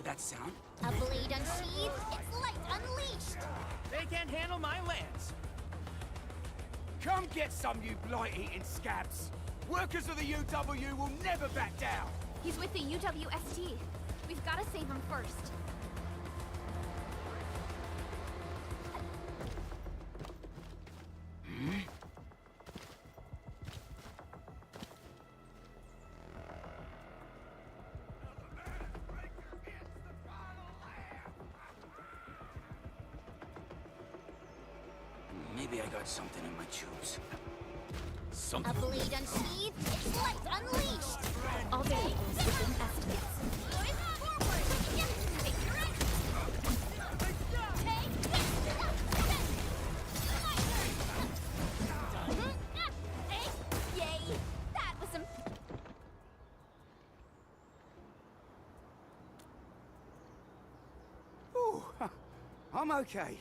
that sound? A blade unsheathed, its light unleashed! They can't handle my lance! Come get some, you blight-eating scabs! Workers of the UW will never back down! He's with the UWST. We've got to save him first. Maybe I got something in my tubes. A Something. blade unsheathed, its light unleashed! All variables within estimates. Forward! Take your exit! Take this! Yay! That was some... Ooh, I'm okay.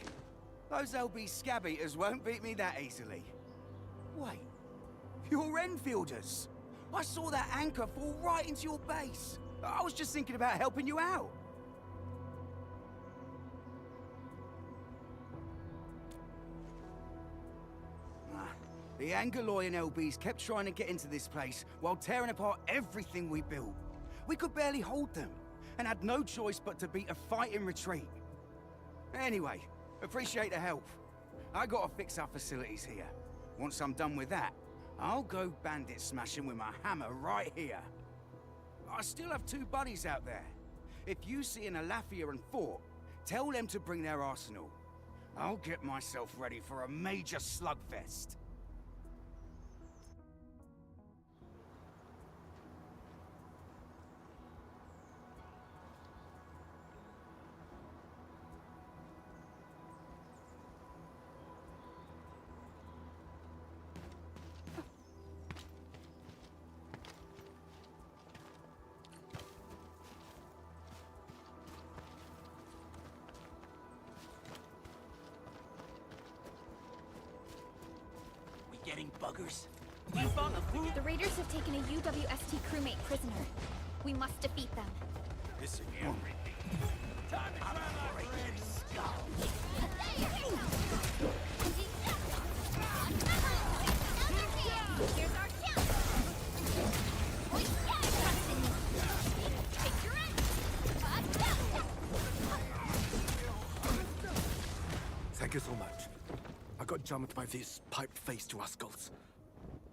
Those LB scab eaters won't beat me that easily. Wait, you're Enfielders. I saw that anchor fall right into your base. I was just thinking about helping you out. The Angaloy and LBs kept trying to get into this place while tearing apart everything we built. We could barely hold them, and had no choice but to beat a fight in retreat. Anyway, appreciate the help. I gotta fix our facilities here. Once I'm done with that, I'll go bandit smashing with my hammer right here. I still have 2 buddies out there. If you see an Alafia and Fort, tell them to bring their arsenal. I'll get myself ready for a major slugfest. Getting buggers? We found the food? The raiders have taken a UWST crewmate prisoner. We must defeat them. This again. Time to try my red skull. Here's our chance! Take your exit! Thank you so much. I got jumped by these pipe-faced rascals.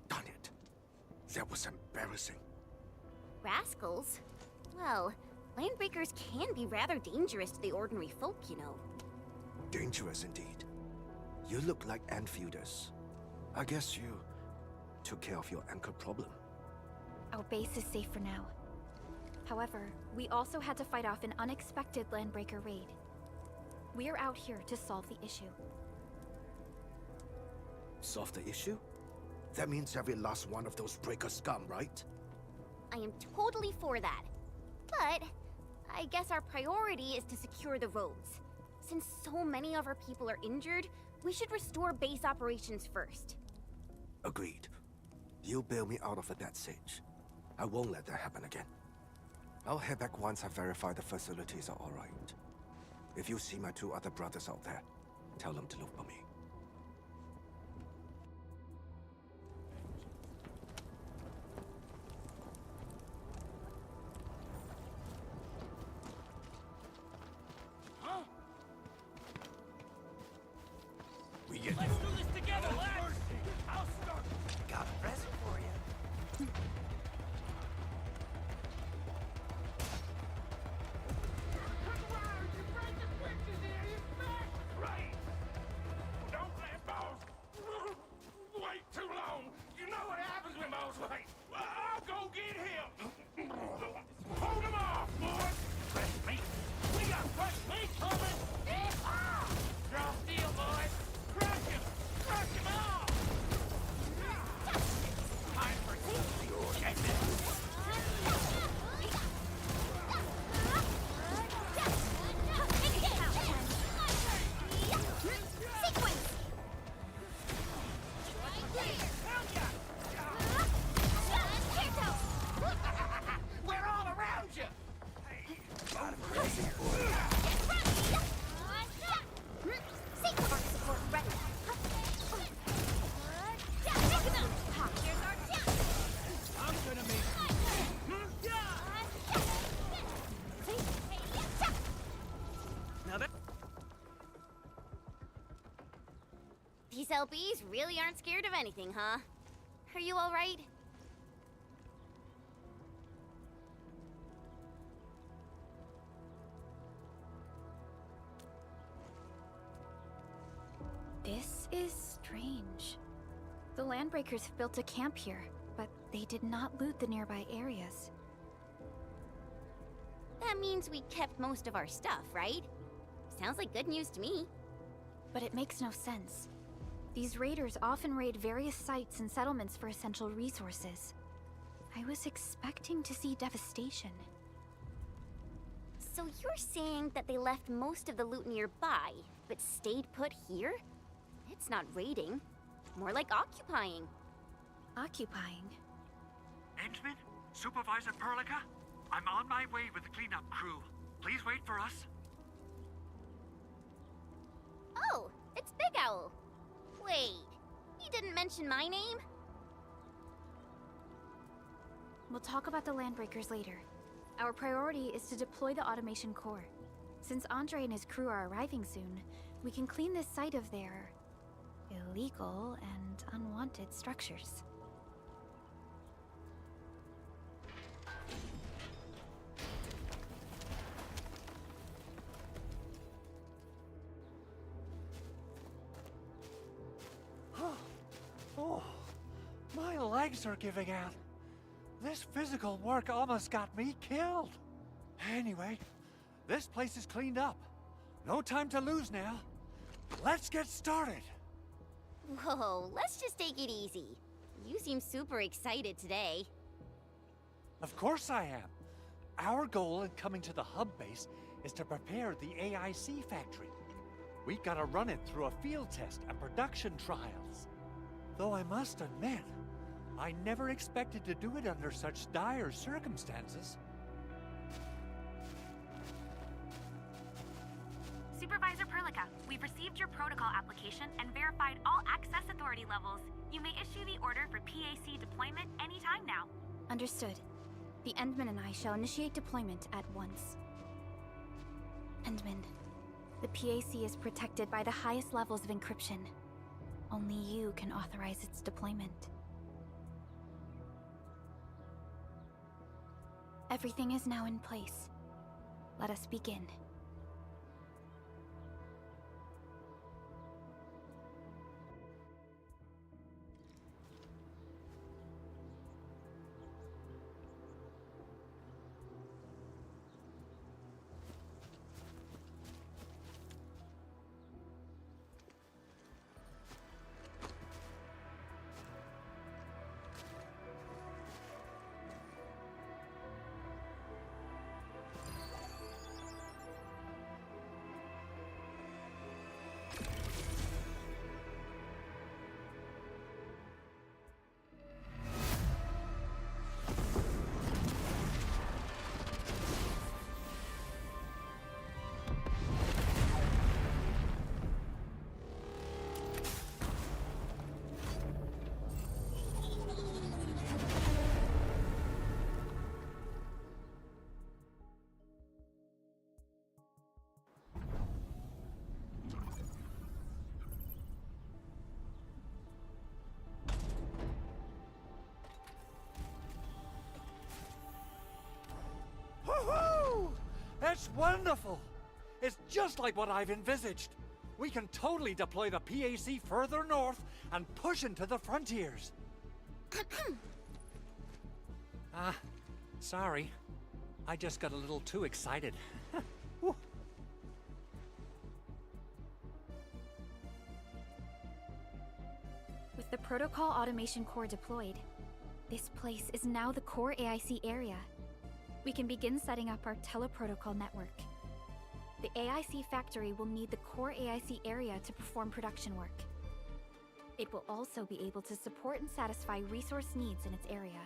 Darn it. That was embarrassing. Rascals? Well, landbreakers can be rather dangerous to the ordinary folk, you know. Dangerous indeed. You look like enfielders. I guess you took care of your anchor problem. Our base is safe for now. However, we also had to fight off an unexpected landbreaker raid. We're out here to solve the issue. Solve the issue? That means every last one of those breaker scum, right? I am totally for that. But I guess our priority is to secure the roads. Since so many of our people are injured, we should restore base operations first. Agreed. You bail me out of a death siege. I won't let that happen again. I'll head back once I verify the facilities are all right. If you see my 2 other brothers out there, tell them to look for me. Let's do this together, lads! I'll start. Got a present for you. Right! Don't let boss wait too long. You know what happens when boss wait. Well, I'll go get him. Hold him off, boys. Fresh meat. We got fresh meat coming. Draw steel, boys. Crush him! Crush him off! Time for your exit! We're all around you! Got him crazy for you. Support ready. I'm gonna make... Now that... These LBs really aren't scared of anything, huh? Are you all right? This is Strange. The Landbreakers built a camp here, but they did not loot the nearby areas. That means we kept most of our stuff, right? Sounds like good news to me. But it makes no sense. These raiders often raid various sites and settlements for essential resources. I was expecting to see devastation. So you're saying that they left most of the loot nearby, but stayed put here? It's not raiding. More like occupying. Occupying? Entman? Supervisor Perlica? I'm on my way with the cleanup crew. Please wait for us. Oh, it's Big Owl. Wait, he didn't mention my name? We'll talk about the Landbreakers later. Our priority is to deploy the automation core. Since Andre and his crew are arriving soon, we can clean this site of their illegal and unwanted structures. Oh, my legs are giving out. This physical work almost got me killed. Anyway, this place is cleaned up. No time to lose now. Let's get started. Whoa, let's just take it easy. You seem super excited today. Of course I am. Our goal in coming to the hub base is to prepare the AIC factory. We gotta run it through a field test and production trials. Though I must admit, I never expected to do it under such dire circumstances. Supervisor Perlica, we've received your protocol application and verified all access authority levels. You may issue the order for PAC deployment anytime now. Understood. The Endman and I shall initiate deployment at once. Endman, the PAC is protected by the highest levels of encryption. Only you can authorize its deployment. Everything is now in place. Let us begin. Woohoo! That's wonderful! It's just like what I've envisaged. We can totally deploy the PAC further north and push into the frontiers. Sorry. I just got a little too excited. Whew. With the protocol automation core deployed, this place is now the core AIC area. We can begin setting up our teleprotocol network. The AIC factory will need the core AIC area to perform production work. It will also be able to support and satisfy resource needs in its area.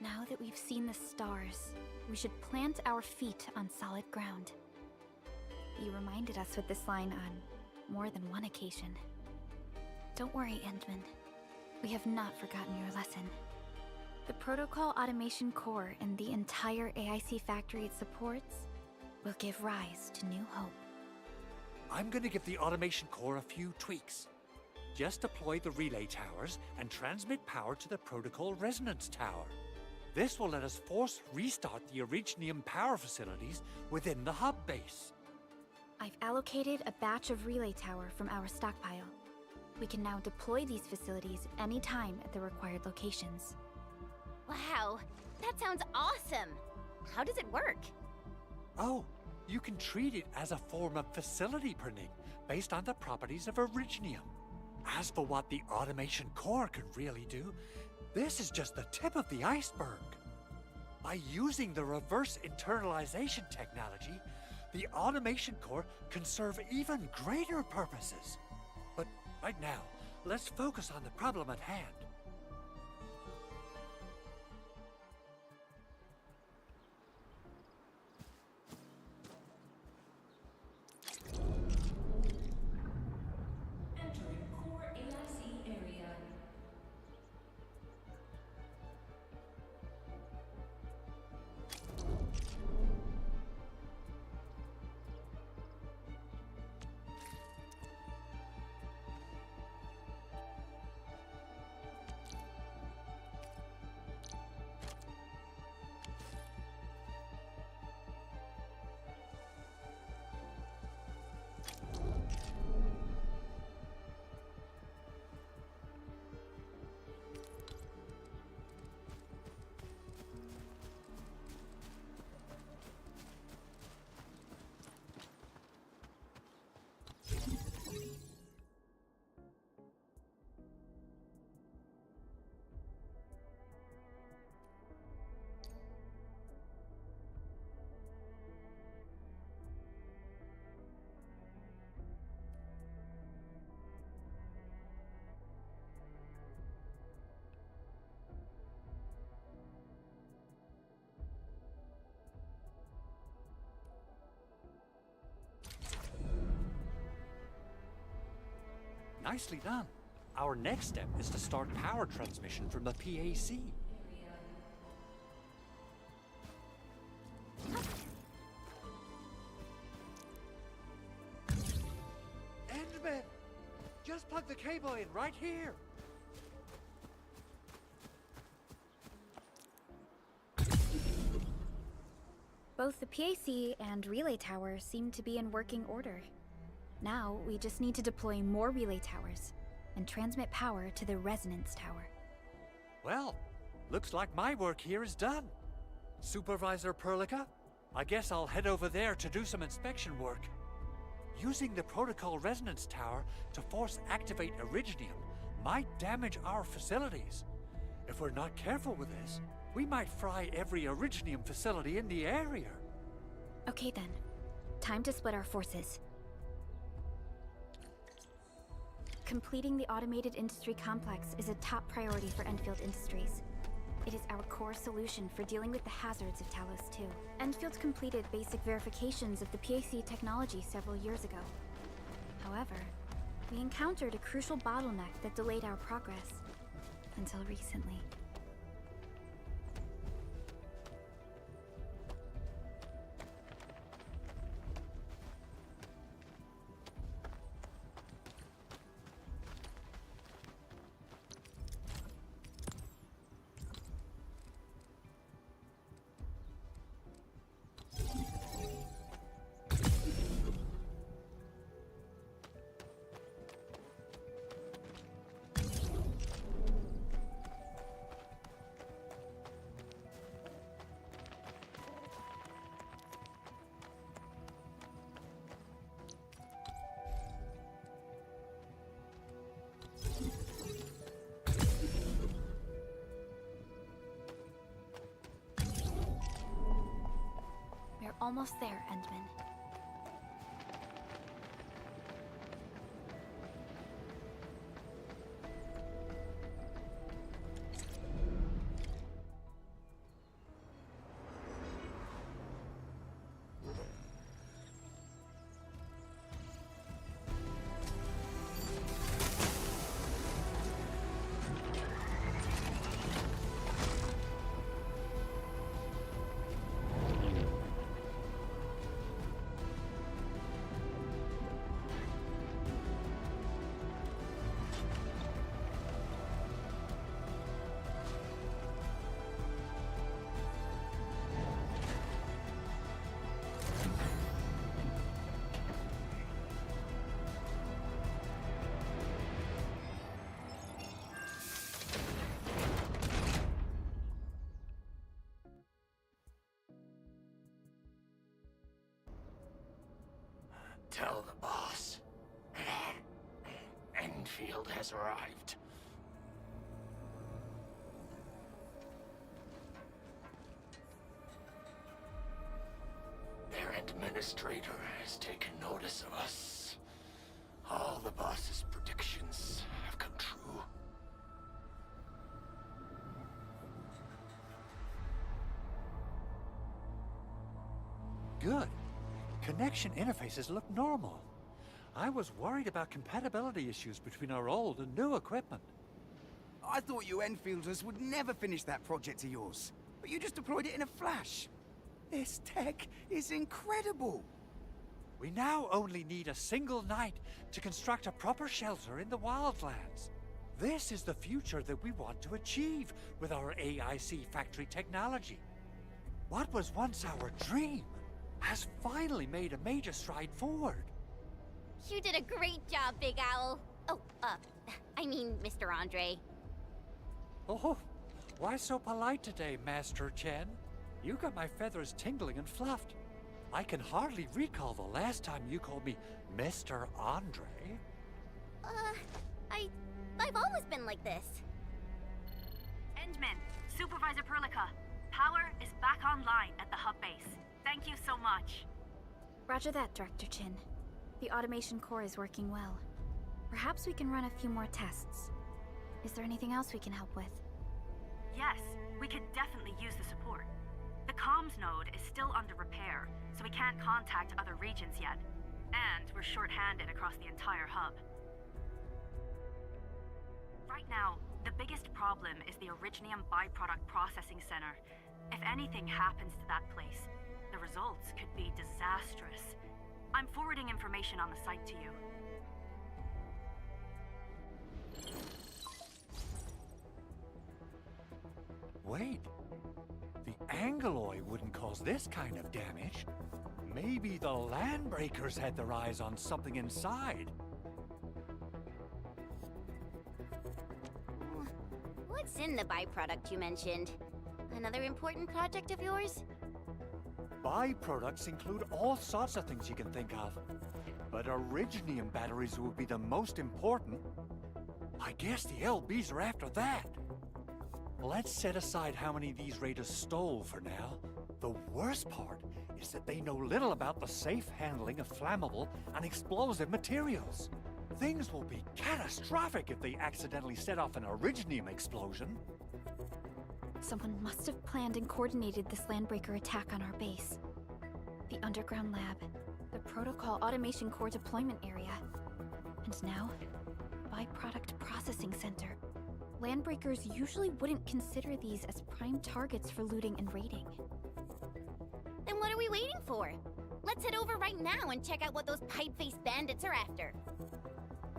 Now that we've seen the stars, we should plant our feet on solid ground. You reminded us with this line on more than one occasion. Don't worry, Endman. We have not forgotten your lesson. The protocol automation core and the entire AIC factory it supports will give rise to new hope. I'm gonna give the automation core a few tweaks. just deploy the relay towers and transmit power to the protocol resonance tower. This will let us force restart the Originium power facilities within the hub base. I've allocated a batch of relay tower from our stockpile. We can now deploy these facilities anytime at the required locations. Wow, that sounds awesome! How does it work? Oh, you can treat it as a form of facility printing based on the properties of Originium. As for what the automation core could really do, this is just the tip of the iceberg. By using the reverse internalization technology, the automation core can serve even greater purposes. But right now, let's focus on the problem at hand. Entering core AIC area. Nicely done. Our next step is to start power transmission from the PAC. Endman! Just plug the cable in right here. Both the PAC and relay tower seem to be in working order. Now, we just need to deploy more relay towers and transmit power to the resonance tower. Well, looks like my work here is done. Supervisor Perlica, I guess I'll head over there to do some inspection work. Using the protocol resonance tower to force activate Originium might damage our facilities. If we're not careful with this, we might fry every Originium facility in the area. Okay then, time to split our forces. Completing the automated industry complex is a top priority for Enfield Industries. It is our core solution for dealing with the hazards of Talos 2. Enfield completed basic verifications of the PAC technology several years ago. However, we encountered a crucial bottleneck that delayed our progress. Until recently. We're almost there, Endman. Tell the boss. Enfield has arrived. Their administrator has taken notice of us. All the boss's predictions have come true. Good. Connection interfaces look normal. I was worried about compatibility issues between our old and new equipment. I thought you Enfielders would never finish that project of yours, but you just deployed it in a flash. This tech is incredible. We now only need a single night to construct a proper shelter in the wildlands. This is the future that we want to achieve with our AIC factory technology. What was once our dream has finally made a major stride forward. You did a great job, Big Owl. Oh, I mean, Mr. Andre. Oh, why so polite today, Master Chen? You got my feathers tingling and fluffed. I can hardly recall the last time you called me Mr. Andre. I've always been like this. Endman, Supervisor Perlica, power is back online at the hub base. Thank you so much. Roger that, Director Chin. The automation core is working well. Perhaps we can run a few more tests. Is there anything else we can help with? Yes, we could definitely use the support. The comms node is still under repair, so we can't contact other regions yet. And we're short-handed across the entire hub. Right now, the biggest problem is the Originium byproduct processing center. If anything happens to that place, the results could be disastrous. I'm forwarding information on the site to you. Wait, the Angeloy wouldn't cause this kind of damage. Maybe the Landbreakers had their eyes on something inside. What's in the byproduct you mentioned? Another important project of yours? Byproducts include all sorts of things you can think of. But Originium batteries will be the most important. I guess the LBs are after that. Let's set aside how many these raiders stole for now. The worst part is that they know little about the safe handling of flammable and explosive materials. Things will be catastrophic if they accidentally set off an Originium explosion. Someone must have planned and coordinated this Landbreaker attack on our base. The underground lab, the Protocol Automation Core deployment area, and now, Byproduct Processing Center. Landbreakers usually wouldn't consider these as prime targets for looting and raiding. Then what are we waiting for? Let's head over right now and check out what those pipe-faced bandits are after.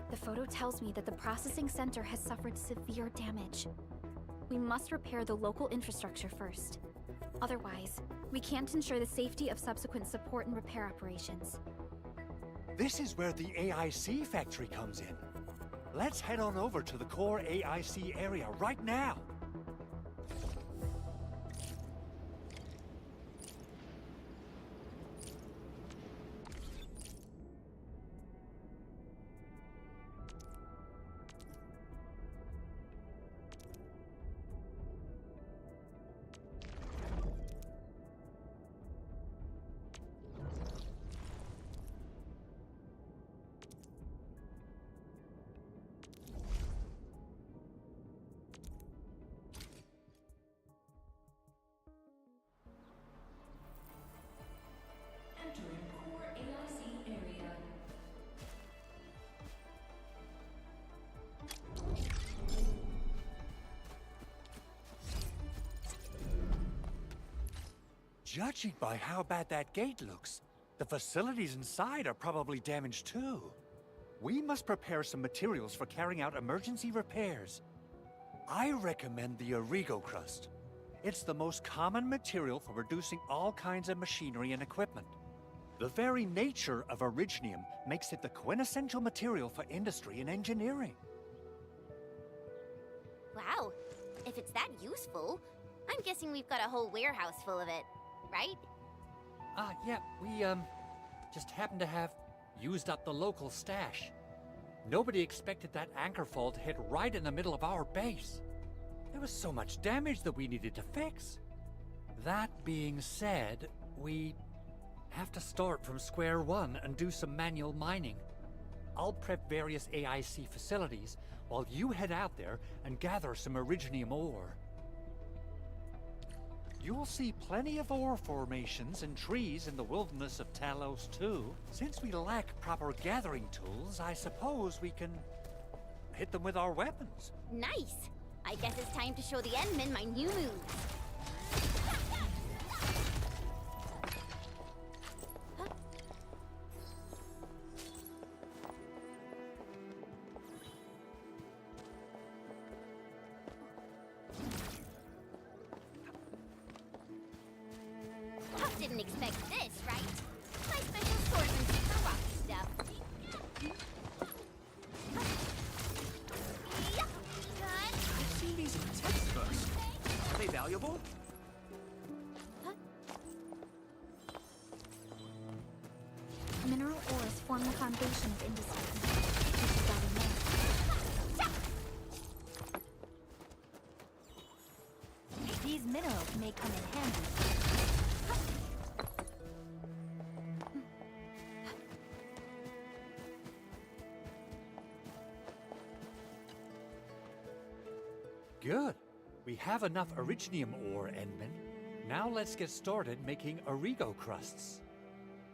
The photo tells me that the processing center has suffered severe damage. We must repair the local infrastructure first. Otherwise, we can't ensure the safety of subsequent support and repair operations. This is where the AIC factory comes in. Let's head on over to the core AIC area right now. Entering core AIC area. Judging by how bad that gate looks, the facilities inside are probably damaged too. We must prepare some materials for carrying out emergency repairs. I recommend the Origo crust. It's the most common material for producing all kinds of machinery and equipment. The very nature of Originium makes it the quintessential material for industry and engineering. Wow, if it's that useful, I'm guessing we've got a whole warehouse full of it, right? Yeah, we, just happen to have used up the local stash. Nobody expected that anchor fault to hit right in the middle of our base. There was so much damage that we needed to fix. That being said, we have to start from square one and do some manual mining. I'll prep various AIC facilities while you head out there and gather some Originium ore. You'll see plenty of ore formations and trees in the wilderness of Talos too. Since we lack proper gathering tools, I suppose we can hit them with our weapons. Nice! I guess it's time to show the Endmen my new moves. Didn't expect this, right? My special swordsmanship for rock stuff. Yup, good. I've seen these in textbooks. Are they valuable? Mineral ores form the foundation of industry. Which is already known. These minerals may come in handy. Good. We have enough Originium ore, Endman. Now let's get started making Origo crusts.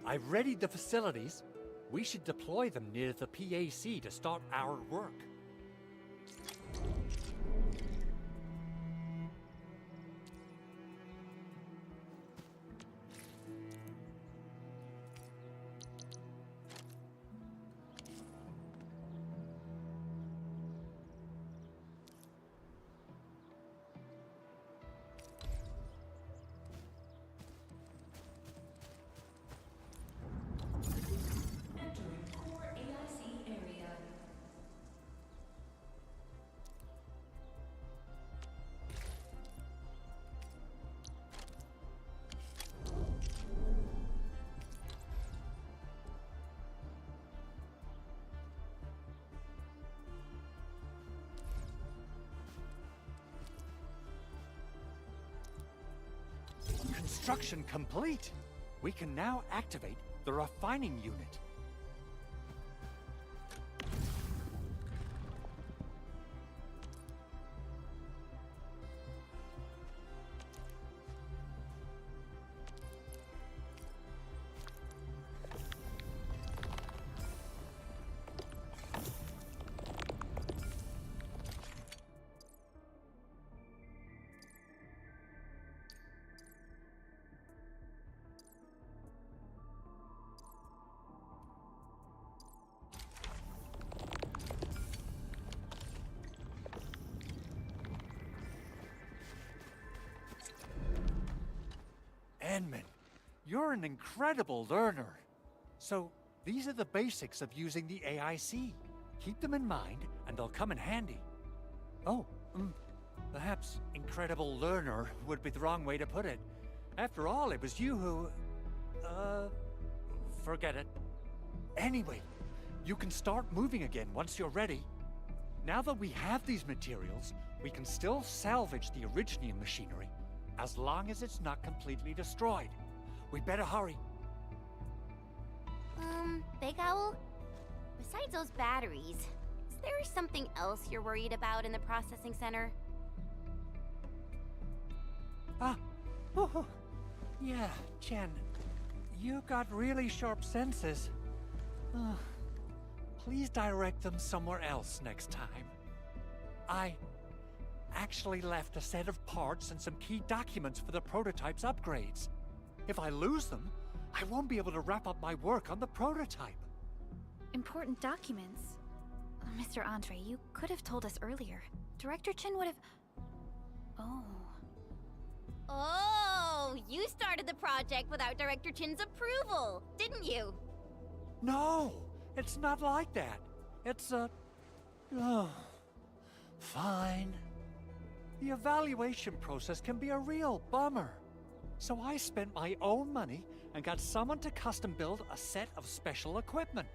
I've readied the facilities. We should deploy them near the PAC to start our work. Entering core AIC area. Construction complete. We can now activate the refining unit. Endman, you're an incredible learner. So, these are the basics of using the AIC. Keep them in mind, and they'll come in handy. Oh, perhaps incredible learner would be the wrong way to put it. After all, it was you who... forget it. Anyway, you can start moving again once you're ready. Now that we have these materials, we can still salvage the Originium machinery, as long as it's not completely destroyed. We better hurry. Big Owl? Besides those batteries, is there something else you're worried about in the processing center? Yeah, Jen. You got really sharp senses. Please direct them somewhere else next time. I actually left a set of parts and some key documents for the prototype's upgrades. If I lose them, I won't be able to wrap up my work on the prototype. Important documents? Mr. Andre, you could have told us earlier. Director Chin would have... Oh, you started the project without Director Chin's approval, didn't you? No, it's not like that. It's fine. The evaluation process can be a real bummer. So I spent my own money and got someone to custom build a set of special equipment.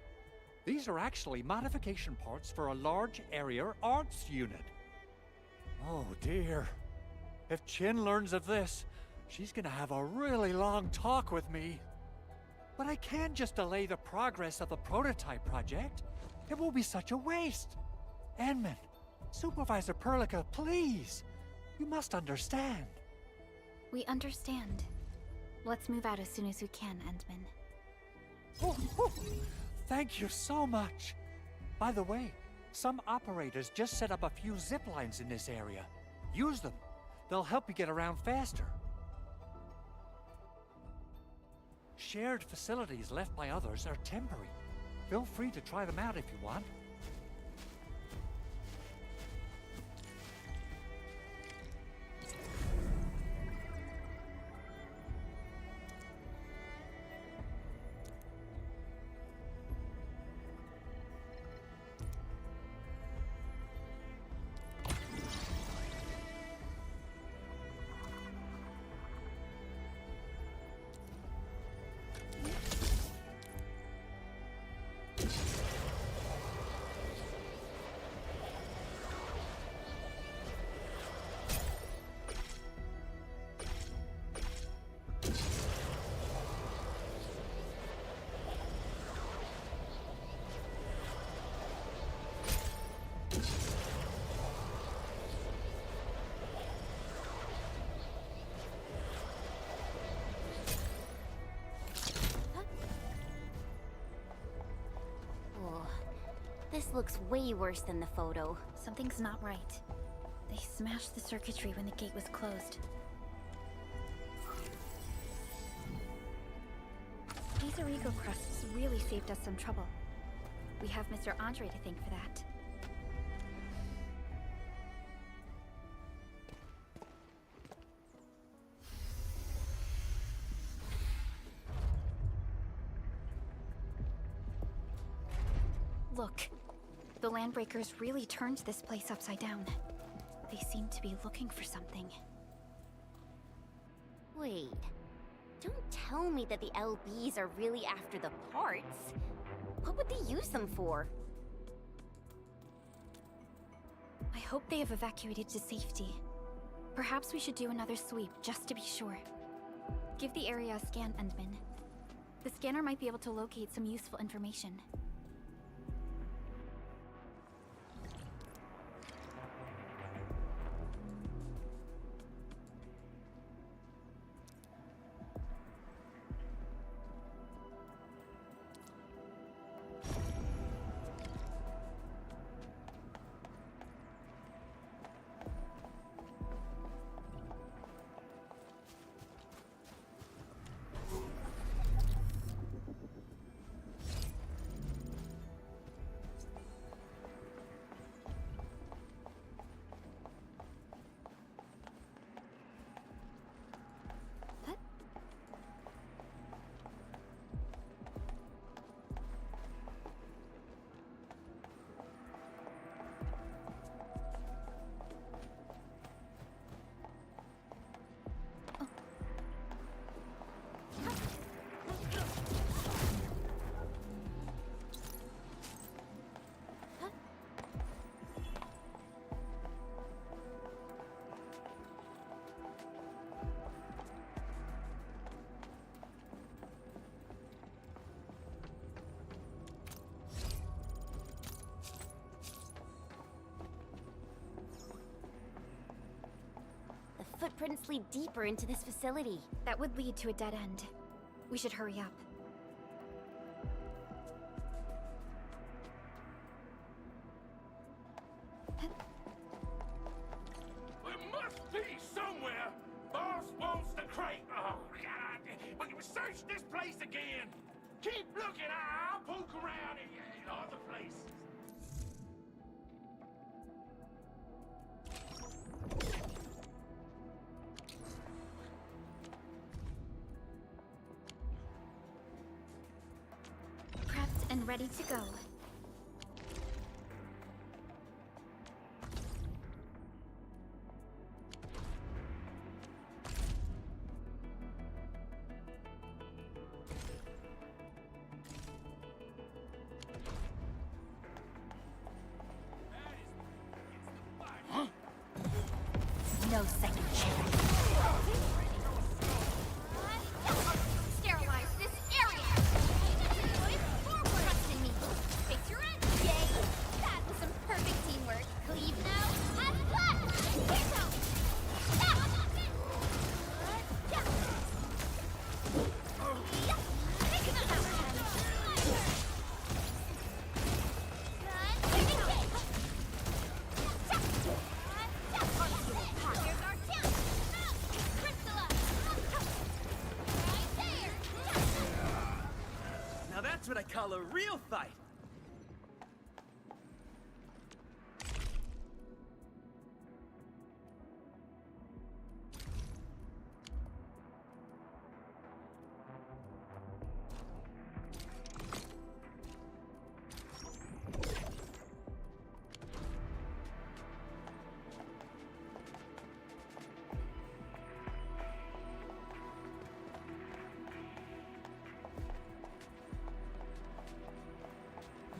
These are actually modification parts for a large area arts unit. Oh dear. If Chin learns of this, she's gonna have a really long talk with me. But I can't just delay the progress of the prototype project. It will be such a waste. Edmund, Supervisor Perlica, please. You must understand. We understand. Let's move out as soon as we can, Endman. Oh, thank you so much. By the way, some operators just set up a few zip lines in this area. Use them. They'll help you get around faster. Shared facilities left by others are temporary. Feel free to try them out if you want. This looks way worse than the photo. Something's not right. They smashed the circuitry when the gate was closed. These Origo crusts really saved us some trouble. We have Mr. Andre to thank for that. Look. The Landbreakers really turned this place upside down. They seem to be looking for something. Wait. Don't tell me that the LBs are really after the parts. What would they use them for? I hope they have evacuated to safety. Perhaps we should do another sweep, just to be sure. Give the area a scan, Endman. The scanner might be able to locate some useful information. Footprints lead deeper into this facility. That would lead to a dead end. We should hurry up. There must be somewhere. Boss wants the crate. Oh, God. We can search this place again. Keep looking. I'll poke around in other places. And ready to go. no second chance. Sterilize this area! Trust in me. Face your end. Yay! That was some perfect teamwork. Leave now and flat! Here now! Now that's what I call a real fight.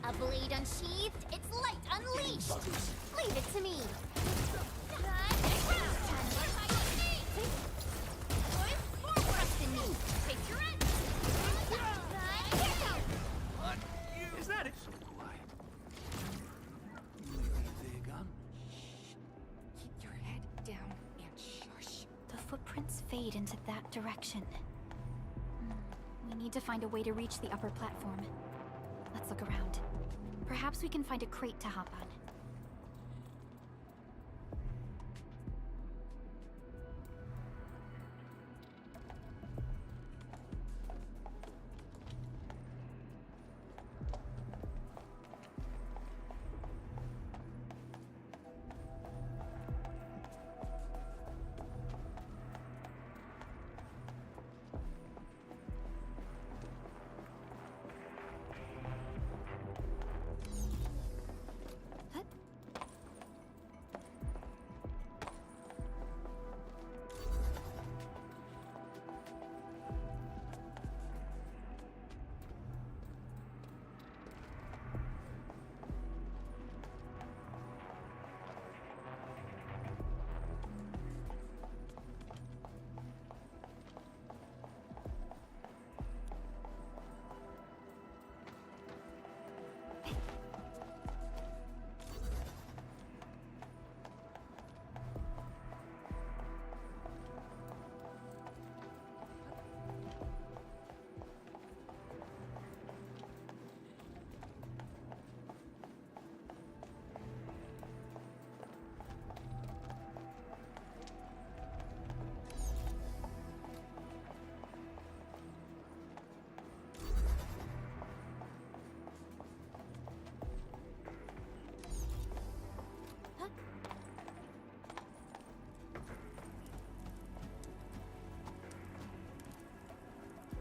A blade unsheathed, its light unleashed! Leave it to me! Trust in me! Face your end! Is that it? So quiet. Maybe they're gone. Keep your head down and shush. The footprints fade into that direction. We need to find a way to reach the upper platform. Let's look around. Perhaps we can find a crate to hop on.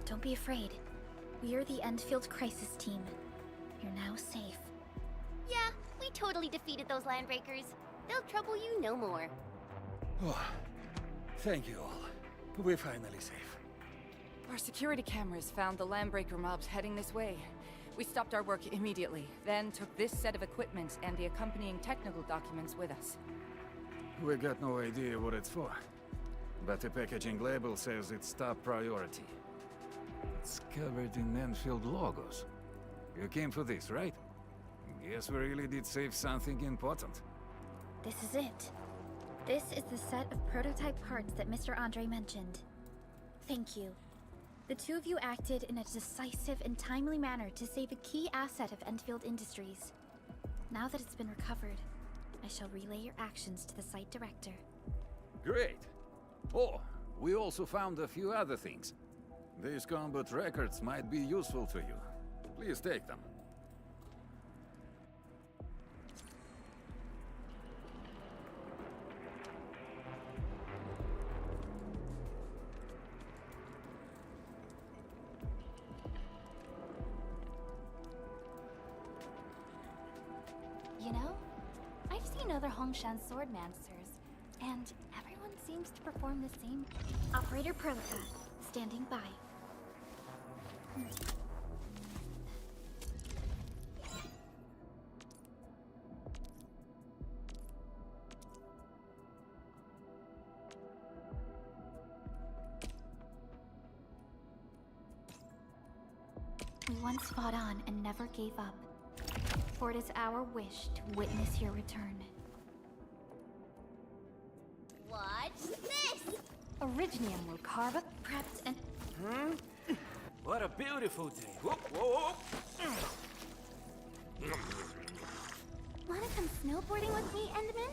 Don't be afraid. We're the Enfield Crisis Team. You're now safe. Yeah, we totally defeated those landbreakers. They'll trouble you no more. Oh, thank you all. We're finally safe. Our security cameras found the landbreaker mobs heading this way. We stopped our work immediately, then took this set of equipment and the accompanying technical documents with us. We got no idea what it's for. But the packaging label says it's top priority. It's covered in Enfield logos. You came for this, right? Guess we really did save something important. This is it. This is the set of prototype parts that Mr. Andre mentioned. Thank you. The two of you acted in a decisive and timely manner to save a key asset of Enfield Industries. Now that it's been recovered, I shall relay your actions to the site director. Great. Oh, we also found a few other things. These combat records might be useful to you. Please take them. You know, I've seen other Hongshan swordmasters, and everyone seems to perform the same. Operator Perlica, standing by. once fought on and never gave up. For it is our wish to witness your return. Watch this! Originium will carve up, prepped, and... What a beautiful day. Whoop, whoop. Wanna come snowboarding with me, Enderman?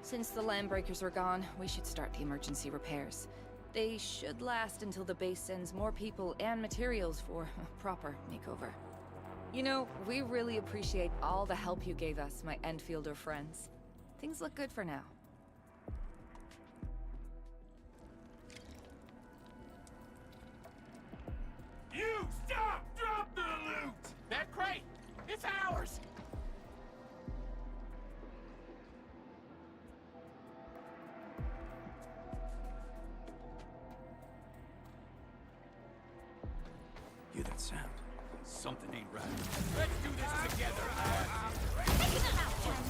Since the Landbreakers are gone, we should start the emergency repairs. They should last until the base sends more people and materials for a proper makeover. You know, we really appreciate all the help you gave us, my Enfielder friends. Things look good for now. You stop! Drop the loot! That crate! It's ours! Hear that sound? Something ain't right. Let's do this together, lads! Taking them out, Jen!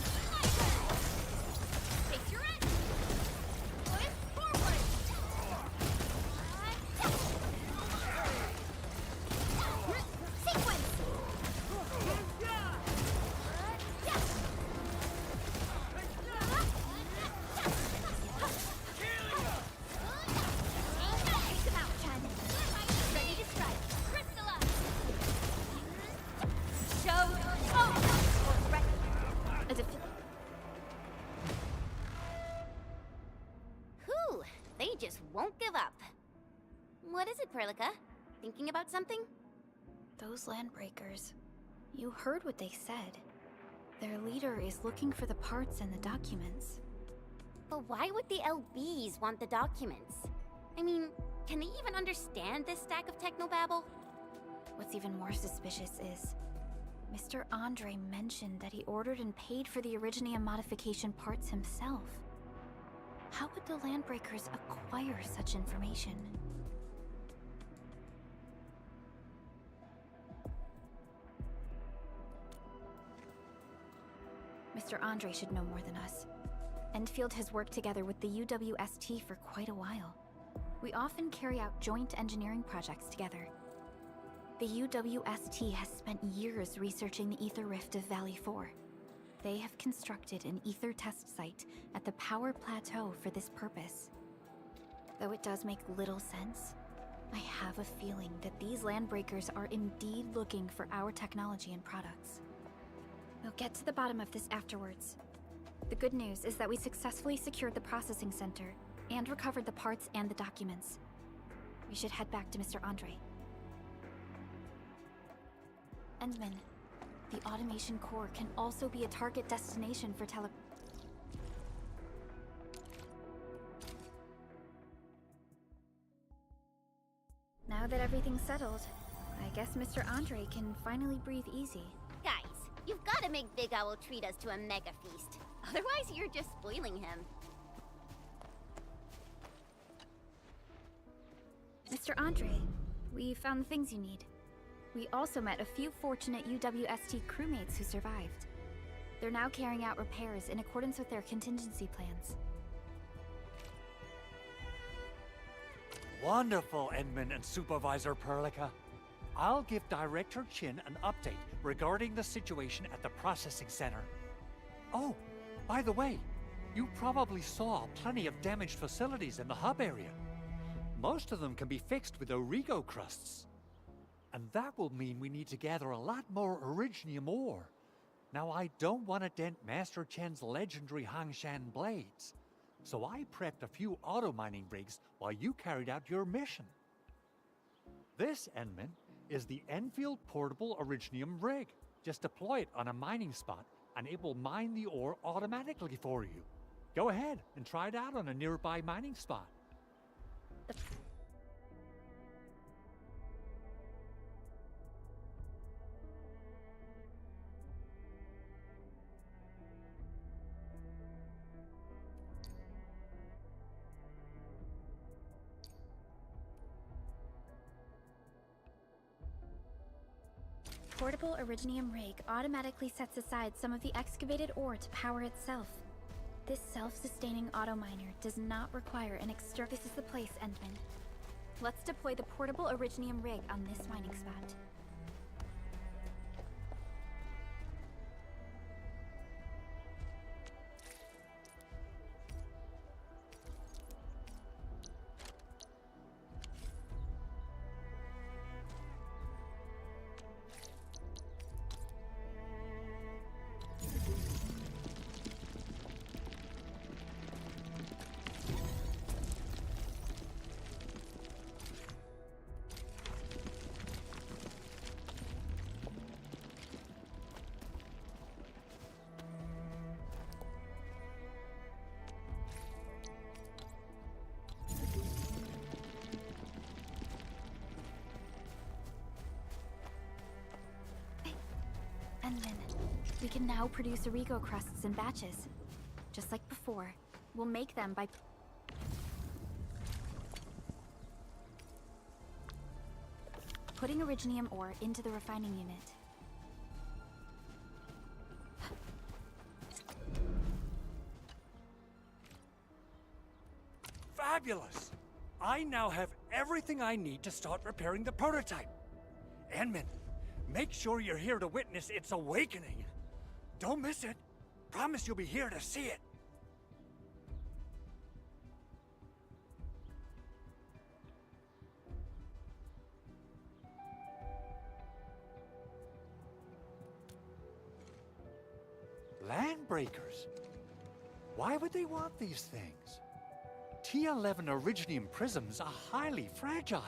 Face your end! Foot forward! Sequence! Take them out, Jen! Ready to strike! Crystallize! Show! Whew, they just won't give up. What is it, Perlica? Thinking about something? Those Landbreakers. You heard what they said. Their leader is looking for the parts and the documents. But why would the LBs want the documents? I mean, can they even understand this stack of technobabble? What's even more suspicious is... Mr. Andre mentioned that he ordered and paid for the Originium modification parts himself. How would the Landbreakers acquire such information? Mr. Andre should know more than us. Enfield has worked together with the UWST for quite a while. We often carry out joint engineering projects together. The UWST has spent years researching the ether rift of Valley 4. They have constructed an ether test site at the Power Plateau for this purpose. Though it does make little sense, I have a feeling that these Landbreakers are indeed looking for our technology and products. We'll get to the bottom of this afterwards. The good news is that we successfully secured the processing center and recovered the parts and the documents. We should head back to Mr. Andre. Endman, the automation core can also be a target destination for Now that everything's settled, I guess Mr. Andre can finally breathe easy. Guys, you've got to make Big Owl treat us to a mega feast. Otherwise, you're just spoiling him. Mr. Andre, we found the things you need. We also met a few fortunate UWST crewmates who survived. They're now carrying out repairs in accordance with their contingency plans. Wonderful, Edmund and Supervisor Perlica. I'll give Director Chin an update regarding the situation at the processing center. Oh, by the way, you probably saw plenty of damaged facilities in the hub area. Most of them can be fixed with Origo crusts. And that will mean we need to gather a lot more Originium ore. Now, I don't want to dent Master Chen's legendary Hangshan blades, so I prepped a few auto-mining rigs while you carried out your mission. This, Enman, is the Enfield Portable Originium rig. Just deploy it on a mining spot, and it will mine the ore automatically for you. Go ahead and try it out on a nearby mining spot. Portable Originium rig automatically sets aside some of the excavated ore to power itself. This self-sustaining auto miner does not require an external. This is the place, Endman. Let's deploy the portable Originium rig on this mining spot. And then, we can now produce Origo crusts in batches. Just like before, we'll make them by putting Originium ore into the refining unit. Fabulous! I now have everything I need to start repairing the prototype. Enman, make sure you're here to witness its awakening. Don't miss it. Promise you'll be here to see it. Landbreakers? Why would they want these things? T11 Originium prisms are highly fragile.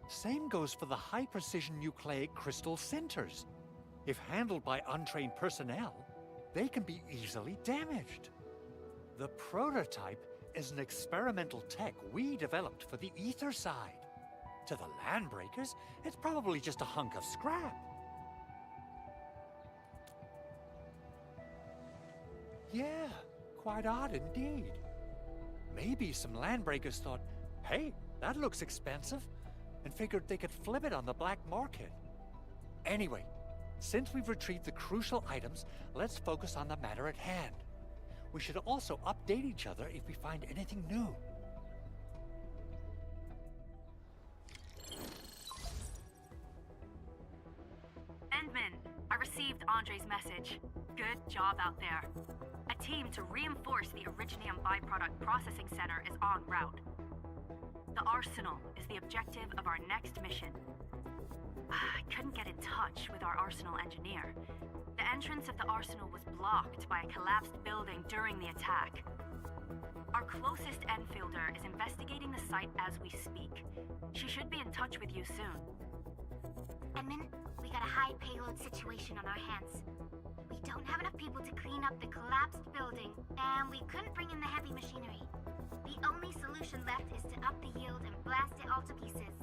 Same goes for the high-precision nucleic crystal centers. If handled by untrained personnel, they can be easily damaged. The prototype is an experimental tech we developed for the ether side. To the Landbreakers, it's probably just a hunk of scrap. Yeah, quite odd indeed. Maybe some Landbreakers thought, hey, that looks expensive, and figured they could flip it on the black market. Anyway, since we've retrieved the crucial items, let's focus on the matter at hand. We should also update each other if we find anything new. Endman, I received Andre's message. Good job out there. A team to reinforce the Originium byproduct processing center is en route. The arsenal is the objective of our next mission. I couldn't get in touch with our arsenal engineer. The entrance of the arsenal was blocked by a collapsed building during the attack. Our closest enfielder is investigating the site as we speak. She should be in touch with you soon. Edmund, we got a high payload situation on our hands. We don't have enough people to clean up the collapsed building, and we couldn't bring in the heavy machinery. The only solution left is to up the yield and blast it all to pieces.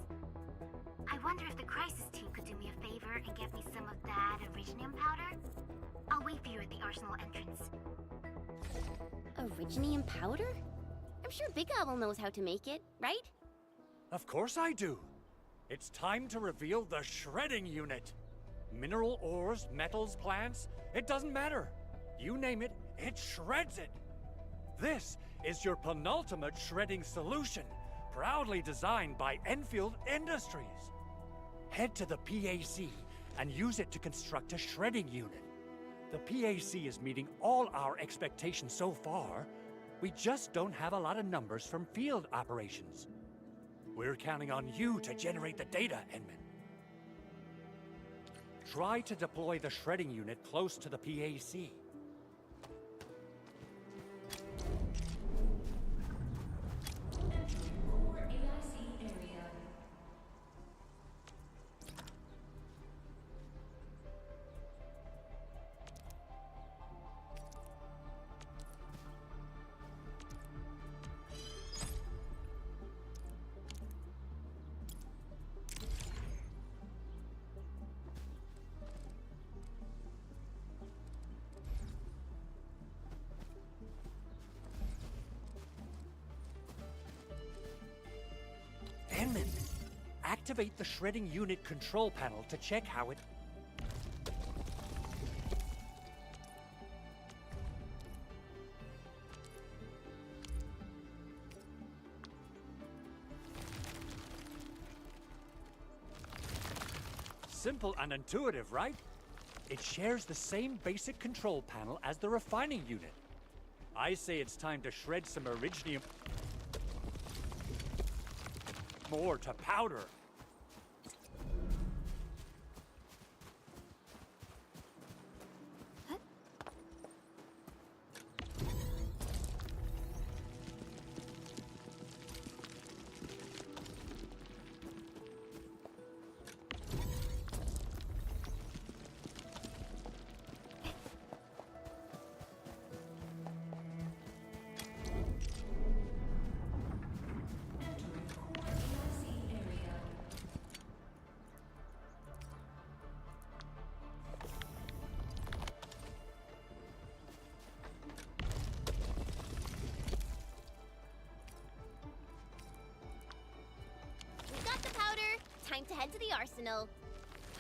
I wonder if the crisis team could do me a favor and get me some of that Originium powder? I'll wait for you at the arsenal entrance. Originium powder? I'm sure Big Owl knows how to make it, right? Of course I do. It's time to reveal the shredding unit. Mineral ores, metals, plants, it doesn't matter. You name it, it shreds it. This is your penultimate shredding solution, proudly designed by Enfield Industries. Head to the PAC and use it to construct a shredding unit. The PAC is meeting all our expectations so far. We just don't have a lot of numbers from field operations. We're counting on you to generate the data, Edmund. Try to deploy the shredding unit close to the PAC. Core AIC area. activate the shredding unit control panel to check how it... Simple and intuitive, right? It shares the same basic control panel as the refining unit. I say it's time to shred some originium... more to powder. Time to head to the arsenal.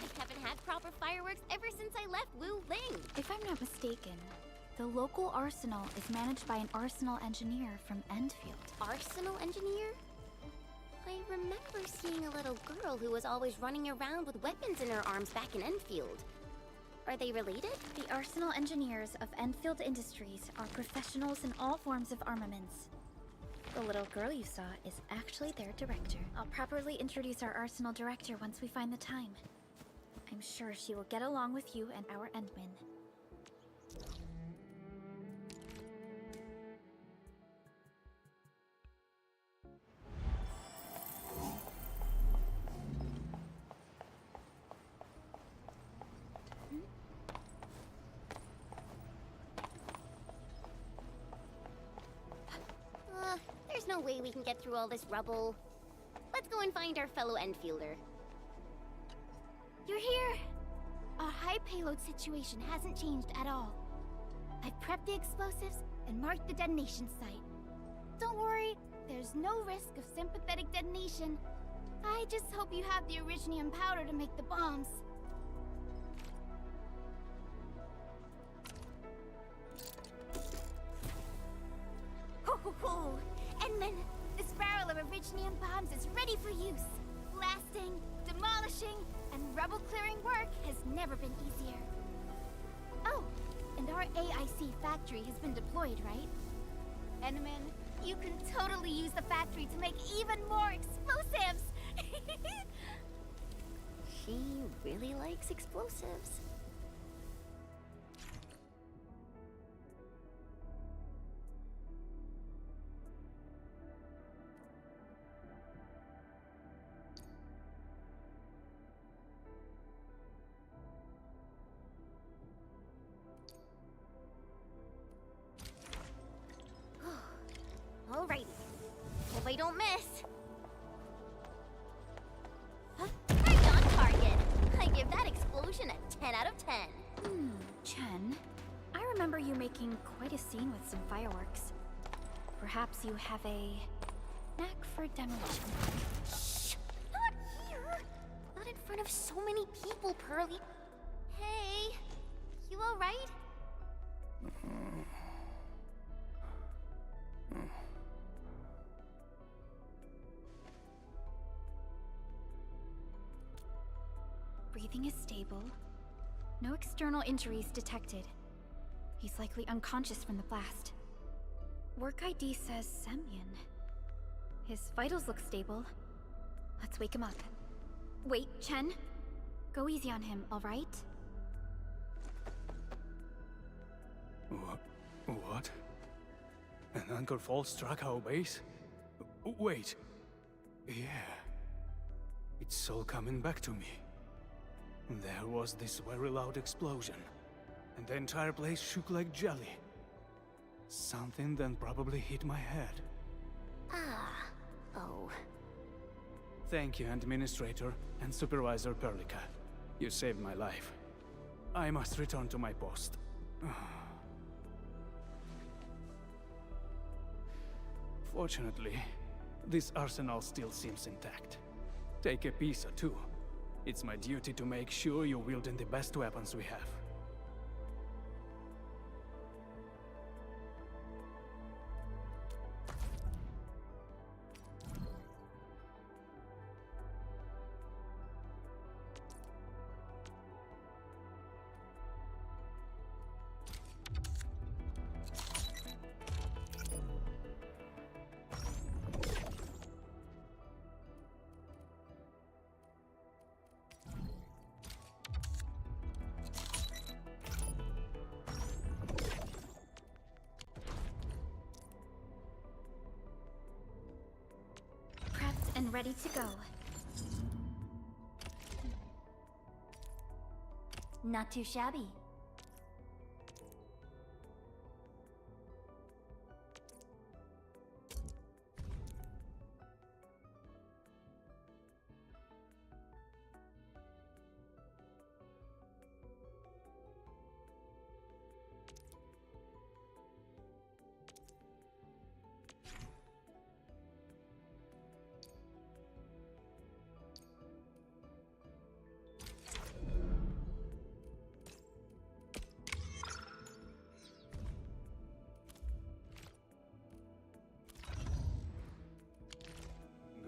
I haven't had proper fireworks ever since I left Wu Ling. If I'm not mistaken, the local arsenal is managed by an arsenal engineer from Enfield. Arsenal engineer? I remember seeing a little girl who was always running around with weapons in her arms back in Enfield. Are they related? The arsenal engineers of Enfield Industries are professionals in all forms of armaments. The little girl you saw is actually their director. I'll properly introduce our arsenal director once we find the time. I'm sure she will get along with you and our Endman. There's no way we can get through all this rubble. Let's go and find our fellow Enfielder. You're here! Our high payload situation hasn't changed at all. I've prepped the explosives and marked the detonation site. Don't worry, there's no risk of sympathetic detonation. I just hope you have the originium powder to make the bombs. Ho! Endman, this barrel of originium bombs is ready for use. Blasting, demolishing, and rubble-clearing work has never been easier. Oh, and our AIC factory has been deployed, right? Endman, you can totally use the factory to make even more explosives! She really likes explosives. Alrighty. Hope I don't miss. Huh? Right on target. I give that explosion a 10 out of 10. Chen, I remember you making quite a scene with some fireworks. Perhaps you have a knack for demolition. Shh! Not here! Not in front of so many people, Pearly. Hey, you alright? Breathing is stable. No external injuries detected. He's likely unconscious from the blast. Work ID says Semyon. His vitals look stable. Let's wake him up. Wait, Chen. Go easy on him, all right? What? An anchor fault struck our base? Wait. Yeah. It's all coming back to me. There was this very loud explosion, and the entire place shook like jelly. Something then probably hit my head. Oh. Thank you, Administrator and Supervisor Perlica. You saved my life. I must return to my post. Fortunately, this arsenal still seems intact. Take a piece or two. It's my duty to make sure you're wielding the best weapons we have. And ready to go. Not too shabby.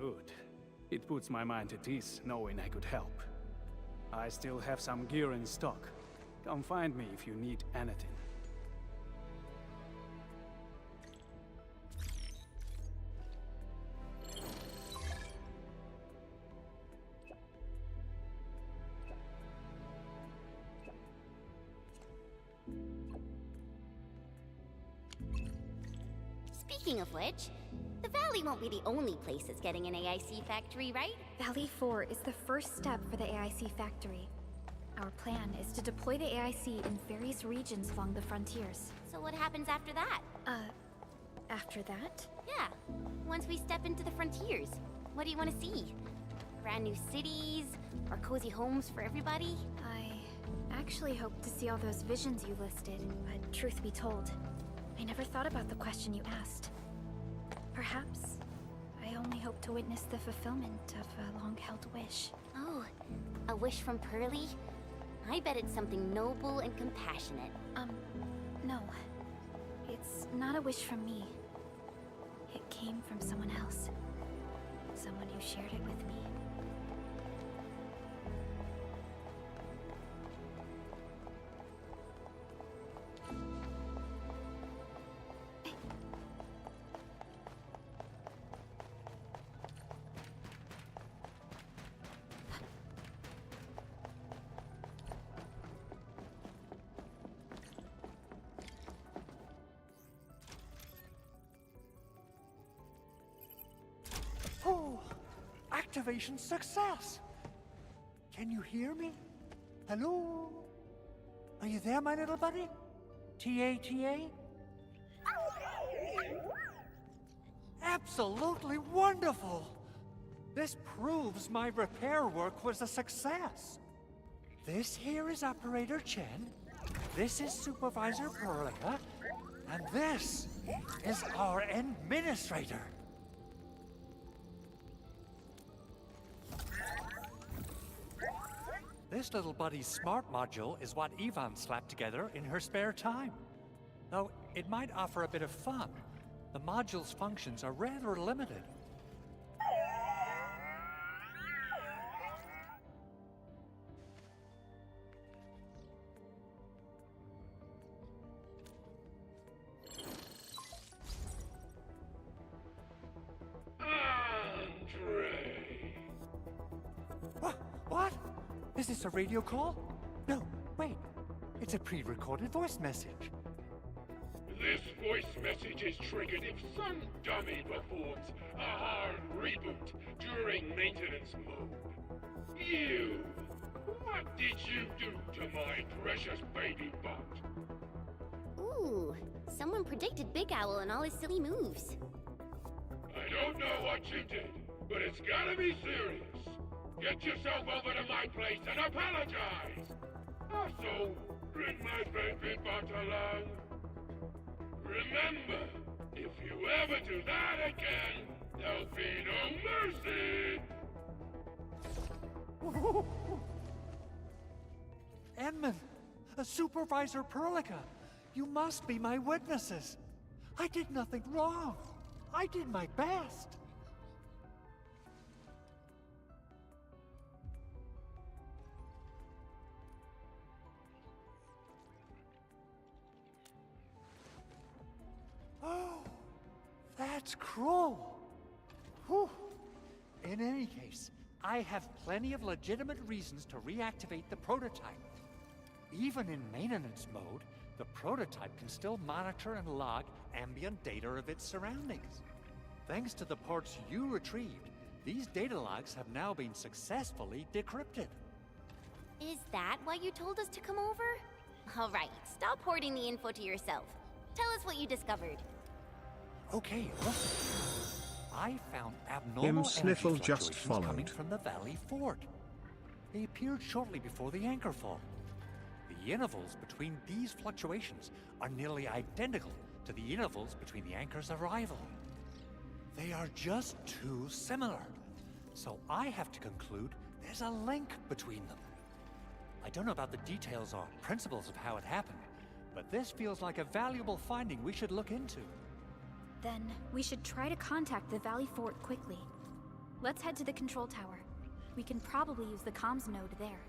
Good. It puts my mind at ease knowing I could help. I still have some gear in stock. Come find me if you need anything. Speaking of which, the Valley won't be the only place that's getting an AIC factory, right? Valley 4 is the first step for the AIC factory. Our plan is to deploy the AIC in various regions along the frontiers. So what happens after that? After that? Yeah, once we step into the frontiers, what do you want to see? Brand new cities? Or cozy homes for everybody? I actually hoped to see all those visions you listed, but truth be told, I never thought about the question you asked. Perhaps I only hope to witness the fulfillment of a long-held wish. Oh, a wish from Pearly? I bet it's something noble and compassionate. No. It's not a wish from me. It came from someone else. Someone who shared it with me. Oh, activation success! Can you hear me? Hello? Are you there, my little buddy? T-A-T-A? Absolutely wonderful! This proves my repair work was a success. This here is Operator Chen, this is Supervisor Perlia, and this is our Administrator. This little buddy's smart module is what Yvonne slapped together in her spare time. Though it might offer a bit of fun, the module's functions are rather limited. What? Is this a radio call? No, wait. It's a pre-recorded voice message. This voice message is triggered if some dummy performs a hard reboot during maintenance mode. You! What did you do to my precious baby bot? Ooh, someone predicted Big Owl and all his silly moves. I don't know what you did, but it's gotta be serious. Get yourself over to my place and apologize! Also, bring my baby bot along. Remember, if you ever do that again, there'll be no mercy! Edmund, Supervisor Perlica, you must be my witnesses. I did nothing wrong. I did my best. Oh, that's cruel. Whew. In any case, I have plenty of legitimate reasons to reactivate the prototype. Even in maintenance mode, the prototype can still monitor and log ambient data of its surroundings. Thanks to the parts you retrieved, these data logs have now been successfully decrypted. Is that why you told us to come over? All right, stop hoarding the info to yourself. Tell us what you discovered. Okay, look. I found abnormal Sniffle energy just fluctuations coming followed. from the Valley Fort. They appeared shortly before the anchor fall. The intervals between these fluctuations are nearly identical to the intervals between the anchor's arrival. They are just too similar. So I have to conclude there's a link between them. I don't know about the details or principles of how it happened, but this feels like a valuable finding we should look into. Then, we should try to contact the Valley Fort quickly. Let's head to the control tower. We can probably use the comms node there.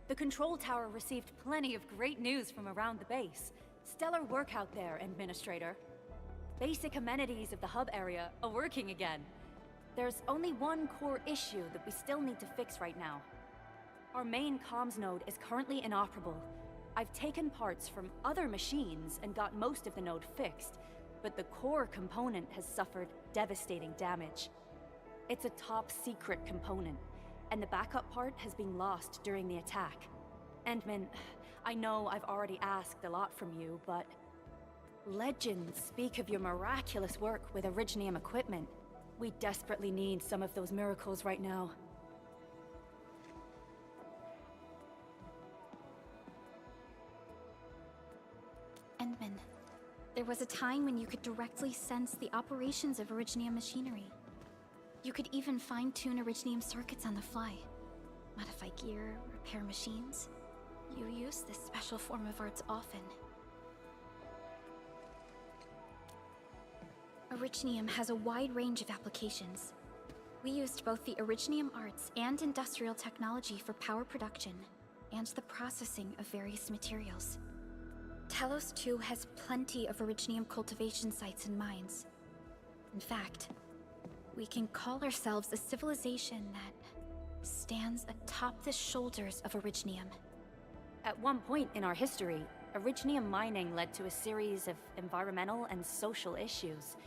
The control tower received plenty of great news from around the base. Stellar work out there, Administrator. Basic amenities of the hub area are working again. There's only one core issue that we still need to fix right now. Our main comms node is currently inoperable. I've taken parts from other machines and got most of the node fixed, but the core component has suffered devastating damage. It's a top secret component, and the backup part has been lost during the attack. Endman, I know I've already asked a lot from you, but legends speak of your miraculous work with Originium equipment. We desperately need some of those miracles right now. Endman, there was a time when you could directly sense the operations of Originium machinery. You could even fine-tune Originium circuits on the fly, modify gear, repair machines. You use this special form of arts often. Originium has a wide range of applications. We used both the Originium arts and industrial technology for power production, and the processing of various materials. Telos 2 has plenty of Originium cultivation sites and mines. In fact, we can call ourselves a civilization that stands atop the shoulders of Originium. At one point in our history, Originium mining led to a series of environmental and social issues.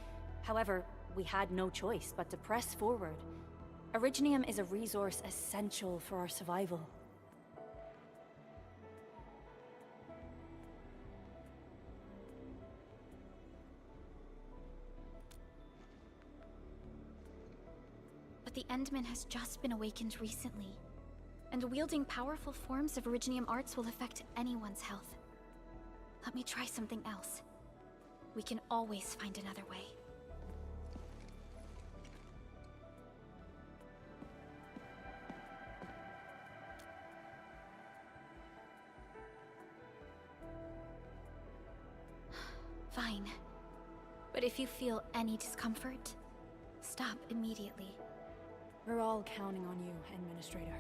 However, we had no choice but to press forward. Originium is a resource essential for our survival. But the Endman has just been awakened recently, and wielding powerful forms of Originium arts will affect anyone's health. Let me try something else. We can always find another way. Fine. But if you feel any discomfort, stop immediately. We're all counting on you, Administrator.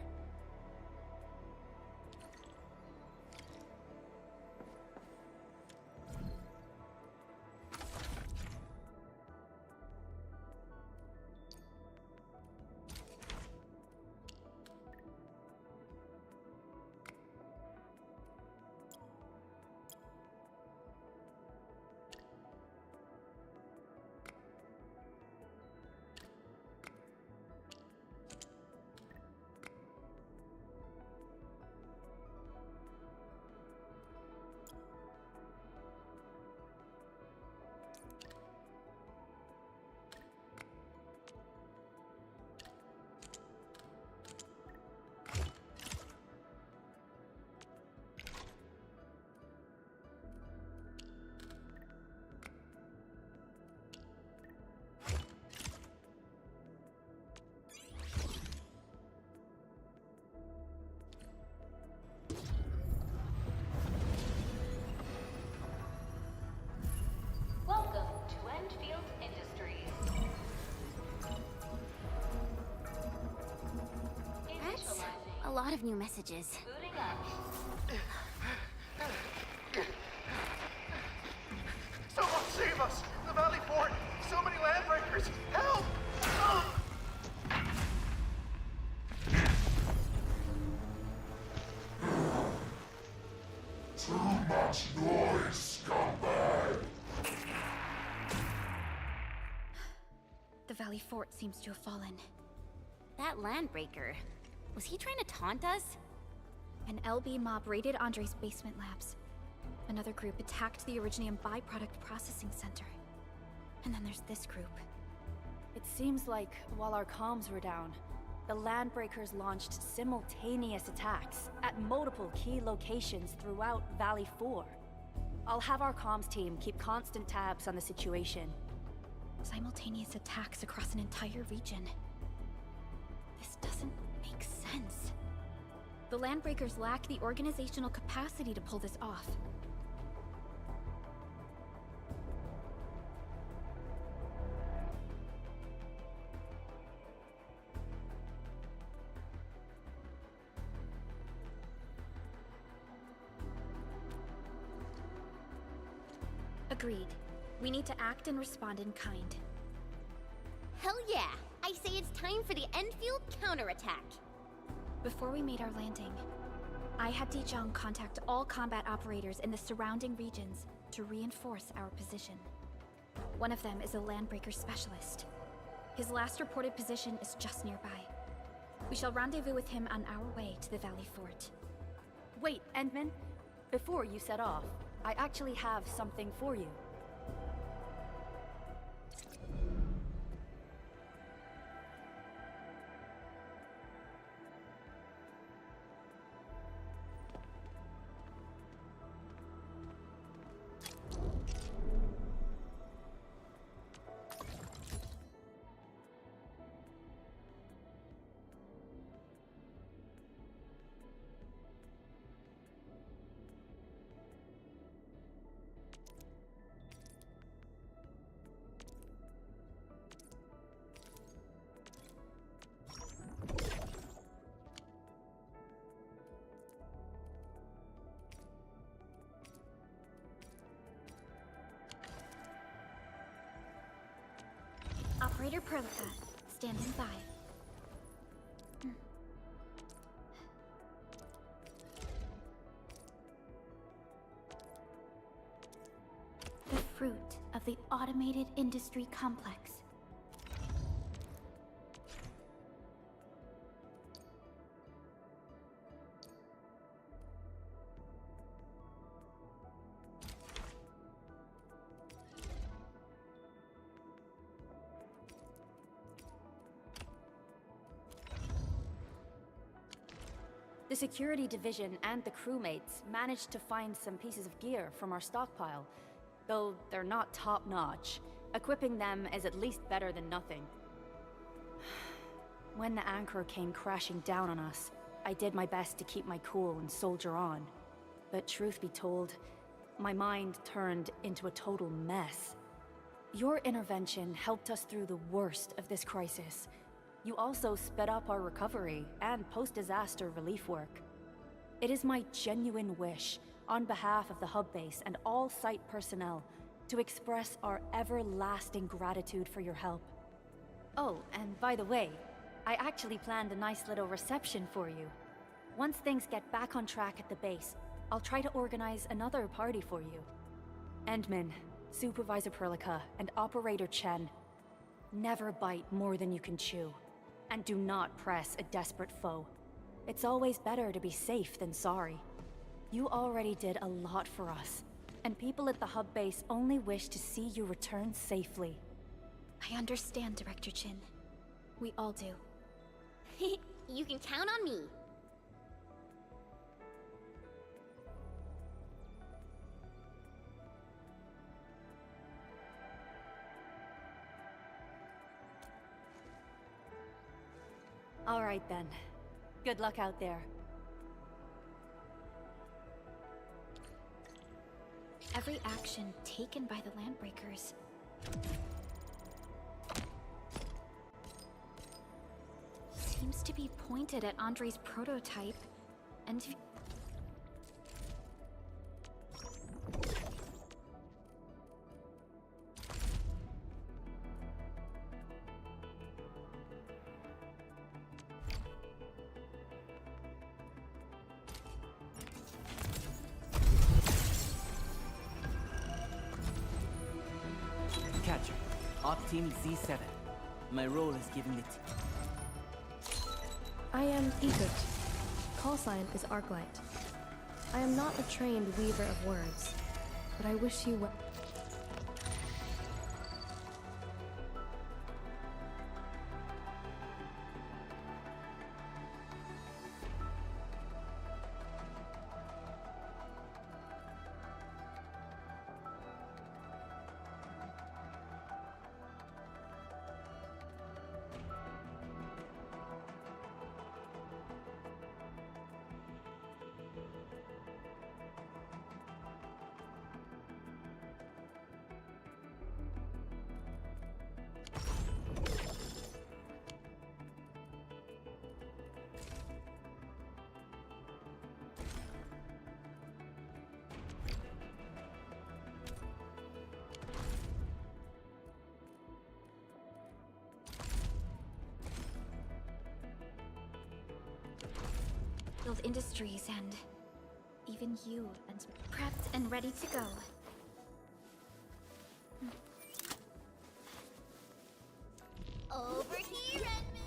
Welcome to Enfield Industries. That's a lot of new messages. Booting up. Someone save us! The Valley Fort! So many landbreakers! Help! Too much noise, scumbag! The Valley Fort seems to have fallen. That landbreaker, was he trying to taunt us? An LB mob raided Andre's basement labs. Another group attacked the Originium byproduct processing center. And then there's this group. It seems like, while our comms were down, the Landbreakers launched simultaneous attacks at multiple key locations throughout Valley 4. I'll have our comms team keep constant tabs on the situation. Simultaneous attacks across an entire region. This doesn't make sense. The Landbreakers lack the organizational capacity to pull this off. Agreed. We need to act and respond in kind. Hell yeah! I say it's time for the Enfield counterattack. Before we made our landing, I had Dijong contact all combat operators in the surrounding regions to reinforce our position. One of them is a Landbreaker specialist. His last reported position is just nearby. We shall rendezvous with him on our way to the Valley Fort. Wait, Endman. Before you set off, I actually have something for you. Operator Perlica, standing by. the automated industry complex. The security division and the crewmates managed to find some pieces of gear from our stockpile, though they're not top-notch. Equipping them is at least better than nothing. When the anchor came crashing down on us, I did my best to keep my cool and soldier on. But truth be told, my mind turned into a total mess. Your intervention helped us through the worst of this crisis. You also sped up our recovery and post-disaster relief work. It is my genuine wish, on behalf of the hub base and all site personnel, to express our everlasting gratitude for your help. Oh, and by the way, I actually planned a nice little reception for you. Once things get back on track at the base, I'll try to organize another party for you. Endman, Supervisor Perlica, and Operator Chen, never bite more than you can chew. And do not press a desperate foe. It's always better to be safe than sorry. You already did a lot for us, and people at the hub base only wish to see you return safely. I understand, Director Chin. We all do. You can count on me. All right then. Good luck out there. Every action taken by the Landbreakers seems to be pointed at Andre's prototype, and Catcher, Op Team Z7. My role is giving it. I am Egret. Call sign is Arclight. I am not a trained weaver of words, but I wish you well. Build industries and even you and prepped and ready to go. Over here, Edmund!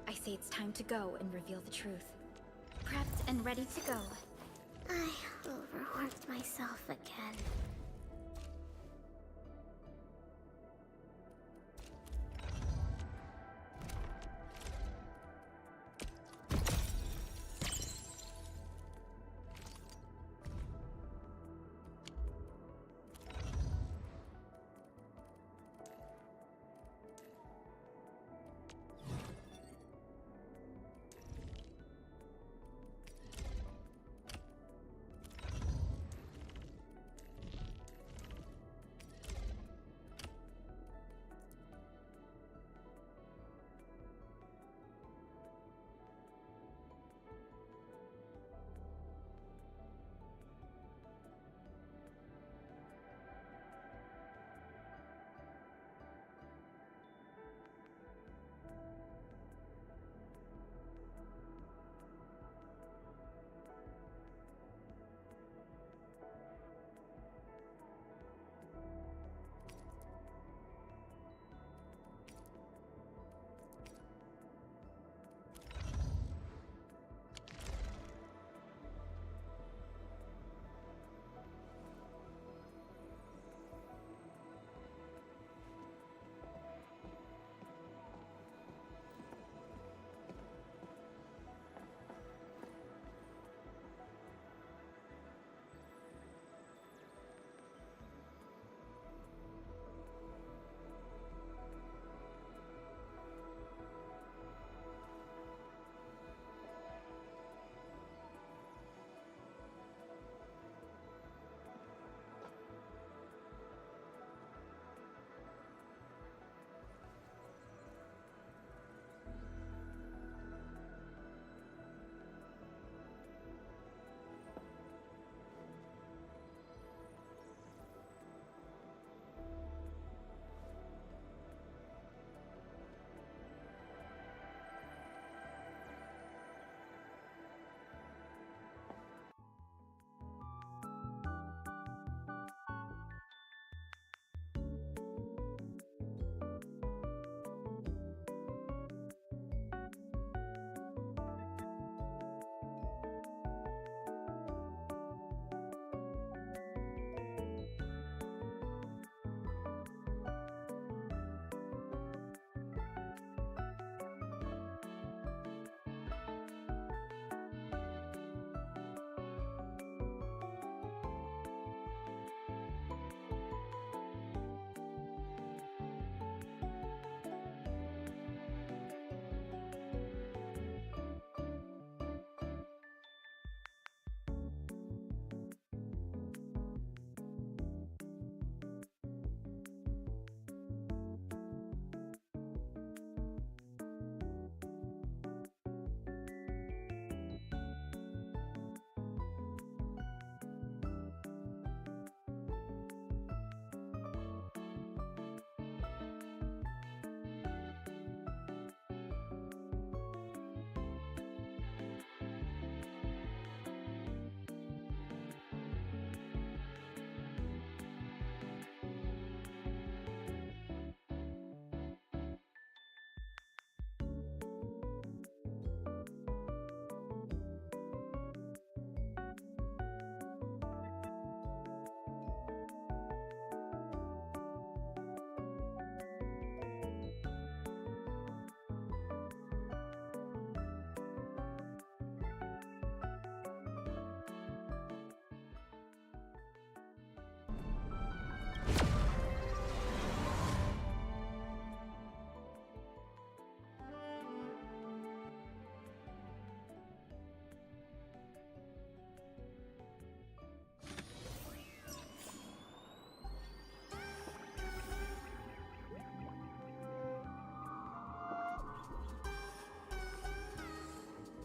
I say it's time to go and reveal the truth. Prepped and ready to go. I overworked myself again.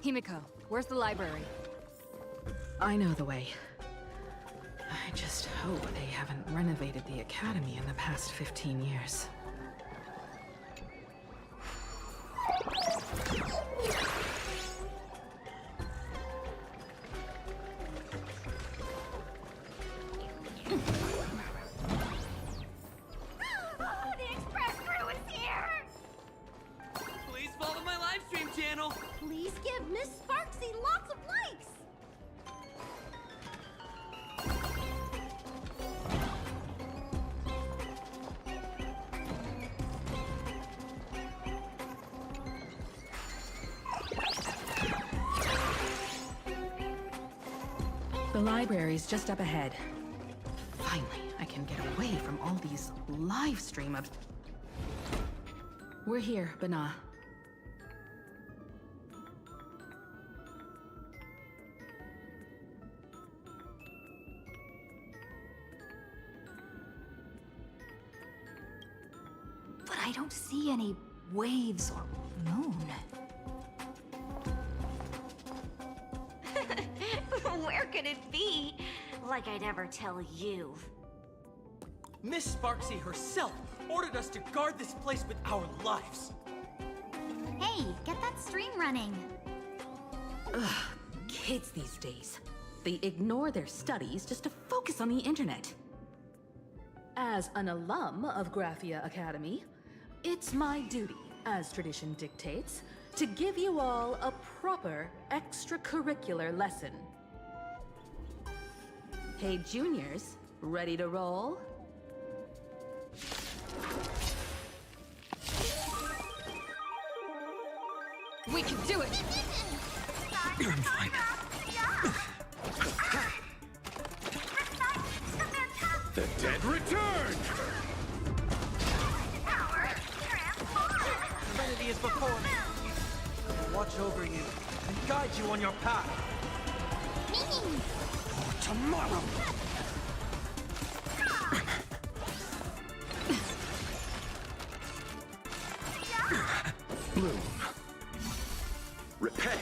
Himiko, where's the library? I know the way. I just hope they haven't renovated the academy in the past 15 years. The express crew is here! Please follow my live stream channel. Please give Miss Sparksy lots of likes! The library's just up ahead. Finally, I can get away from all these live stream of... We're here, Bana. But I don't see any waves or moon. Where could it be? Like I'd ever tell you. Miss Sparksy herself ordered us to guard this place with our lives. Hey, get that stream running. Ugh, kids these days. They ignore their studies just to focus on the internet. As an alum of Graphia Academy, it's my duty, as tradition dictates, to give you all a proper extracurricular lesson. Hey, juniors, ready to roll? We can do it! I'm fine. The dead return! Serenity is before me. Watch over you and guide you on your path. For tomorrow! Bloom. Repay.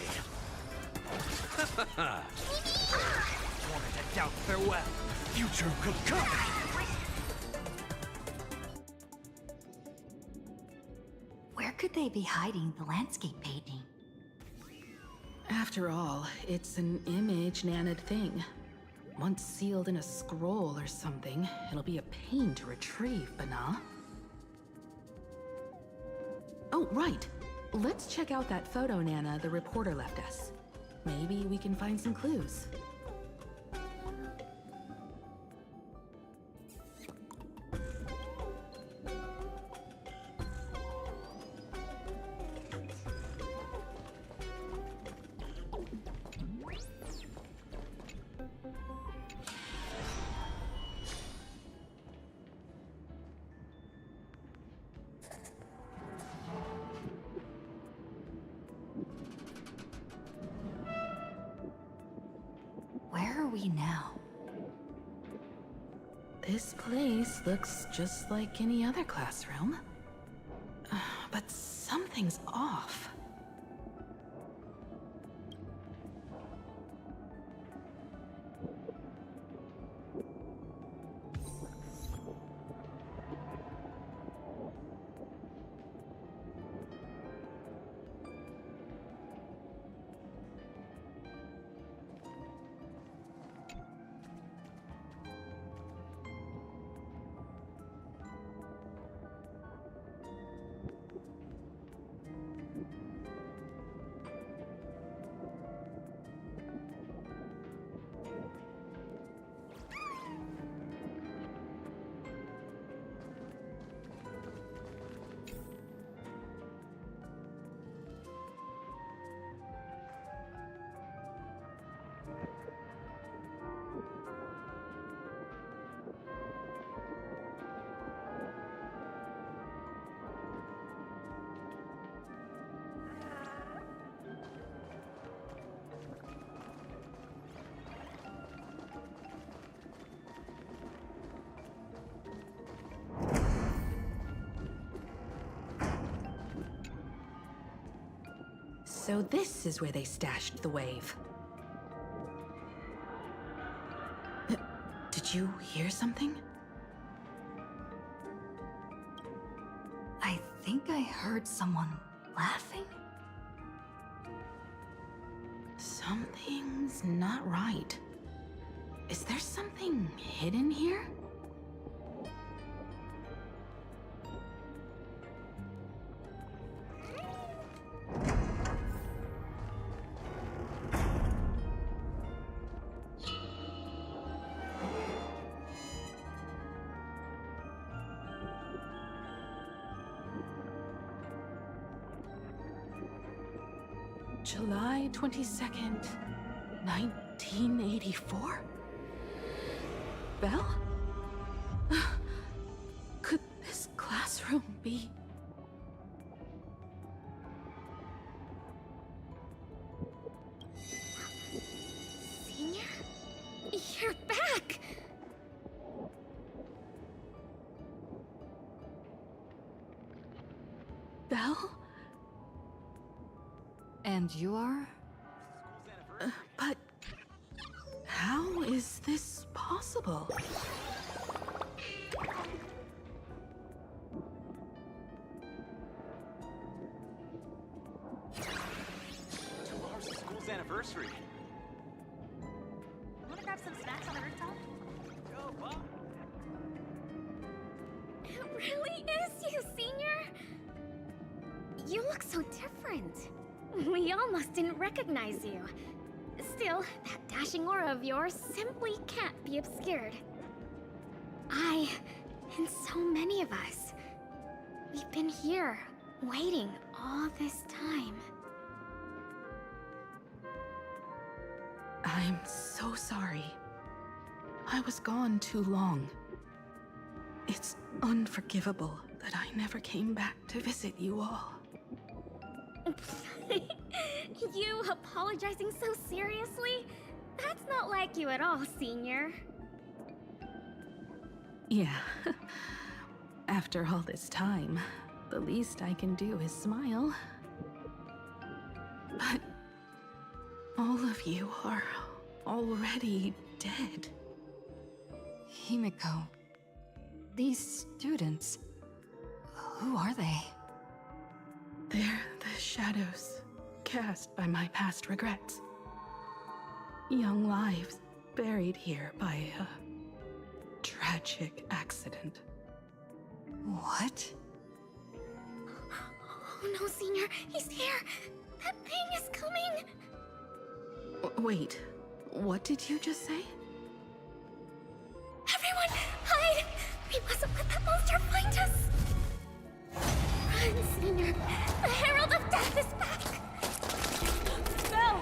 Wanted to doubt farewell. Future could come! Where could they be hiding the landscape painting? After all, it's an image Nanad thing. Once sealed in a scroll or something, it'll be a pain to retrieve, Bana. Oh, right. Let's check out that photo Nana the reporter left us. Maybe we can find some clues. Where are we now? This place looks just like any other classroom. But something's off. So this is where they stashed the wave. Did you hear something? I think I heard someone laughing. Something's not right. Is there something hidden here? July 22nd, 1984? Belle? Could this classroom be... Senior? You're back! Belle? And you are? But... how is this possible? Tomorrow's the school's anniversary. Wanna grab some snacks on the rooftop? Yo, Bob. It really is you, Senior! You look so different. We almost didn't recognize you. Still, that dashing aura of yours simply can't be obscured. I, and so many of us, we've been here, waiting all this time. I'm so sorry. I was gone too long. It's unforgivable that I never came back to visit you all. You apologizing so seriously? That's not like you at all, Senior. Yeah. After all this time, the least I can do is smile. But all of you are already dead. Himiko, these students, who are they? They're the shadows cast by my past regrets. Young lives buried here by a tragic accident. What? Oh no, Senior, he's here! That thing is coming! Wait, what did you just say? Everyone, hide! We mustn't let that monster find us! Run, Senior! The Herald of Death is back! Belle!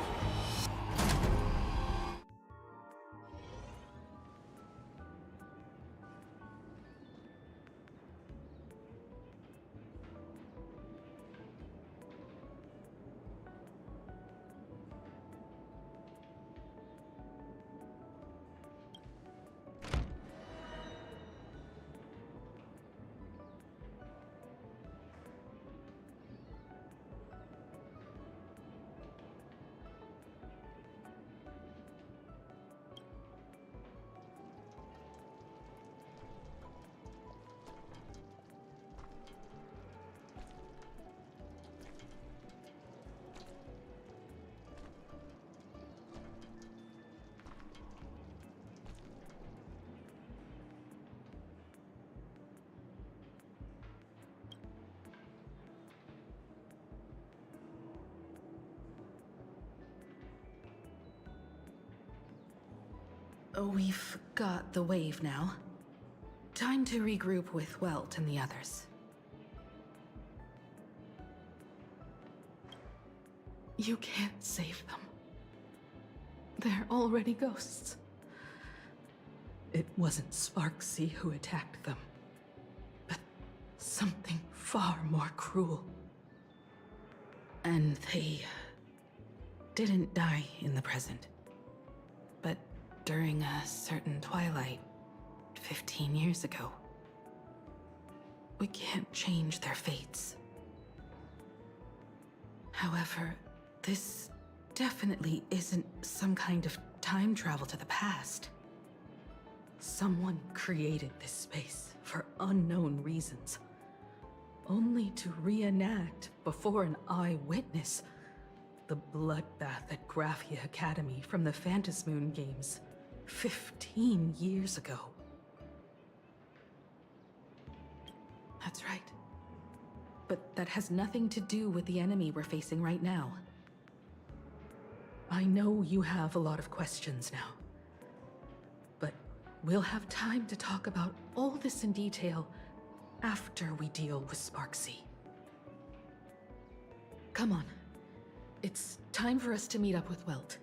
We've got the wave now. Time to regroup with Welt and the others. You can't save them. They're already ghosts. It wasn't Sparksy who attacked them, but something far more cruel. And they didn't die in the present, but during a certain twilight 15 years ago. We can't change their fates. However, This definitely isn't some kind of time travel to the past. Someone created this space for unknown reasons, only to reenact before an eyewitness the bloodbath at Graphia Academy from the Phantasmoon games 15 years ago. That's right. But that has nothing to do with the enemy we're facing right now. I know you have a lot of questions now, but we'll have time to talk about all this in detail after we deal with Sparksy. Come on. It's time for us to meet up with Welt.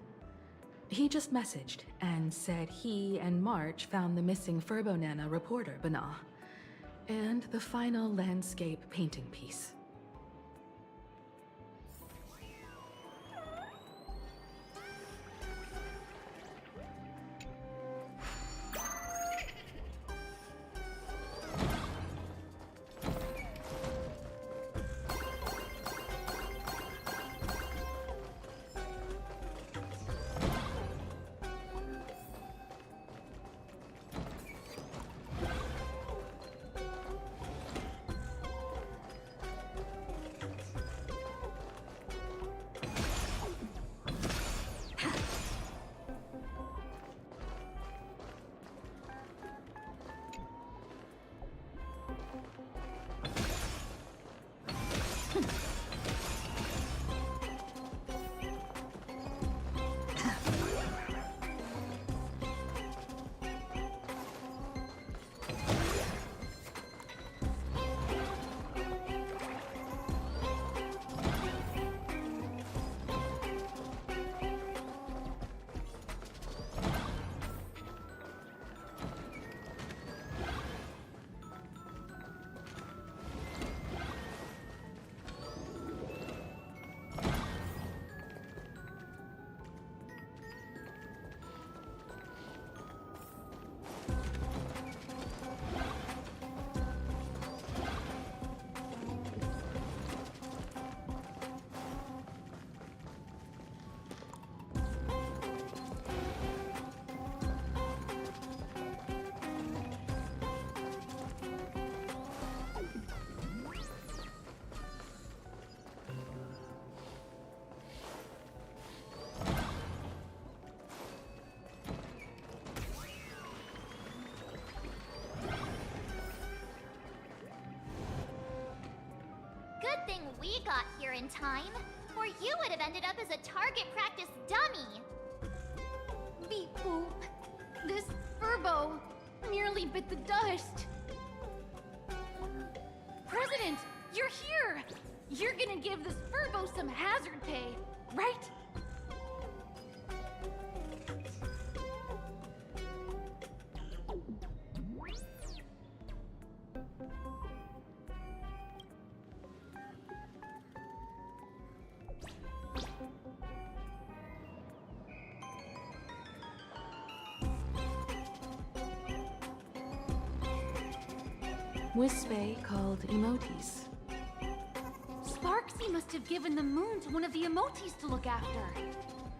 He just messaged and said he and March found the missing Furbonana reporter, Bana, and the final landscape painting piece. Good thing we got here in time, or you would have ended up as a target practice dummy. Beep boop. This Furbo nearly bit the dust. President, you're here! You're gonna give this Furbo some hazard pay, right? Wispe called emotes. Sparksy must have given the moon to one of the emotes to look after.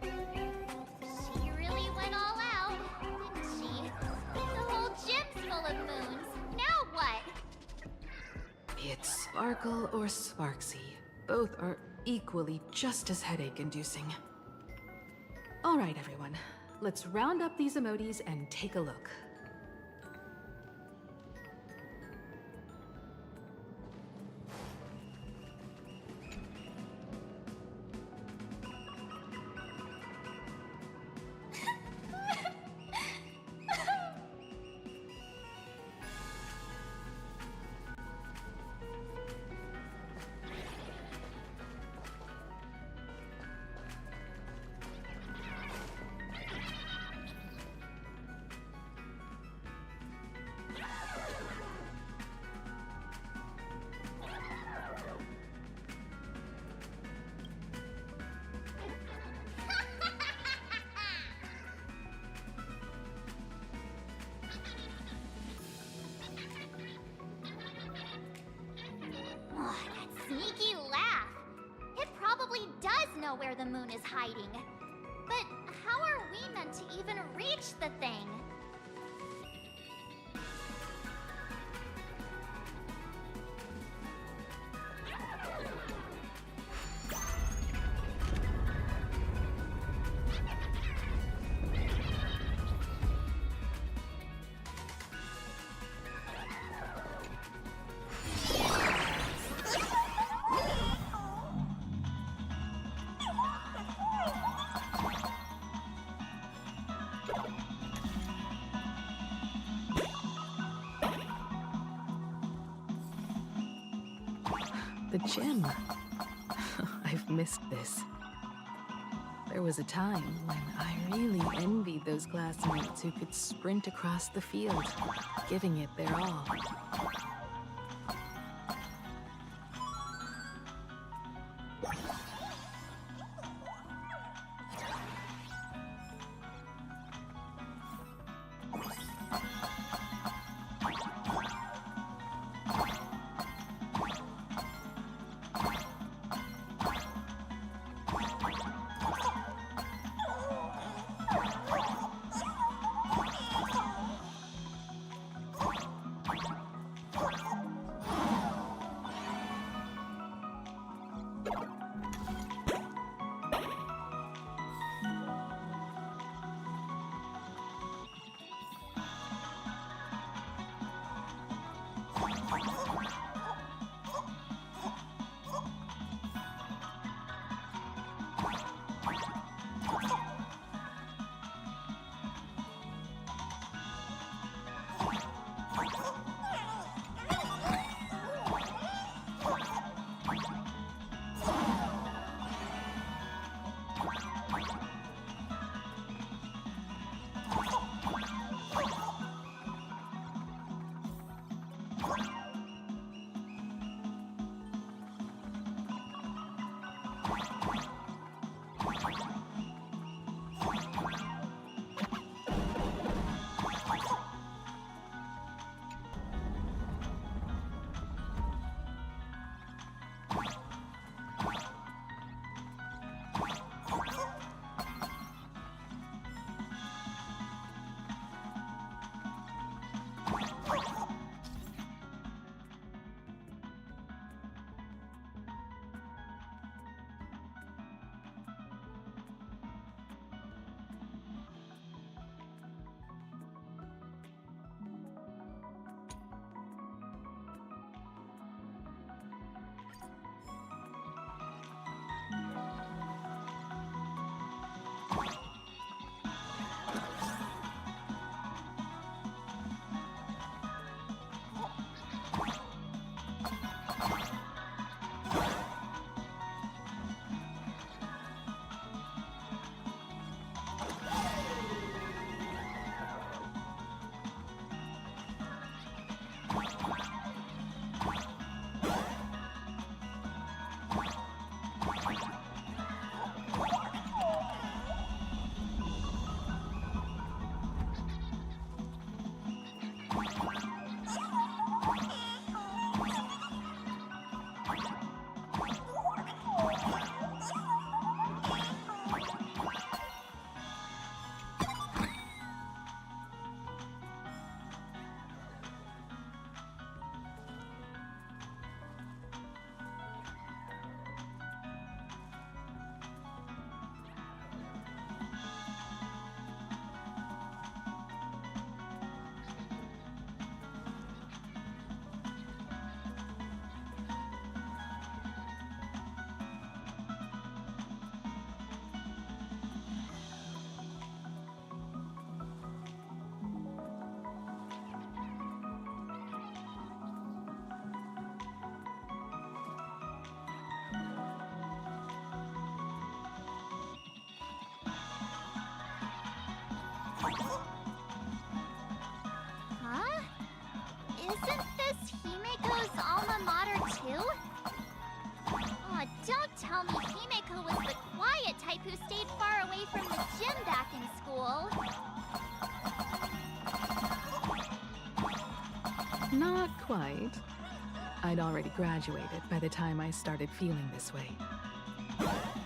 She really went all out, didn't she? The whole gym's full of moons. Now what? Be it Sparkle or Sparksy, both are equally just as headache-inducing. All right, everyone. Let's round up these emotes and take a look. know where the moon is hiding. But how are we meant to even reach the thing? The gym. I've missed this. There was a time when I really envied those classmates who could sprint across the field, giving it their all. Huh? Isn't this Himiko's alma mater too? Aw, don't tell me Himiko was the quiet type who stayed far away from the gym back in school. Not quite. I'd already graduated by the time I started feeling this way.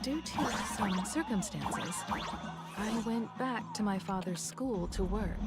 Due to some circumstances, I went back to my father's school to work.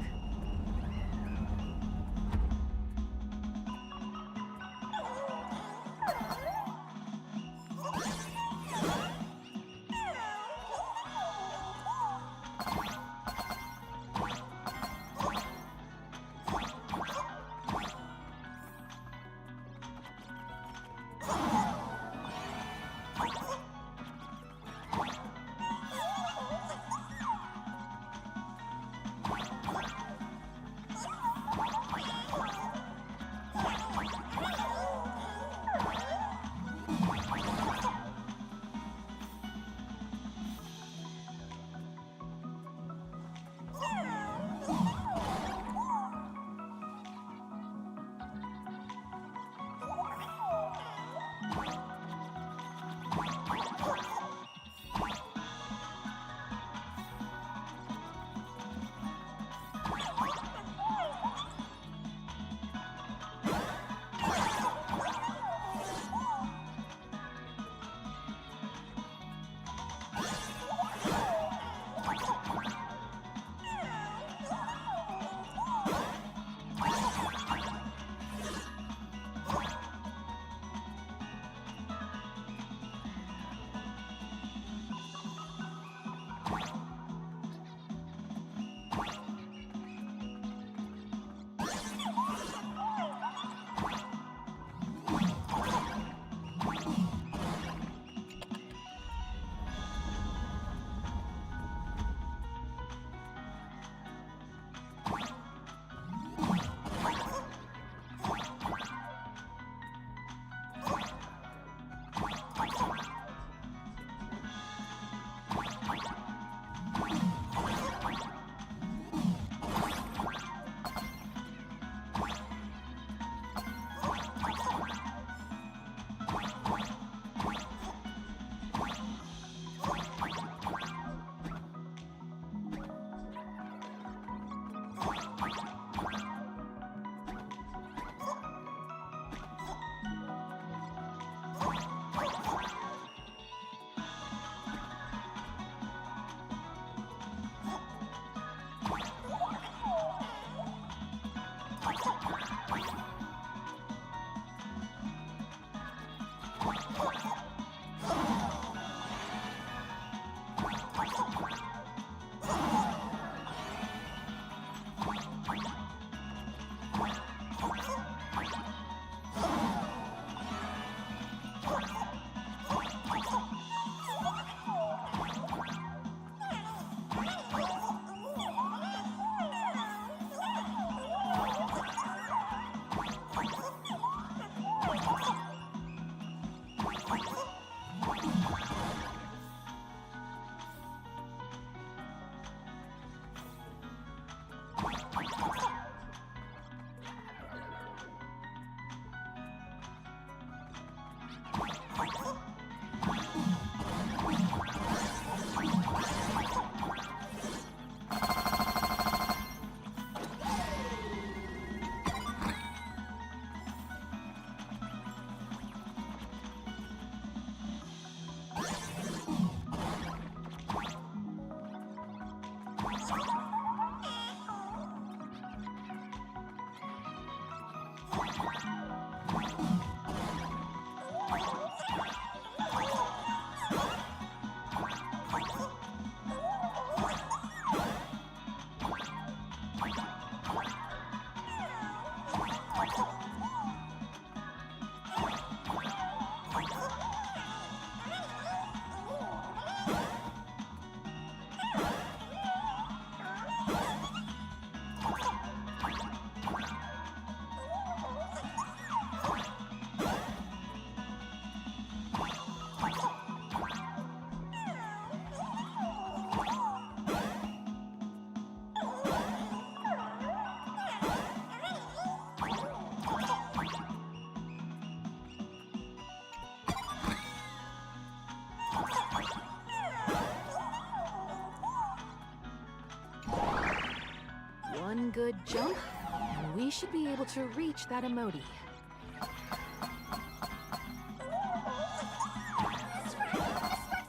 One good jump, and we should be able to reach that emoji. This way!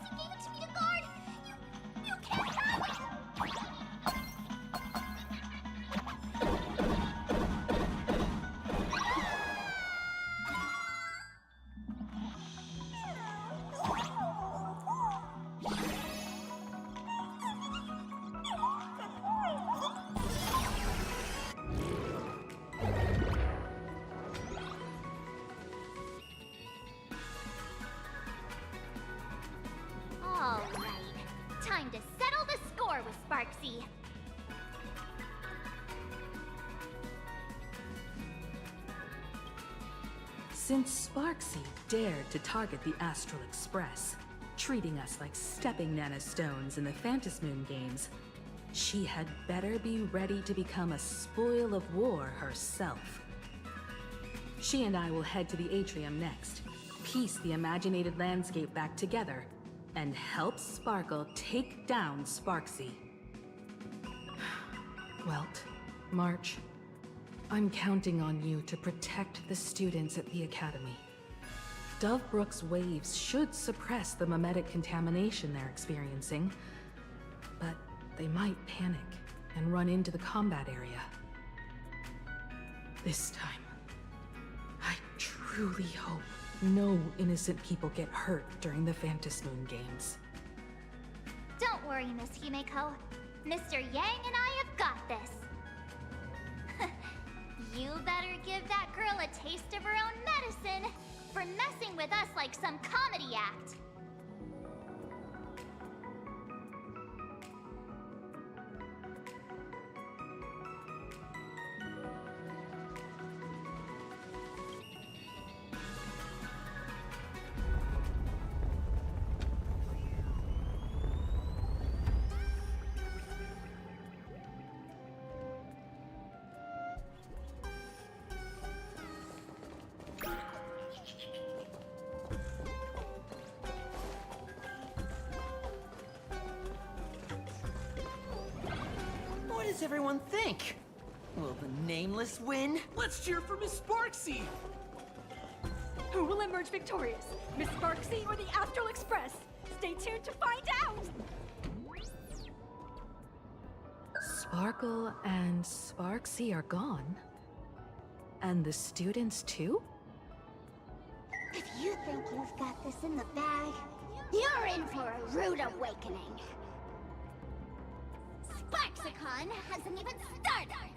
Since Sparksy dared to target the Astral Express, treating us like stepping nanostones in the Phantasmoon games, she had better be ready to become a spoil of war herself. She and I will head to the atrium next, piece the imaginated landscape back together, and help Sparkle take down Sparksy. Welt, March, I'm counting on you to protect the students at the Academy. Dovebrook's waves should suppress the mimetic contamination they're experiencing, but they might panic and run into the combat area. This time, I truly hope no innocent people get hurt during the Phantasmoon games. Don't worry, Miss Himeko. Mr. Yang and I have got this. You better give that girl a taste of her own medicine for messing with us like some comedy act. What does everyone think? Will the Nameless win? Let's cheer for Miss Sparksy! Who will emerge victorious? Miss Sparksy or the Astral Express? Stay tuned to find out! Sparkle and Sparksy are gone. And the students too? If you think you've got this in the bag, you're in for a rude awakening. Sparksicon hasn't even started!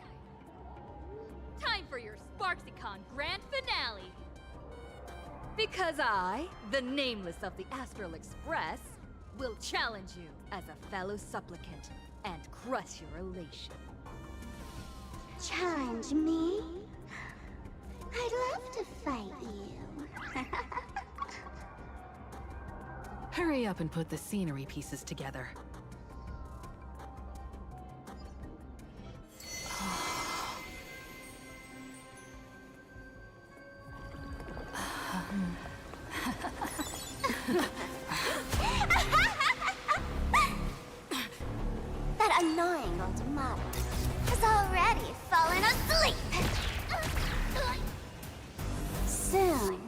Time for your Sparksicon grand finale! Because I, the Nameless of the Astral Express, will challenge you as a fellow supplicant and crush your elation. Challenge me? I'd love to fight you. Hurry up and put the scenery pieces together. That annoying automata has already fallen asleep. Soon,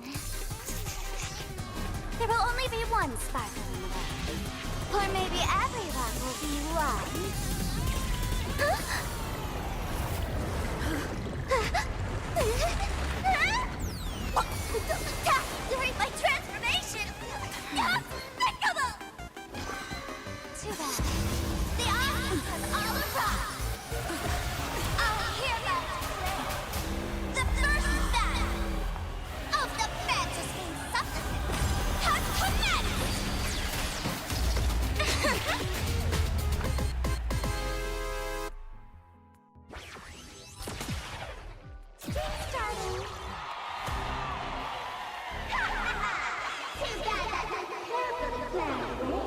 there will only be one sparkle in the world. Or maybe everyone will be one. During my transformation! Despicable! Too bad. The audience has all arrived. I'll hereby declare the first battle of the Phantasmoon supplicants has commenced! Game starting! Too bad that doesn't carefully planned way.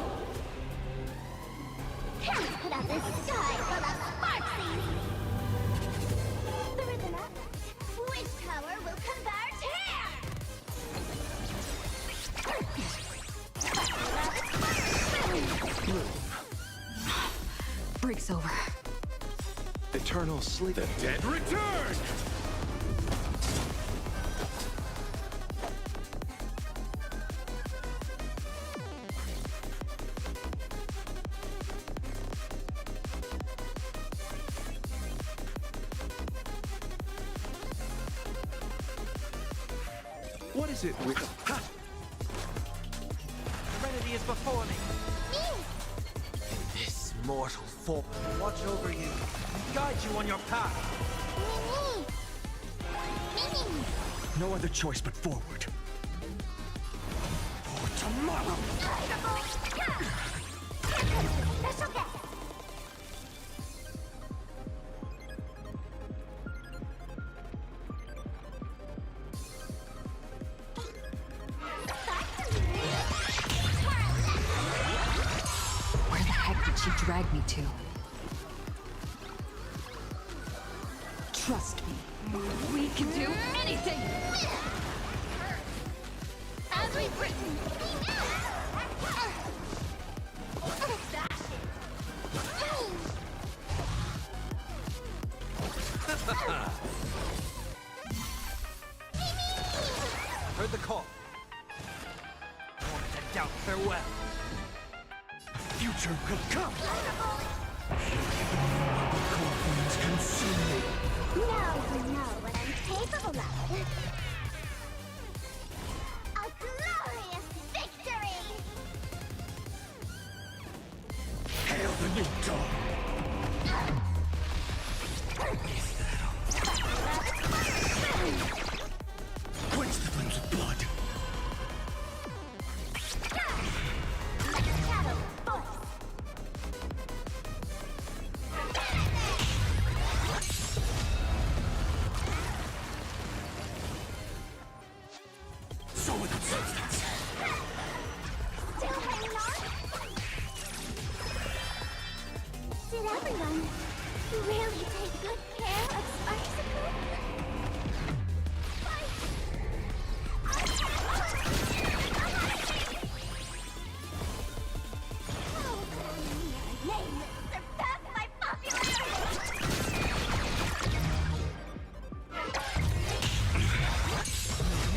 Can't put up this sky full of sparksies! The rhythm up. Which power will convert here? Break's over. Eternal sleep. The dead return! What is it with... Serenity is before me. This mortal form... Watch over you and guide you on your path. No other choice but forward. For tomorrow! Special guest! she dragged me to. Trust me, we can do anything! As we've written, Heard the call. Wanted to doubt farewell. Future will come. Corpses consume me. Now you know what I'm capable of. A glorious victory! Hail the new dawn! Quench the flames of blood! Like a shadow, voice! So without substance! Still hanging on? Did everyone really take good care of Sparksicle?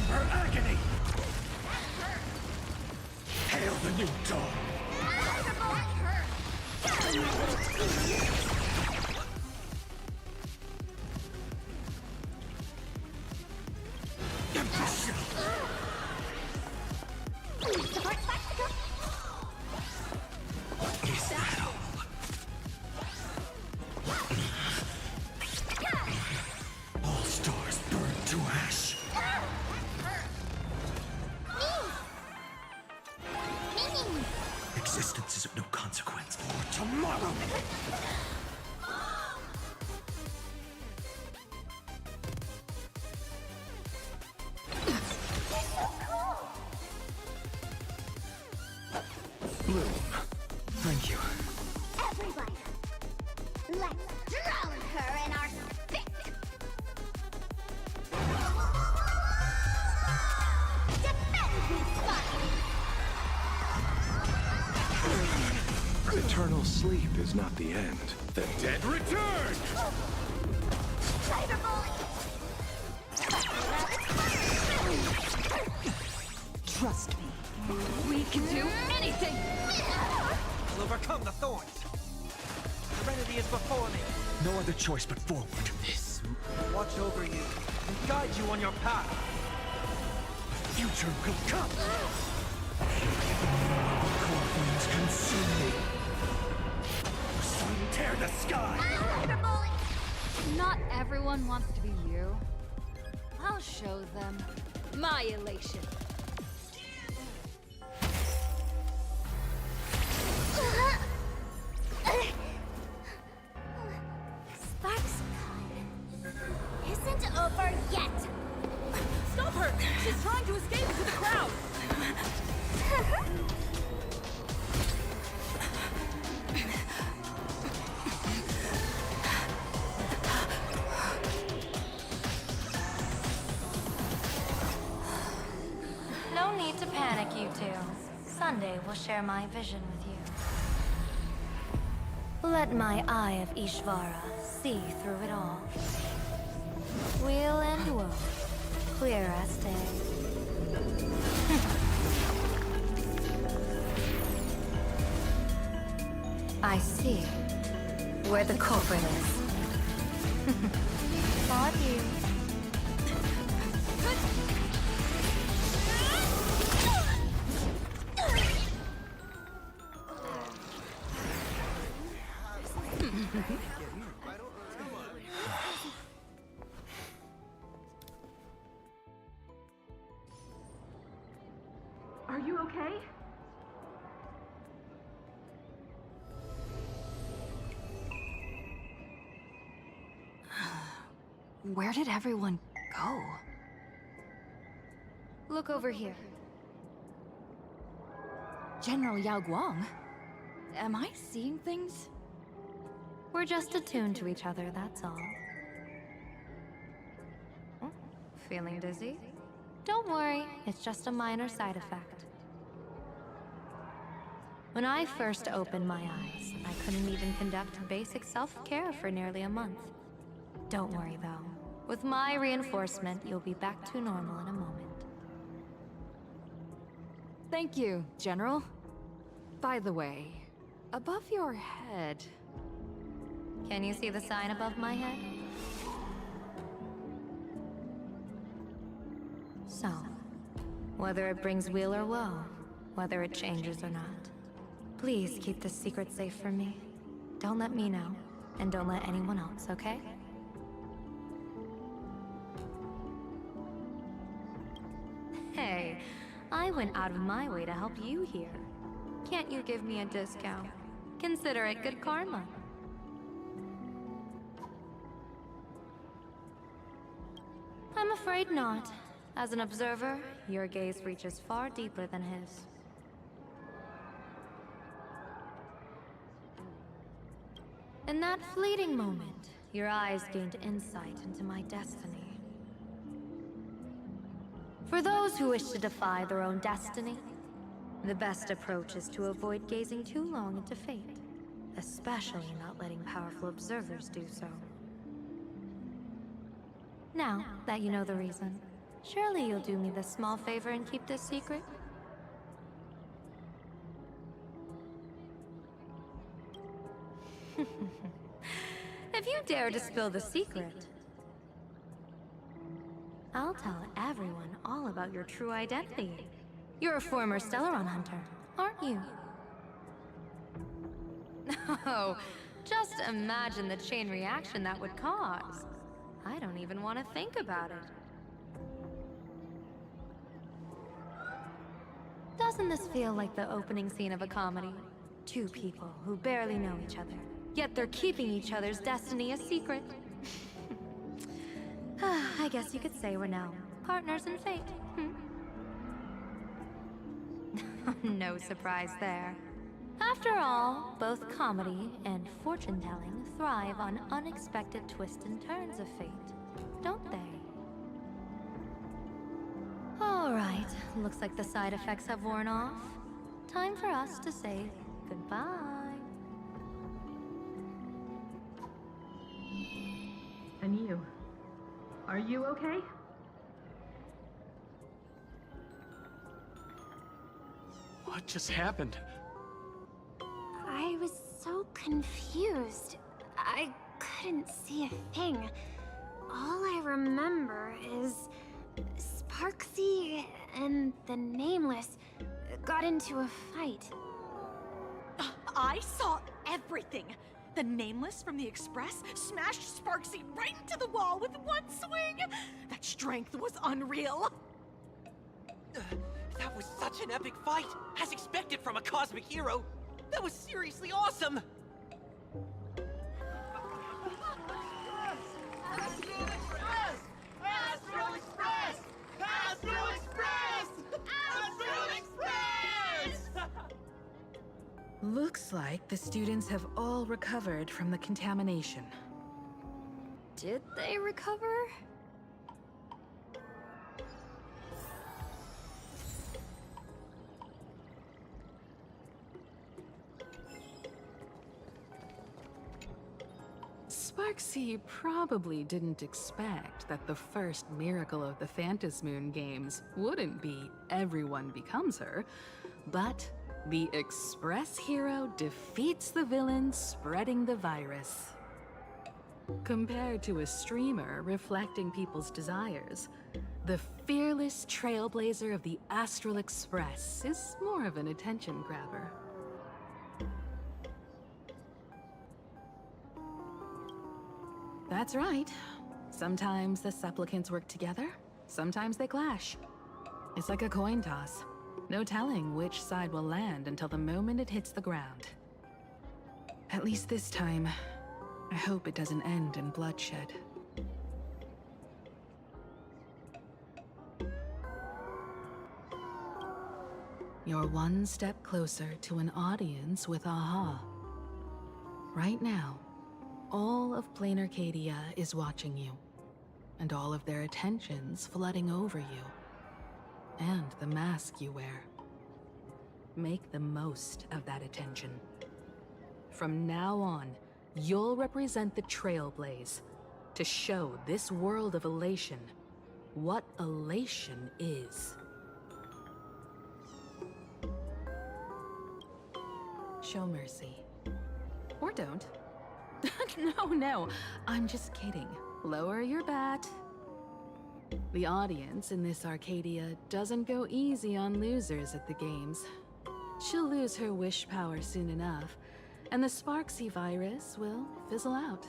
Her agony! Hail the new dawn! Empty shell! Support Sparksicle? Is that all? All stars burn to ash! Existence is of no consequence for tomorrow! Bloom, thank you. Everyone, let's drown her in our spit! Defend me, Spark! Eternal sleep is not the end. The dead return! Cyber bully! Trust me, we can do anything! We'll overcome the thorns. Serenity is before me. No other choice but forward. This Watch over you and guide you on your path. future will come! Corpses consume me! Sun tear the sky! Cyber bully! Not everyone wants to be you. I'll show them my elation. Sparksicle isn't over yet! Stop her! She's trying to escape into the crowd! No need to panic, you two. Sunday will share my vision with you. Let my eye of Ishvara see through it all. Weal and woe, clear as day. I see where the culprit is. Fought you. Are you okay? Where did everyone go? Look over here. General Yao Guang? Am I seeing things? We're just attuned to each other, that's all. Feeling dizzy? Don't worry, it's just a minor side effect. When I first opened my eyes, I couldn't even conduct basic self-care for nearly a month. Don't worry though. With my reinforcement, you'll be back to normal in a moment. Thank you, General. By the way, above your head... Can you see the sign above my head? So, whether it brings weal or woe, whether it changes or not, please keep this secret safe from me. Don't let me know, and don't let anyone else, okay? Hey, I went out of my way to help you here. Can't you give me a discount? Consider it good karma. I'm afraid not. As an observer, your gaze reaches far deeper than his. In that fleeting moment, your eyes gained insight into my destiny. For those who wish to defy their own destiny, the best approach is to avoid gazing too long into fate, especially not letting powerful observers do so. Now that you know the reason, surely you'll do me this small favor and keep this secret? If you dare to spill the secret, I'll tell everyone all about your true identity. You're a former Stellaron hunter, aren't you? Oh, just imagine the chain reaction that would cause. I don't even want to think about it. Doesn't this feel like the opening scene of a comedy? Two people who barely know each other, yet they're keeping each other's destiny a secret. I guess you could say we're now partners in fate. No surprise there. After all, both comedy and fortune-telling thrive on unexpected twists and turns of fate, don't they? All right, looks like the side effects have worn off. Time for us to say goodbye. And you? Are you okay? What just happened? I was so confused. I couldn't see a thing. All I remember is Sparksy and the Nameless got into a fight. I saw everything. The Nameless from the Express smashed Sparksy right into the wall with one swing. That strength was unreal. That was such an epic fight, as expected from a cosmic hero. That was seriously awesome! Astral Express! Astral Express! Astral Express! Astral Express! Looks like the students have all recovered from the contamination. Did they recover? Sparksy probably didn't expect that the first miracle of the Phantasmoon games wouldn't be everyone becomes her, but the Express hero defeats the villain spreading the virus. Compared to a streamer reflecting people's desires, the fearless trailblazer of the Astral Express is more of an attention grabber. That's right. Sometimes the supplicants work together, sometimes they clash. It's like a coin toss. No telling which side will land until the moment it hits the ground. At least this time, I hope it doesn't end in bloodshed. You're one step closer to an audience with AHA. Right now, all of Plain Arcadia is watching you, and all of their attention's flooding over you, and the mask you wear. Make the most of that attention. From now on, you'll represent the Trailblaze to show this world of elation what elation is. Show mercy. Or don't. No, I'm just kidding. Lower your bat. The audience in this Arcadia doesn't go easy on losers at the games. She'll lose her wish power soon enough, and the Sparksy virus will fizzle out.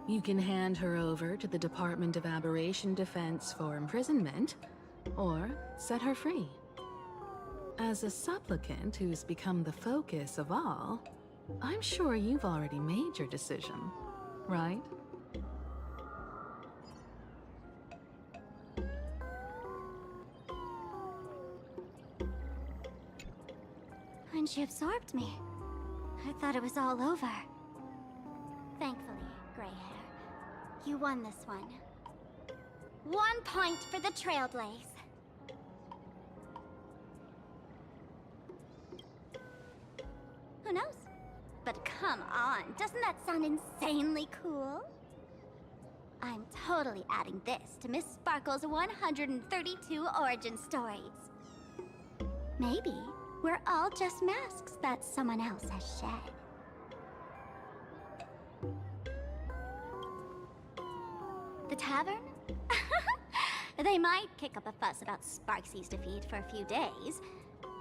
You can hand her over to the Department of Aberration Defense for imprisonment, or set her free. As a supplicant who's become the focus of all, I'm sure you've already made your decision, right? When she absorbed me, I thought it was all over. Thankfully, Gray Hair, you won this one. 1 point for the Trailblaze. Who knows? But come on, doesn't that sound insanely cool? I'm totally adding this to Miss Sparkle's 132 origin stories. Maybe we're all just masks that someone else has shed. The tavern? They might kick up a fuss about Sparksy's defeat for a few days.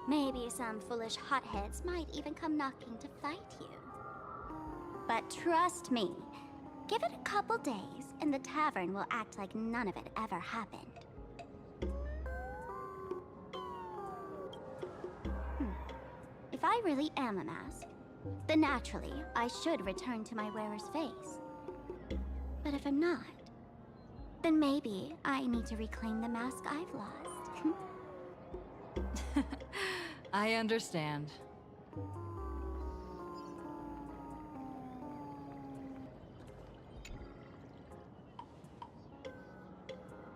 Maybe some foolish hotheads might even come knocking to fight you. But trust me, give it a couple days and the tavern will act like none of it ever happened. If I really am a mask, then naturally I should return to my wearer's face. But if I'm not, then maybe I need to reclaim the mask I've lost. I understand.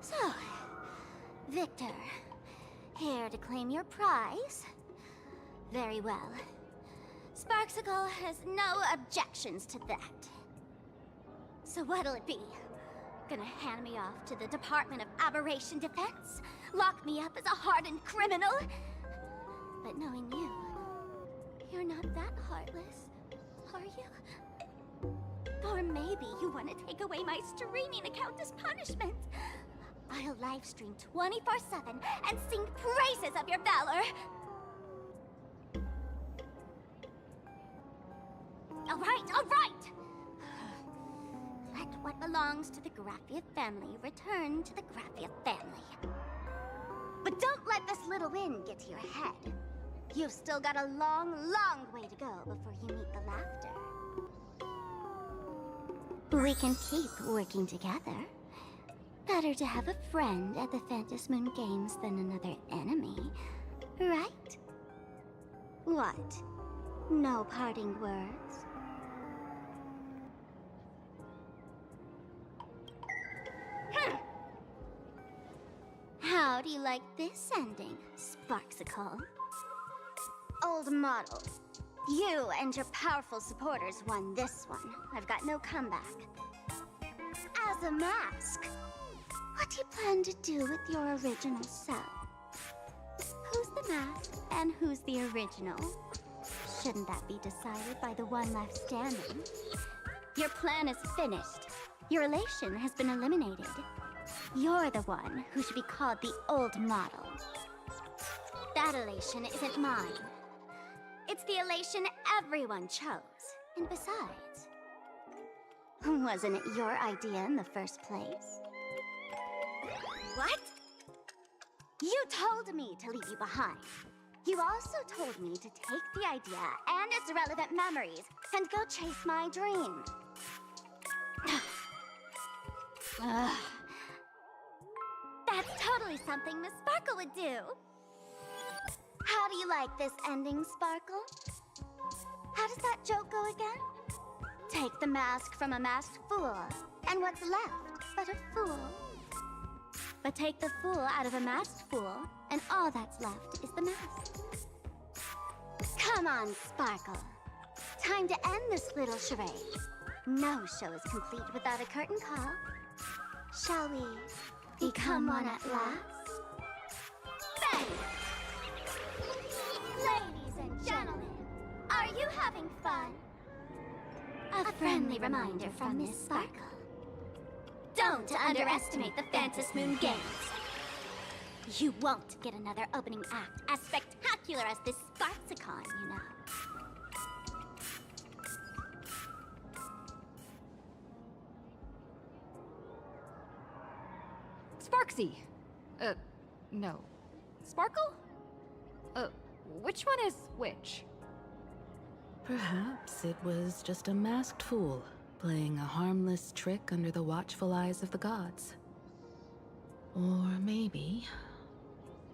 So, Victor, here to claim your prize? Very well. Sparksicle has no objections to that. So what'll it be? Gonna hand me off to the Department of Aberration Defense? Lock me up as a hardened criminal? But knowing you, you're not that heartless, are you? Or maybe you want to take away my streaming account as punishment. I'll livestream 24/7 and sing praises of your valor. All right! Let what belongs to the Graffia family return to the Graffia family. But don't let this little win get to your head. You've still got a long, long way to go before you meet the laughter. We can keep working together. Better to have a friend at the Phantom Moon Games than another enemy, right? What? No parting words? How do you like this ending, Sparksicle? Old model. You and your powerful supporters won this one. I've got no comeback. As a mask, what do you plan to do with your original self? Who's the mask and who's the original? Shouldn't that be decided by the one left standing? Your plan is finished. Your elation has been eliminated. You're the one who should be called the old model. That elation isn't mine. It's the elation everyone chose. And besides, wasn't it your idea in the first place? What? You told me to leave you behind. You also told me to take the idea and its relevant memories and go chase my dream. That's totally something Miss Sparkle would do. How do you like this ending, Sparkle? How does that joke go again? Take the mask from a masked fool, and what's left but a fool? But take the fool out of a masked fool, and all that's left is the mask. Come on, Sparkle. Time to end this little charade. No show is complete without a curtain call. Shall we become one at last? Bang! Ladies and gentlemen, are you having fun? A friendly reminder from Miss Sparkle. Don't underestimate the Phantom Moon Games. You won't get another opening act as spectacular as this Sparksicon, you know. Sparksy! No. Sparkle? Which one is which? Perhaps it was just a masked fool, playing a harmless trick under the watchful eyes of the gods. Or maybe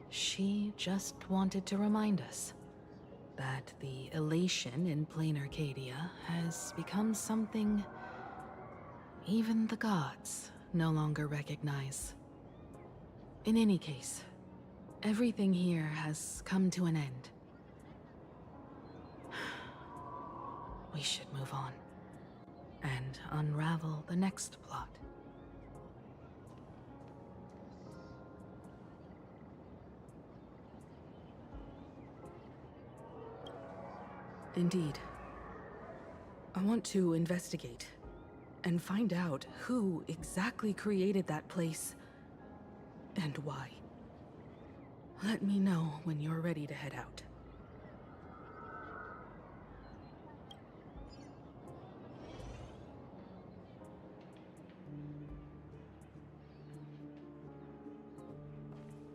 she just wanted to remind us that the elation in plain Arcadia has become something even the gods no longer recognize. In any case, everything here has come to an end. We should move on and unravel the next plot. Indeed. I want to investigate and find out who exactly created that place and why. Let me know when you're ready to head out.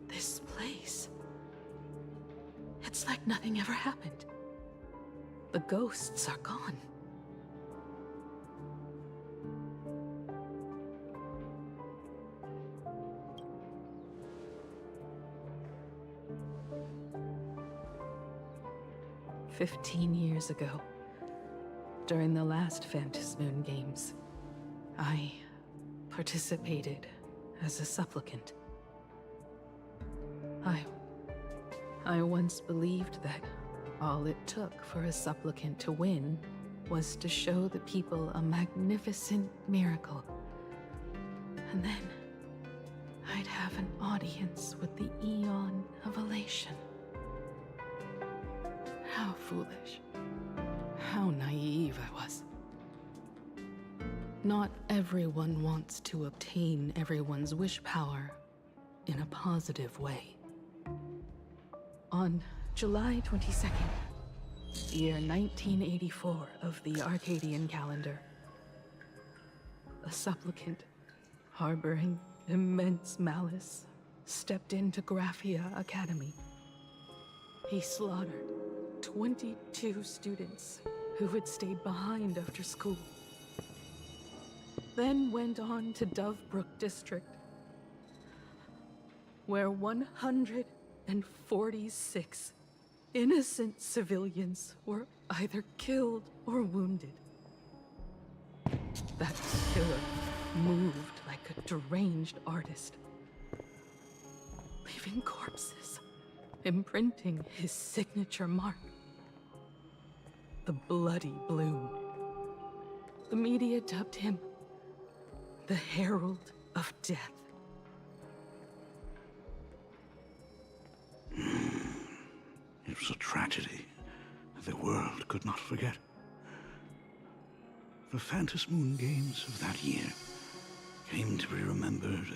This place... it's like nothing ever happened. The ghosts are gone. "15 years ago, during the last Phantom Moon Games, I participated as a supplicant. I once believed that all it took for a supplicant to win was to show the people a magnificent miracle. And then I'd have an audience with the Eon of Elation. How foolish. How naive I was. Not everyone wants to obtain everyone's wish power in a positive way. On July 22nd, year 1984 of the Arcadian calendar, a supplicant harboring immense malice stepped into Graphia Academy. He slaughtered 22 students who had stayed behind after school. Then went on to Dovebrook District, where 146 innocent civilians were either killed or wounded. That killer moved like a deranged artist, leaving corpses, imprinting his signature mark. The Bloody Bloom. The media dubbed him the Herald of Death. It was a tragedy the world could not forget. The Phantom Moon Games of that year came to be remembered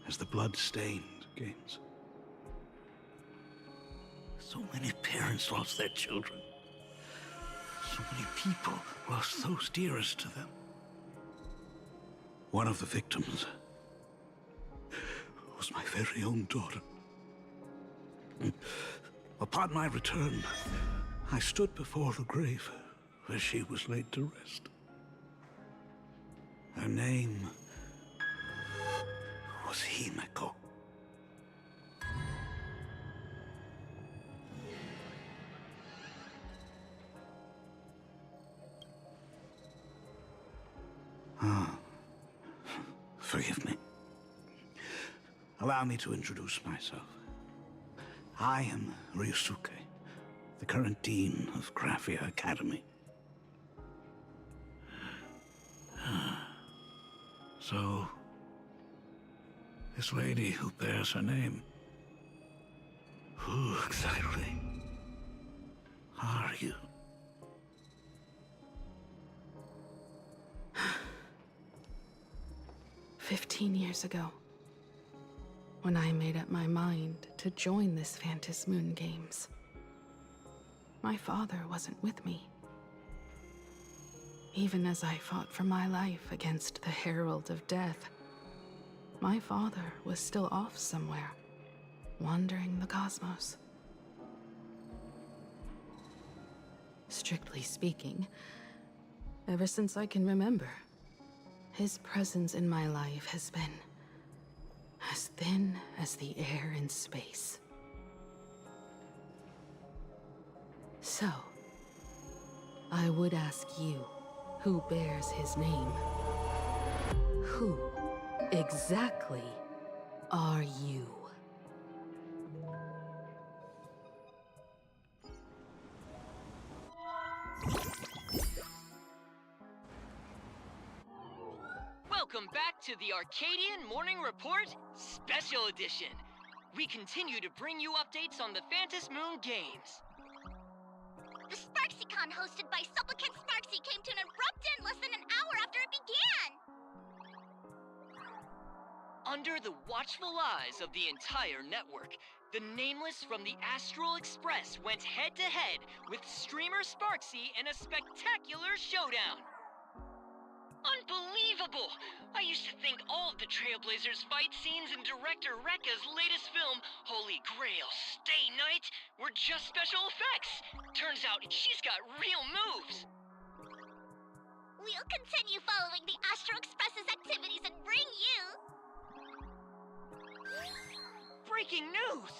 as the Blood-Stained Games. So many parents lost their children. So many people lost those dearest to them. One of the victims was my very own daughter. Upon my return, I stood before the grave where she was laid to rest. Her name was Himeko. Forgive me. Allow me to introduce myself. I am Ryusuke, the current dean of Graphia Academy. So, this lady who bears her name, who exactly are you? 15 years ago, when I made up my mind to join this Phantom Moon Games, my father wasn't with me. Even as I fought for my life against the Herald of Death, my father was still off somewhere, wandering the cosmos. Strictly speaking, ever since I can remember, his presence in my life has been as thin as the air in space. So, I would ask you, who bears his name? Who exactly are you? Welcome back to the Arcadian Morning Report Special Edition. We continue to bring you updates on the Phantom Moon Games. The SparksyCon hosted by Supplicant Sparksy came to an abrupt end less than an hour after it began! Under the watchful eyes of the entire network, the Nameless from the Astral Express went head-to-head with streamer Sparksy in a spectacular showdown. Unbelievable! I used to think all of the Trailblazers' fight scenes in director Rekka's latest film, Holy Grail Stay Night, were just special effects. Turns out she's got real moves. We'll continue following the Astro Express's activities and bring you... Breaking news!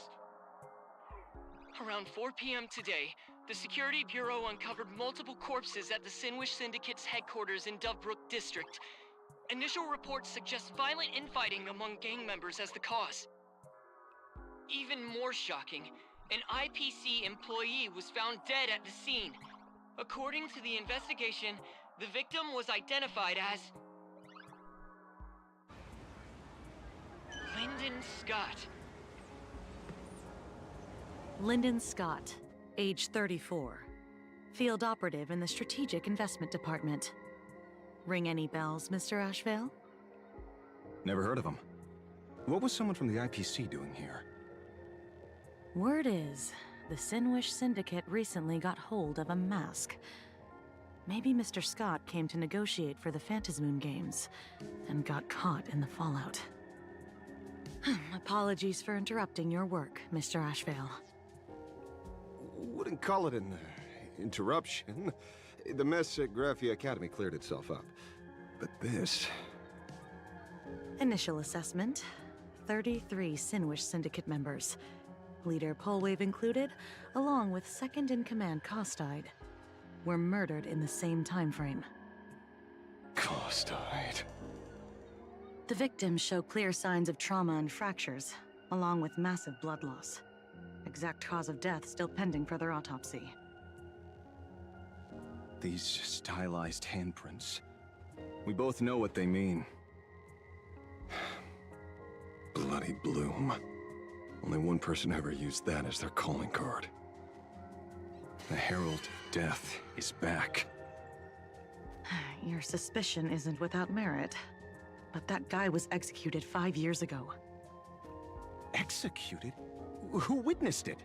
Around 4 p.m. today, the Security Bureau uncovered multiple corpses at the Sinwish Syndicate's headquarters in Dovebrook District. Initial reports suggest violent infighting among gang members as the cause. Even more shocking, an IPC employee was found dead at the scene. According to the investigation, the victim was identified as... Lyndon Scott. Lyndon Scott, age 34. Field operative in the Strategic Investment Department. Ring any bells, Mr. Ashvale? Never heard of him. What was someone from the IPC doing here? Word is, the Sinwish Syndicate recently got hold of a mask. Maybe Mr. Scott came to negotiate for the Phantom Moon Games, and got caught in the fallout. Apologies for interrupting your work, Mr. Ashvale. Wouldn't call it an interruption. The mess at Graphia Academy cleared itself up. But this... Initial assessment. 33 Sinwish Syndicate members. Leader Polwave included, along with second-in-command Costide, were murdered in the same time frame. Costide. The victims show clear signs of trauma and fractures, along with massive blood loss. Exact cause of death still pending further autopsy. These stylized handprints. We both know what they mean. Bloody Bloom. Only one person ever used that as their calling card. The Herald of Death is back. Your suspicion isn't without merit. But that guy was executed 5 years ago. Executed? Who witnessed it?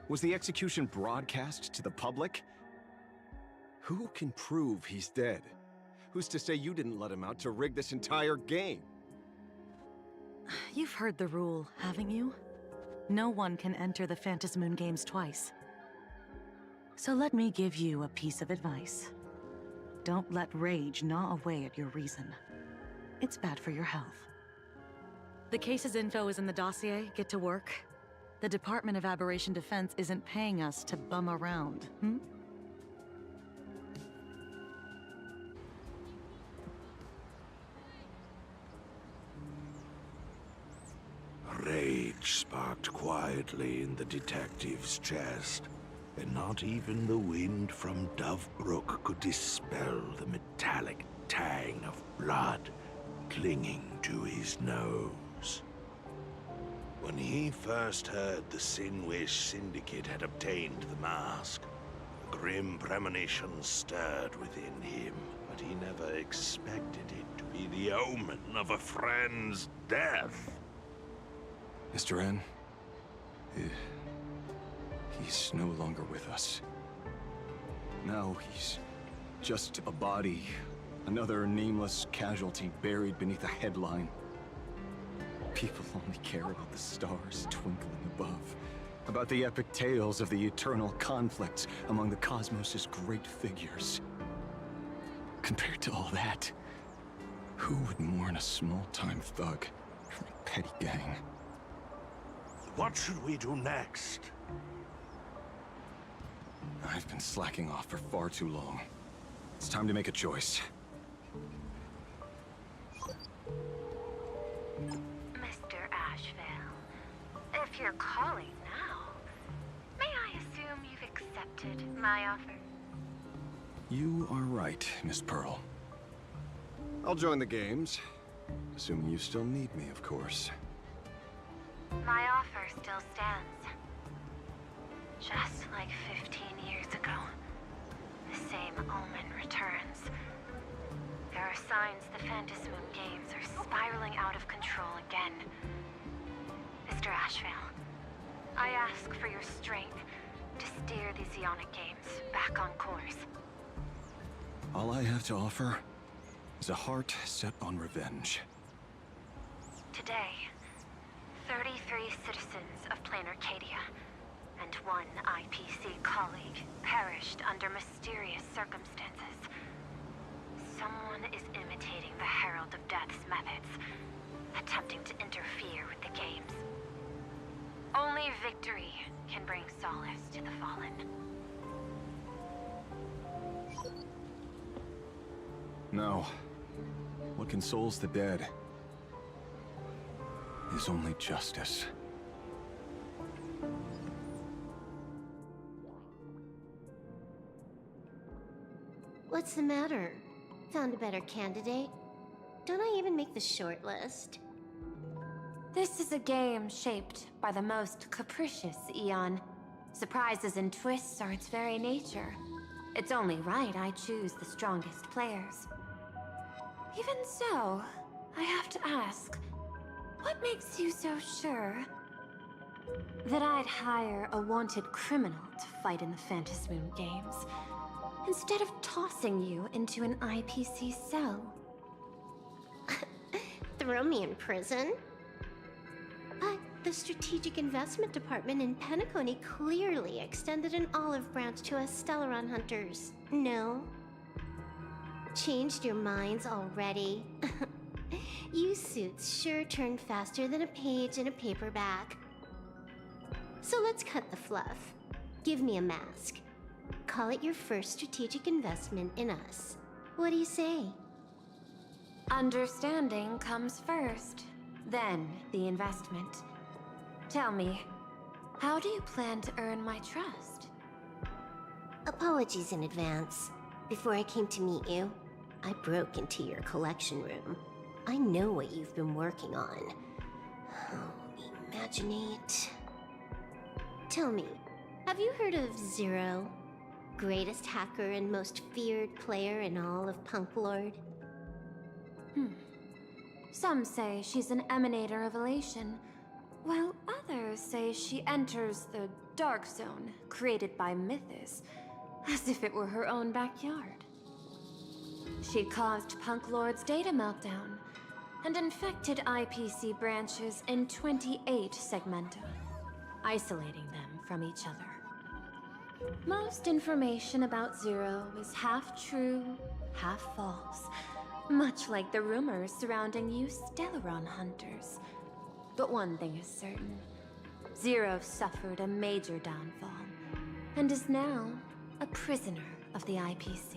Was the execution broadcast to the public? Who can prove he's dead? Who's to say you didn't let him out to rig this entire game? You've heard the rule, haven't you? No one can enter the Phantom Moon Games twice. So let me give you a piece of advice. Don't let rage gnaw away at your reason. It's bad for your health. The case's info is in the dossier. Get to work. The Department of Aberration Defense isn't paying us to bum around, hmm? Rage sparked quietly in the detective's chest, and not even the wind from Dovebrook could dispel the metallic tang of blood clinging to his nose. When he first heard the Sinwish Syndicate had obtained the mask, a grim premonition stirred within him, but he never expected it to be the omen of a friend's death. Mr. N, he's no longer with us. Now he's just a body, another nameless casualty buried beneath a headline. People only care about the stars twinkling above, about the epic tales of the eternal conflicts among the cosmos' great figures. Compared to all that, who would mourn a small-time thug from a petty gang? What should we do next? I've been slacking off for far too long. It's time to make a choice. Mr. Ashvale, if you're calling now, may I assume you've accepted my offer? You are right, Miss Pearl. I'll join the games, assuming you still need me, of course. My offer still stands. Just like 15 years ago, the same omen returns. There are signs the Phantasmoon games are spiraling out of control again. Mr. Ashvale, I ask for your strength to steer the Zeonic games back on course. All I have to offer is a heart set on revenge. Today, 33 citizens of Plain Arcadia and one IPC colleague perished under mysterious circumstances. Someone is imitating the Herald of Death's methods, attempting to interfere with the games. Only victory can bring solace to the fallen. No. What consoles the dead is only justice. What's the matter? Found a better candidate? Don't I even make the short list? This is a game shaped by the most capricious Eon. Surprises and twists are its very nature. It's only right I choose the strongest players. Even so, I have to ask, what makes you so sure that I'd hire a wanted criminal to fight in the Phantasmoon games, instead of tossing you into an IPC cell? Throw me in prison? But the Strategic Investment Department in Penacony clearly extended an olive branch to us Stellaron hunters. No? Changed your minds already? You suits sure turn faster than a page in a paperback. So let's cut the fluff. Give me a mask. Call it your first strategic investment in us. What do you say? Understanding comes first, then the investment. Tell me, how do you plan to earn my trust? Apologies in advance. Before I came to meet you, I broke into your collection room. I know what you've been working on. Oh, imaginate. Tell me, have you heard of Zero? Greatest hacker and most feared player in all of Punk Lord? Some say she's an emanator of elation, while others say she enters the Dark Zone created by Mythos, as if it were her own backyard. She caused Punk Lord's data meltdown, and infected IPC branches in 28 segmenta, isolating them from each other. Most information about Zero is half true, half false, much like the rumors surrounding you Stellaron hunters. But one thing is certain. Zero suffered a major downfall, and is now a prisoner of the IPC.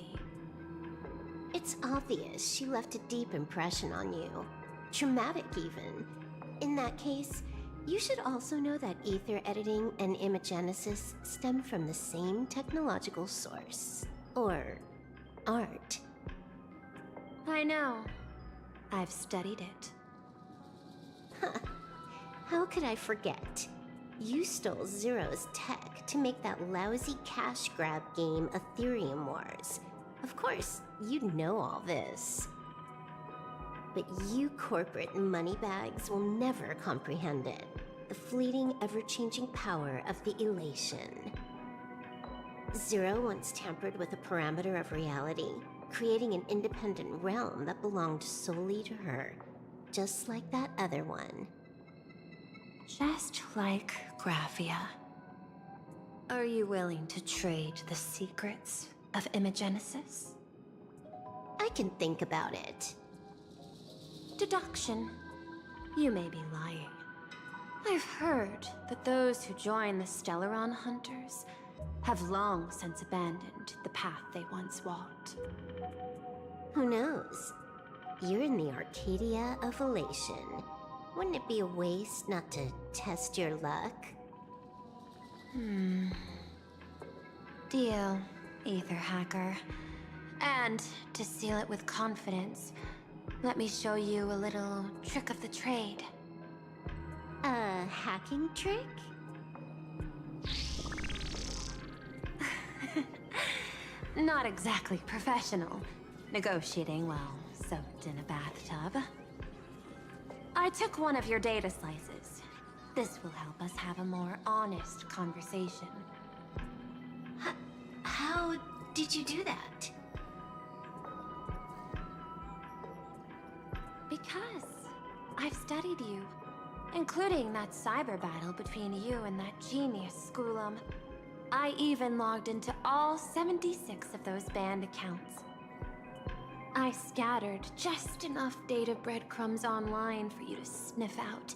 It's obvious she left a deep impression on you. Traumatic, even. In that case, You should also know that ether editing and imagenesis stem from the same technological source. Or art. I know. I've studied it. Huh. How could I forget? You stole Zero's tech to make that lousy cash grab game Ethereum Wars. Of course, you'd know all this. But you corporate moneybags will never comprehend it. The fleeting, ever-changing power of the elation. Zero once tampered with a parameter of reality, creating an independent realm that belonged solely to her. Just like that other one. Just like Graphia. Are you willing to trade the secrets of imagenesis? I can think about it. Deduction. You may be lying. I've heard that those who join the Stellaron Hunters have long since abandoned the path they once walked. Who knows? You're in the Arcadia of Elation. Wouldn't it be a waste not to test your luck? Deal, Ether Hacker. And to seal it with confidence, let me show you a little trick of the trade. A hacking trick? Not exactly professional. Negotiating while soaked in a bathtub. I took one of your data slices. This will help us have a more honest conversation. How did you do that? Because I've studied you, including that cyber battle between you and that genius Schoolum. I even logged into all 76 of those banned accounts. I scattered just enough data breadcrumbs online for you to sniff out,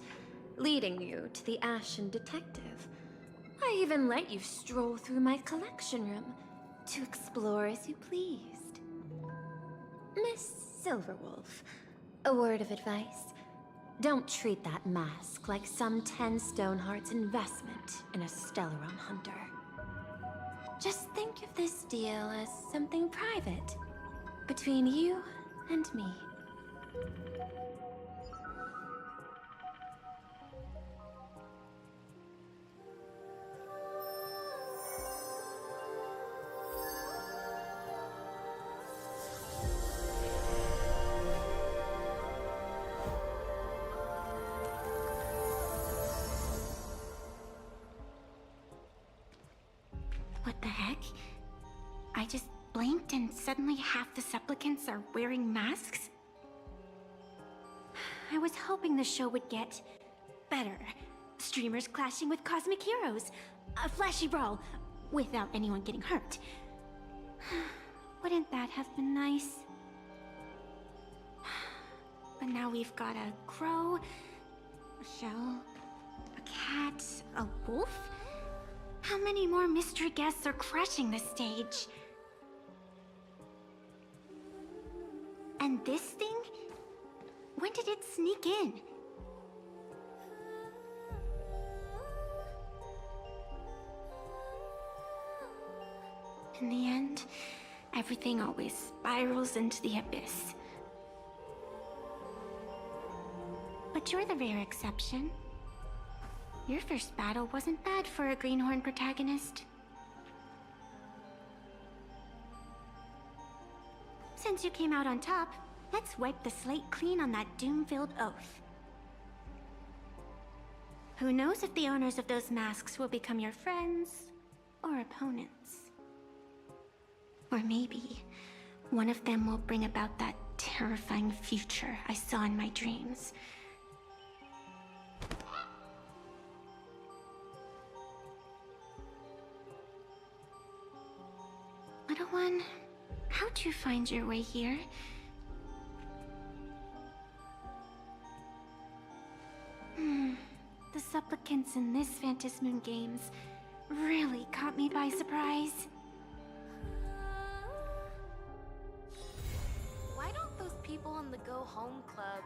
leading you to the Ashen Detective. I even let you stroll through my collection room to explore as you pleased. Miss Silverwolf, a word of advice. Don't treat that mask like some 10 Stoneheart's investment in a Stellaron Hunter. Just think of this deal as something private, between you and me. What the heck? I just blinked and suddenly half the supplicants are wearing masks? I was hoping the show would get better. Streamers clashing with cosmic heroes. A flashy brawl without anyone getting hurt. Wouldn't that have been nice? But now we've got a crow, a shell, a cat, a wolf? How many more mystery guests are crashing the stage? And this thing? When did it sneak in? In the end, everything always spirals into the abyss. But you're the rare exception. Your first battle wasn't bad for a greenhorn protagonist. Since you came out on top, let's wipe the slate clean on that doom-filled oath. Who knows if the owners of those masks will become your friends or opponents? Or maybe one of them will bring about that terrifying future I saw in my dreams. Little one, how'd you find your way here? The supplicants in this Phantasmoon Games really caught me by surprise. Why don't those people in the Go Home Club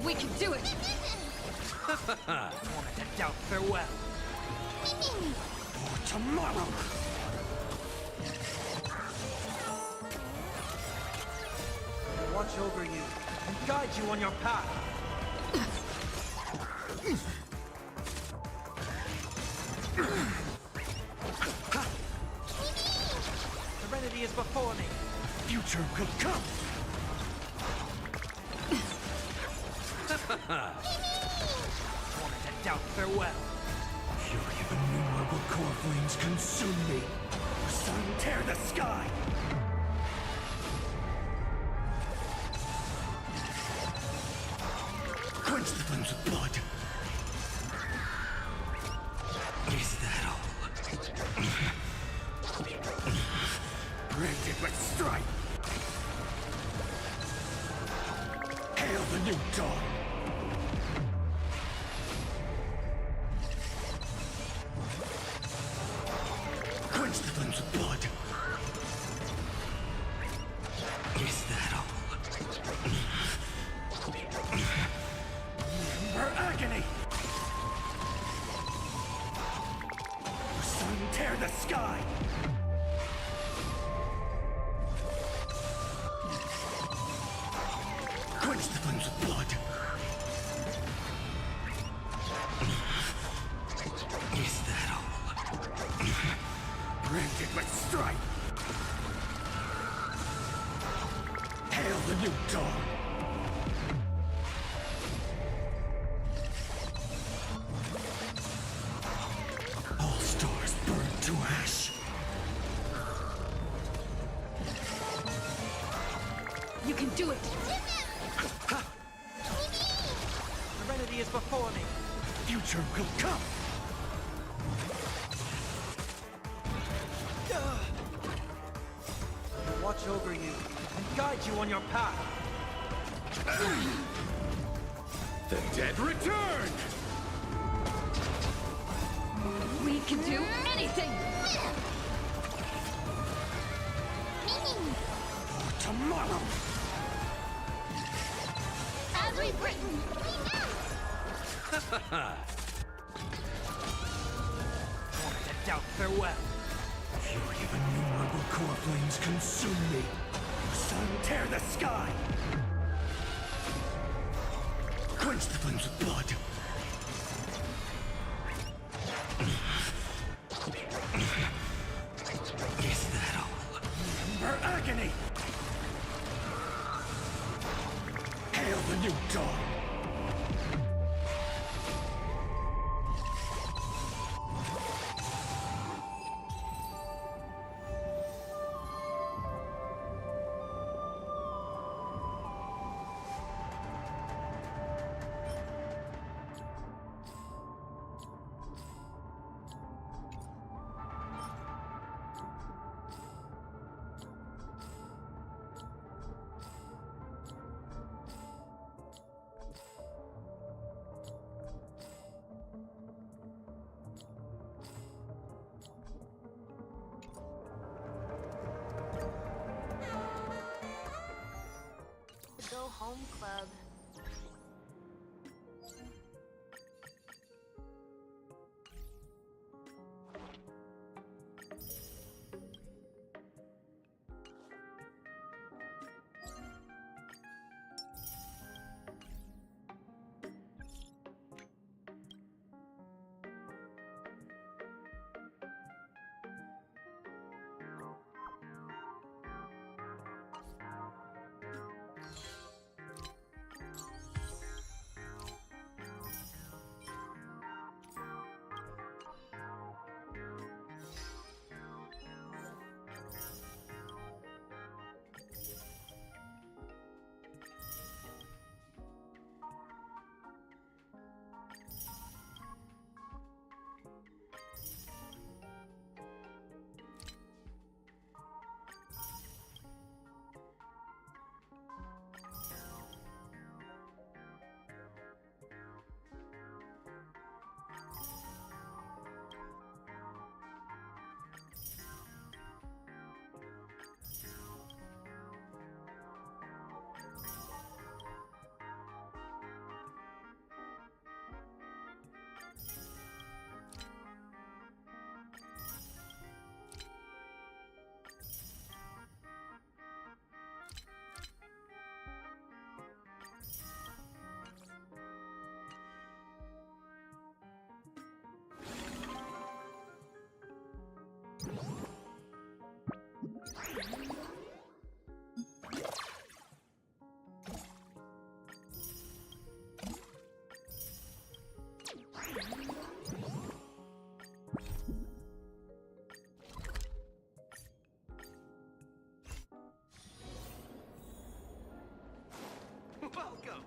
We can do it! Moment to doubt farewell. For tomorrow! Watch over you and guide you on your path. Serenity is before me. Future will come! Moment to doubt farewell. Fury of innumerable core flames consume me. The sun tear the sky! Quench the flames with blood. Is that all? Branded with strife! Hail the new dawn! Quench the flames with blood. Is that all? Quench the flames with blood. Is that all? Branded with strife. Hail the new dawn. All stars burn to ash. You can do it! Serenity is before me. Future will come. Watch over you and guide you on your path. The dead return! We can do anything! For tomorrow! As we've written, To doubt farewell. Fury of innumerable core flames consume me. Sun tear the sky! Quench the flames with blood. Is that all? Remember agony! Hail the new dawn! Go home club. Welcome!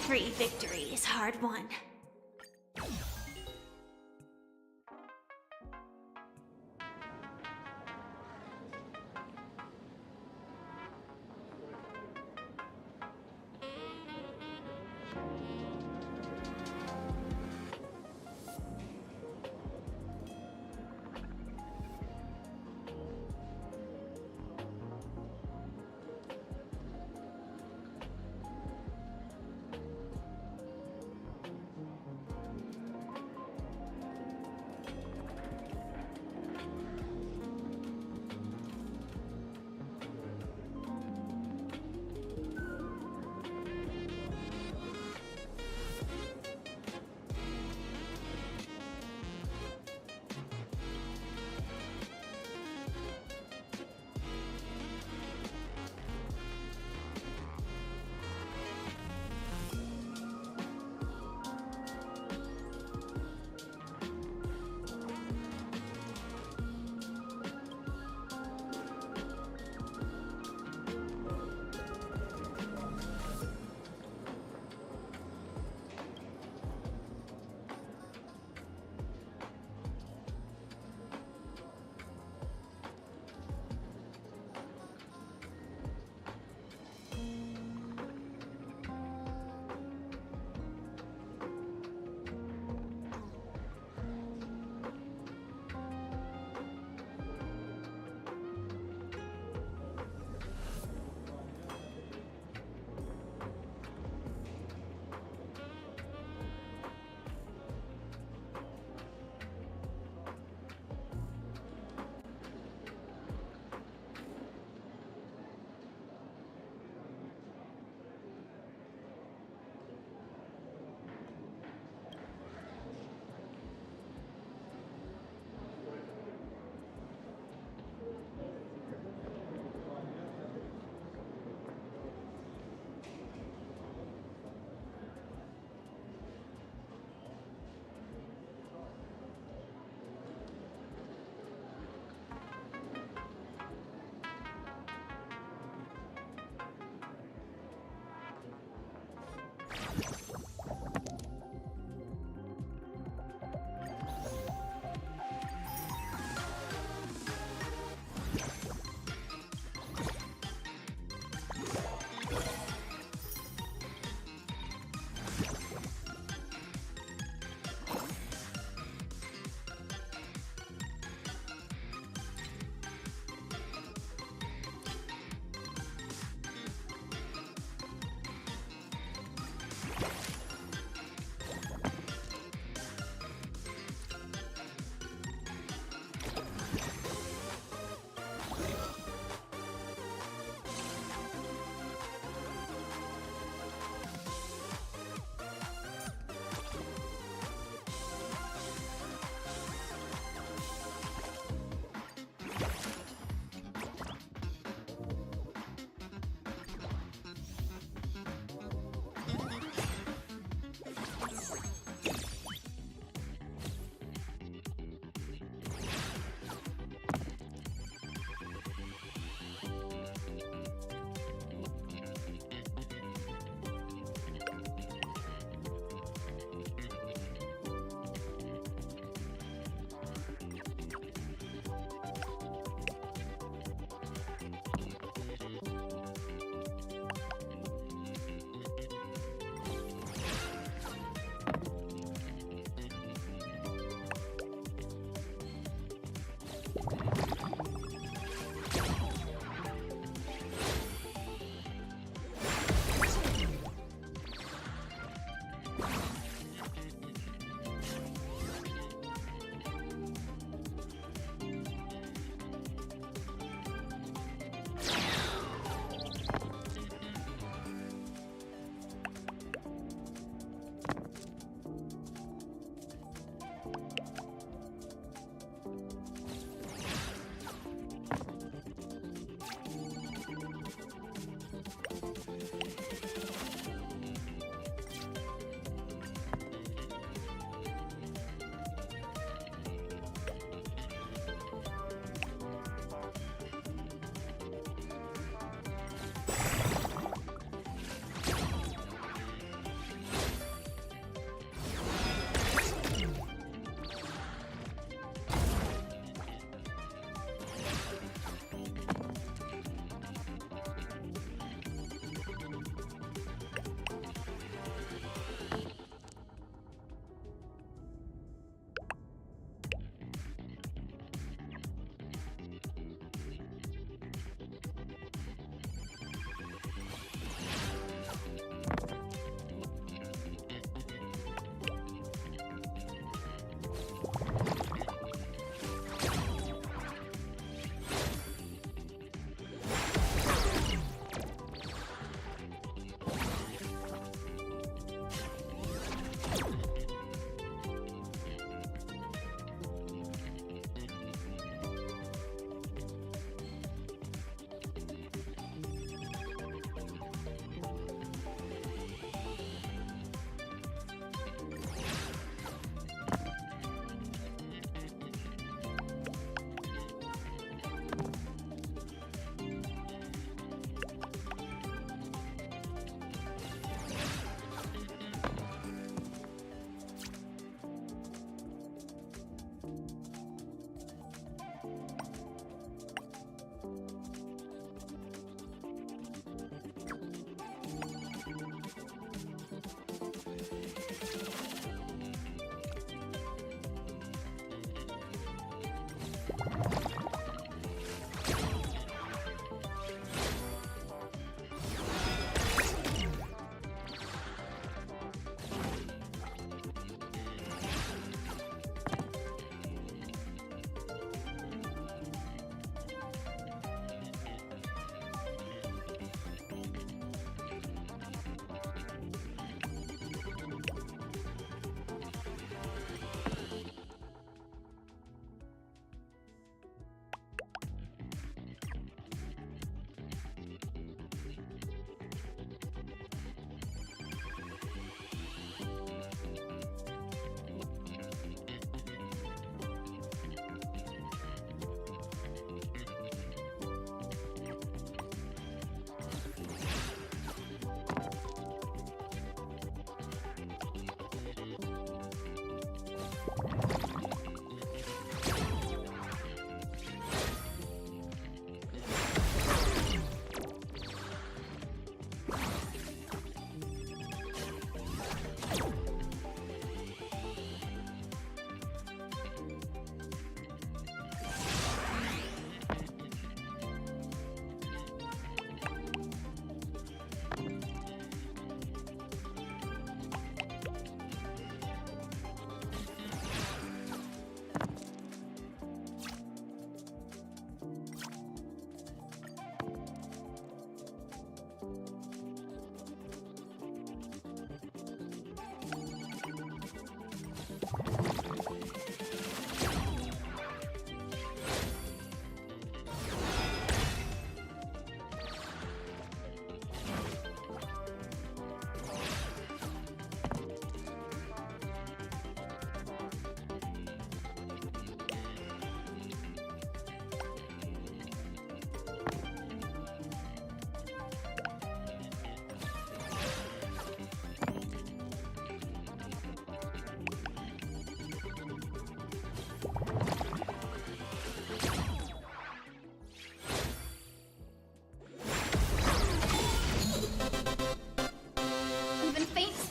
Every victory is hard won.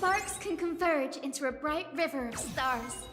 sparks can converge into a bright river of stars.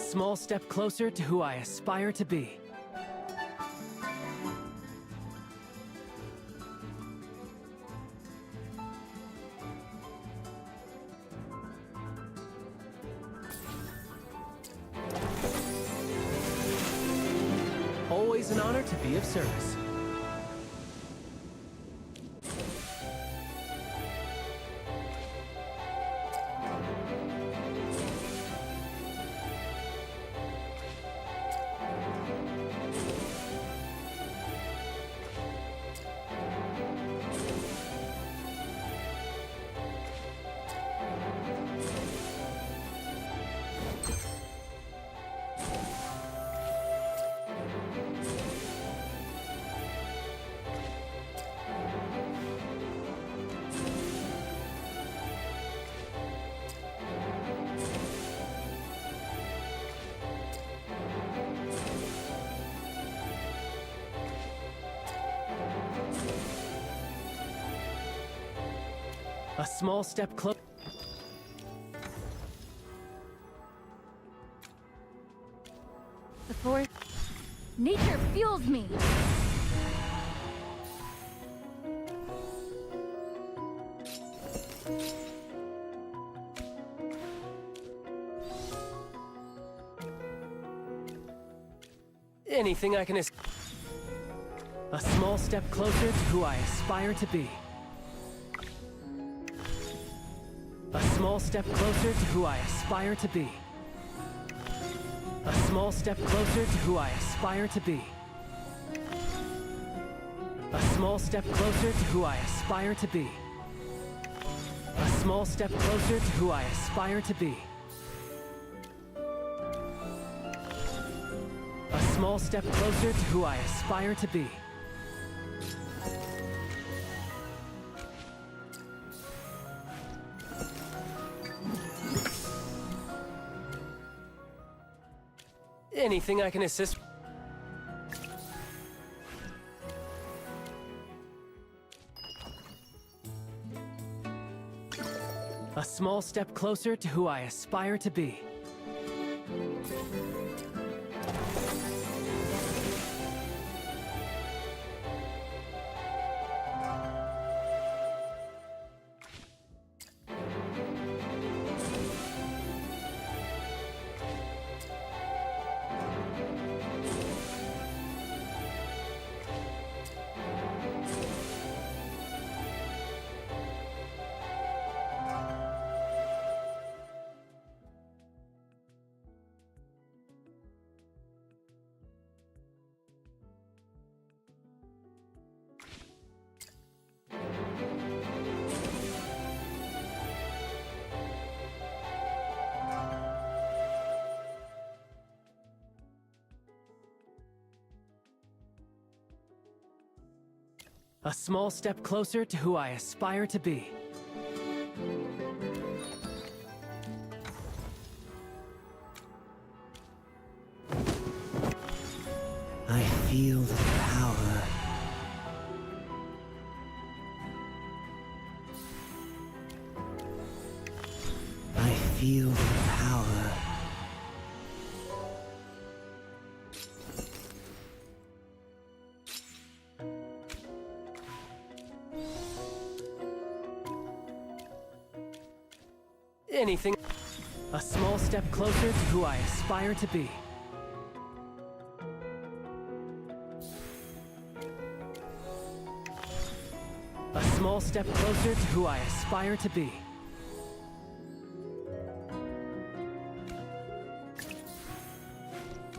small step closer to who I aspire to be. Always an honor to be of service. A small step closer. The forest. Nature fuels me. Anything I can A small step closer to who I aspire to be. A small step closer to who I aspire to be. A small step closer to who I aspire to be. A small step closer to who I aspire to be. A small step closer to who I aspire to be. A small step closer to who I aspire to be. Anything I can assist? A small step closer to who I aspire to be. A small step closer to who I aspire to be. I feel the power. I feel the power. Anything. A small step closer to who I aspire to be. A small step closer to who I aspire to be.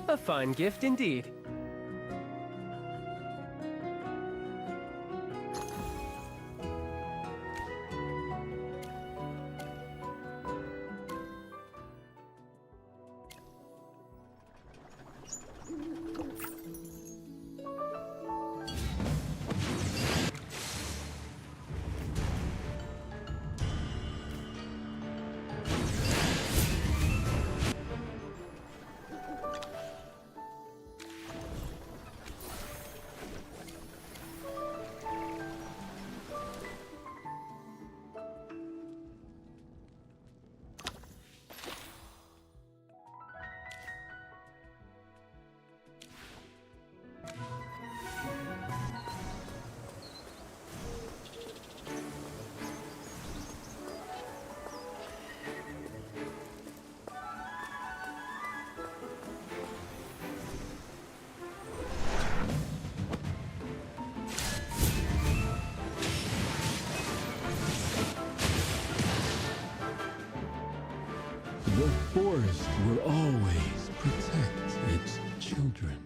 A fine gift indeed. forest will always protect its children.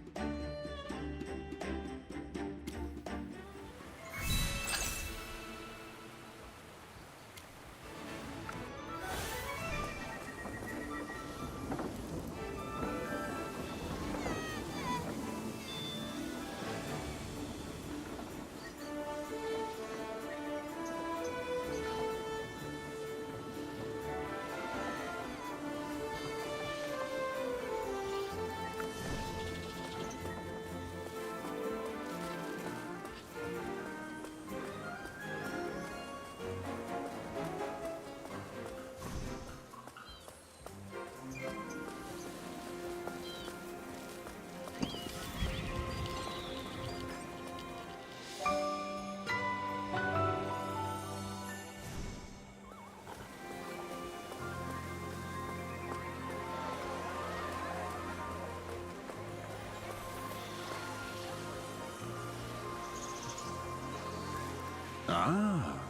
Ah,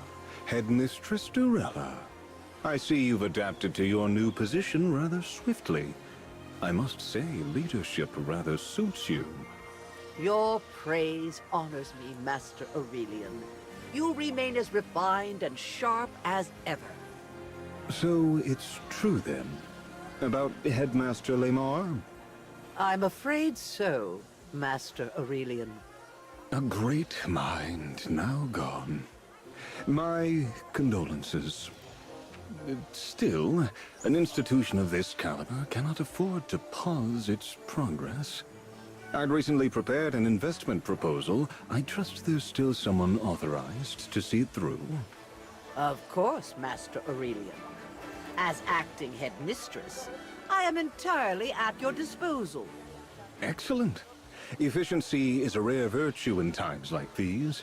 Headmistress Durella. I see you've adapted to your new position rather swiftly. I must say, leadership rather suits you. Your praise honors me, Master Aurelian. You remain as refined and sharp as ever. So it's true then? About Headmaster Lamar? I'm afraid so, Master Aurelian. A great mind now gone. My condolences. Still, an institution of this caliber cannot afford to pause its progress. I'd recently prepared an investment proposal. I trust there's still someone authorized to see it through. Of course, Master Aurelian. As acting headmistress, I am entirely at your disposal. Excellent. Efficiency is a rare virtue in times like these.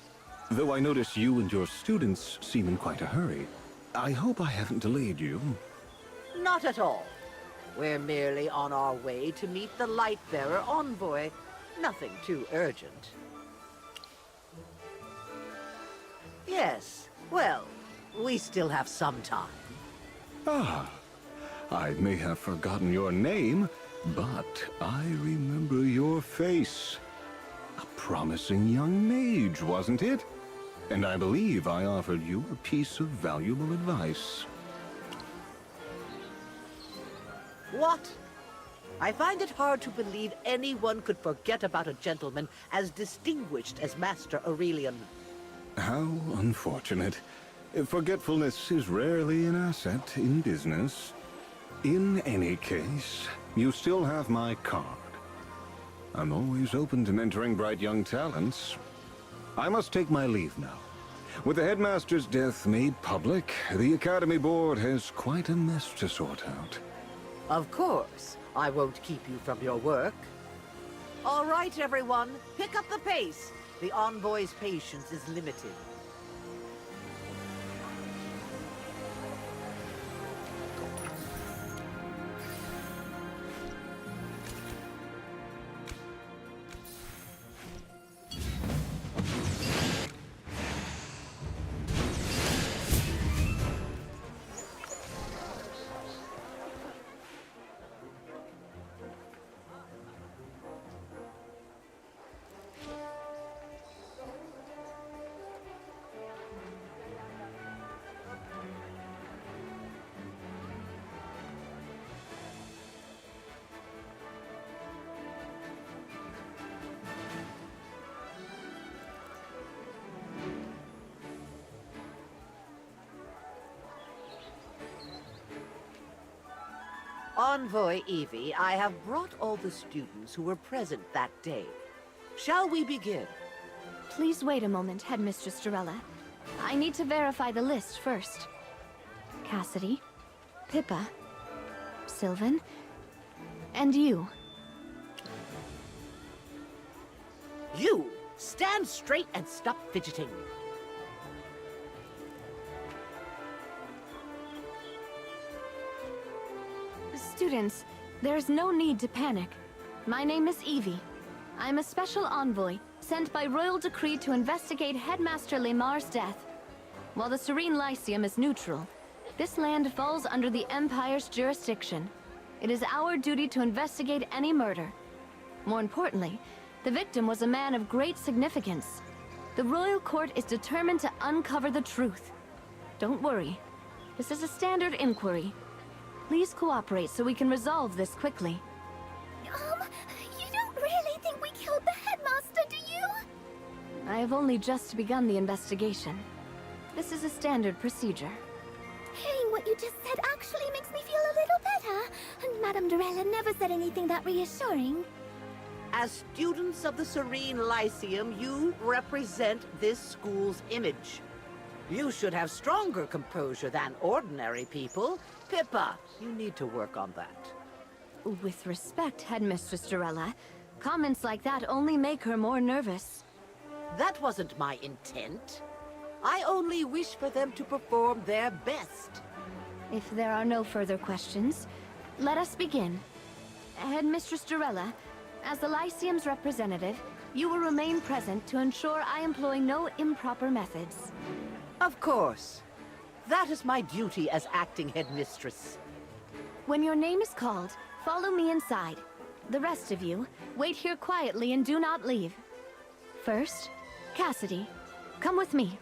Though I notice you and your students seem in quite a hurry. I hope I haven't delayed you. Not at all. We're merely on our way to meet the Lightbearer envoy. Nothing too urgent. Yes, well, we still have some time. Ah, I may have forgotten your name, but I remember your face. A promising young mage, wasn't it? And I believe I offered you a piece of valuable advice. What? I find it hard to believe anyone could forget about a gentleman as distinguished as Master Aurelian. How unfortunate. Forgetfulness is rarely an asset in business. In any case, you still have my card. I'm always open to mentoring bright young talents. I must take my leave now. With the headmaster's death made public, the Academy Board has quite a mess to sort out. Of course, I won't keep you from your work. All right, everyone, pick up the pace. The envoy's patience is limited. Envoy Evie, I have brought all the students who were present that day. Shall we begin? Please wait a moment, Headmistress Durella. I need to verify the list first. Cassidy, Pippa, Sylvan, and you. You! Stand straight and stop fidgeting. Students, there's no need to panic. My name is Evie. I'm a special envoy, sent by royal decree to investigate Headmaster Lamar's death. While the Serene Lyceum is neutral, this land falls under the Empire's jurisdiction. It is our duty to investigate any murder. More importantly, the victim was a man of great significance. The royal court is determined to uncover the truth. Don't worry. This is a standard inquiry. Please cooperate so we can resolve this quickly. You don't really think we killed the headmaster, do you? I have only just begun the investigation. This is a standard procedure. Hearing what you just said actually makes me feel a little better. And Madame Dorella never said anything that reassuring. As students of the Serene Lyceum, you represent this school's image. You should have stronger composure than ordinary people. Pippa, you need to work on that. With respect, Headmistress Dorella, comments like that only make her more nervous. That wasn't my intent. I only wish for them to perform their best. If there are no further questions, let us begin. Headmistress Dorella, as the Lyceum's representative, you will remain present to ensure I employ no improper methods. Of course. That is my duty as acting headmistress. When your name is called, follow me inside. The rest of you, wait here quietly and do not leave. First, Cassidy, come with me.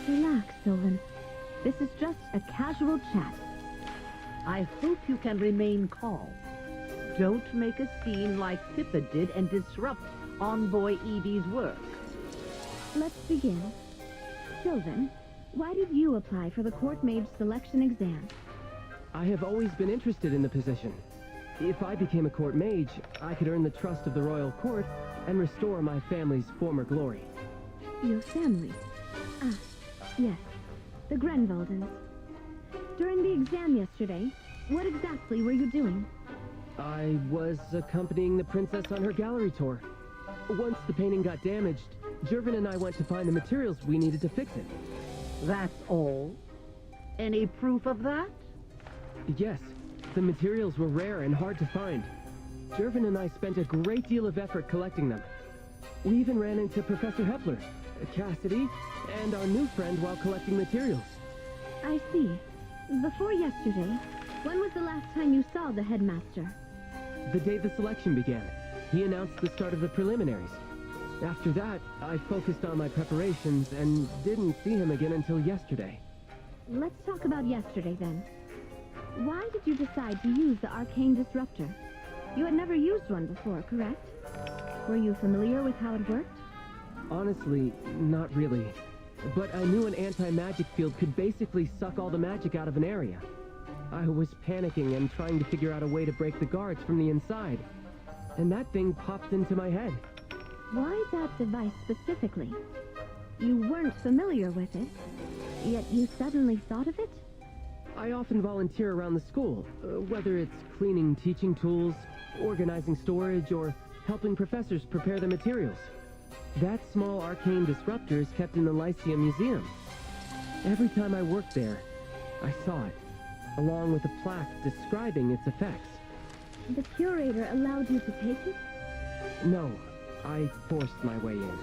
Relax, Sylvan. This is just a casual chat. I hope you can remain calm. Don't make a scene like Pippa did and disrupt Envoy Evie's work. Let's begin. Sylvan, why did you apply for the court mage selection exam? I have always been interested in the position. If I became a court mage, I could earn the trust of the royal court and restore my family's former glory. Your family? Ah, yes. The Grenvaldens. During the exam yesterday, what exactly were you doing? I was accompanying the princess on her gallery tour. Once the painting got damaged, Jervin and I went to find the materials we needed to fix it. That's all? Any proof of that? Yes. The materials were rare and hard to find. Jervin and I spent a great deal of effort collecting them. We even ran into Professor Hepler, Cassidy, and our new friend while collecting materials. I see. Before yesterday, when was the last time you saw the headmaster? The day the selection began. He announced the start of the preliminaries. After that, I focused on my preparations and didn't see him again until yesterday. Let's talk about yesterday then. Why did you decide to use the arcane disruptor? You had never used one before, correct? Were you familiar with how it worked? Honestly, not really. But I knew an anti-magic field could basically suck all the magic out of an area. I was panicking and trying to figure out a way to break the guards from the inside. And that thing popped into my head. Why that device specifically? You weren't familiar with it, yet you suddenly thought of it? I often volunteer around the school, whether it's cleaning teaching tools, organizing storage, or helping professors prepare the materials. That small arcane disruptor is kept in the Lyceum Museum. Every time I worked there, I saw it, along with a plaque describing its effects. The curator allowed you to take it? No, I forced my way in.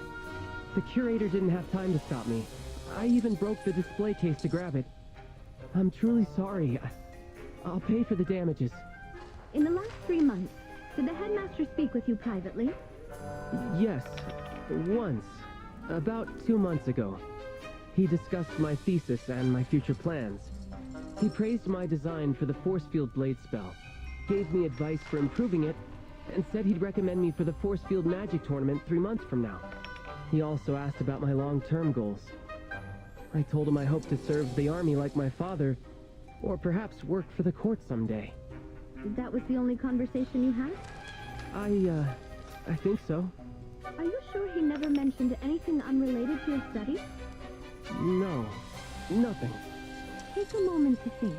The curator didn't have time to stop me. I even broke the display case to grab it. I'm truly sorry. I'll pay for the damages. In the last 3 months, did the headmaster speak with you privately? Yes, once. About 2 months ago. He discussed my thesis and my future plans. He praised my design for the force field blade spell, gave me advice for improving it, and said he'd recommend me for the force field magic tournament 3 months from now. He also asked about my long-term goals. I told him I hoped to serve the army like my father, or perhaps work for the court someday. That was the only conversation you had? I think so. Are you sure he never mentioned anything unrelated to your studies? No, nothing. Take a moment to think.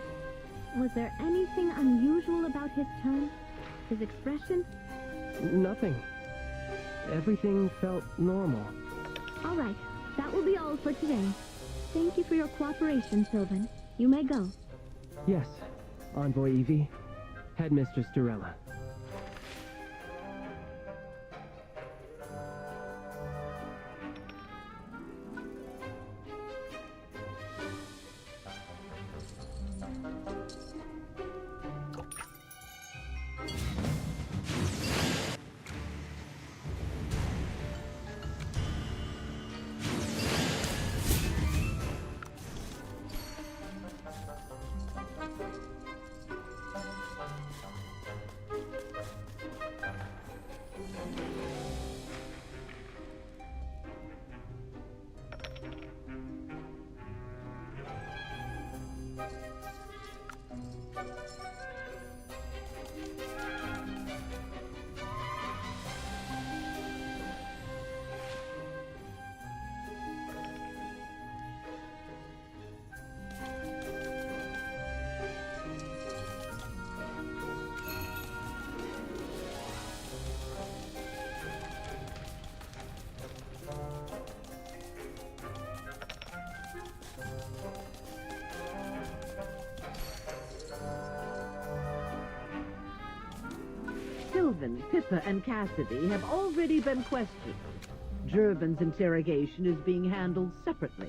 Was there anything unusual about his tone? His expression? Nothing. Everything felt normal. All right, that will be all for today. Thank you for your cooperation, Sylvan. You may go. Yes, Envoy Evie, Headmistress Durella. Sylvan, Pippa, and Cassidy have already been questioned. Jervin's interrogation is being handled separately.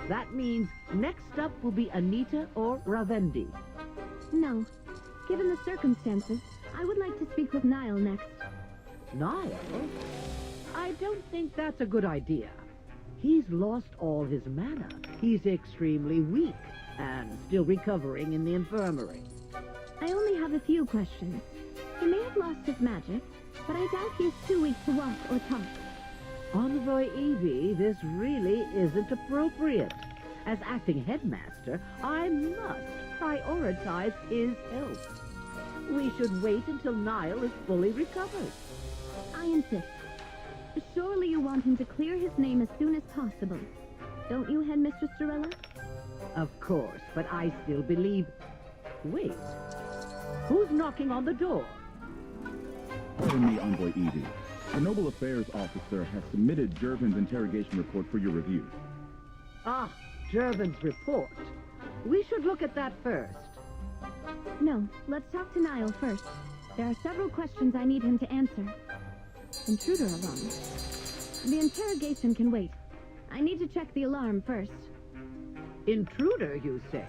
That means next up will be Anita or Ravendi. No. Given the circumstances, I would like to speak with Niall next. Niall? I don't think that's a good idea. He's lost all his mana. He's extremely weak and still recovering in the infirmary. I only have a few questions. He may have lost his magic, but I doubt he's too weak to walk or talk. Envoy Evie, this really isn't appropriate. As acting headmaster, I must prioritize his health. We should wait until Niall is fully recovered. I insist. Surely you want him to clear his name as soon as possible. Don't you, Headmistress Durella? Of course, but I still believe... Wait. Who's knocking on the door? Pardon me, Envoy Evie. The Noble Affairs Officer has submitted Jervin's interrogation report for your review. Ah, Jervin's report. We should look at that first. No, let's talk to Niall first. There are several questions I need him to answer. Intruder alarm. The interrogation can wait. I need to check the alarm first. Intruder, you say?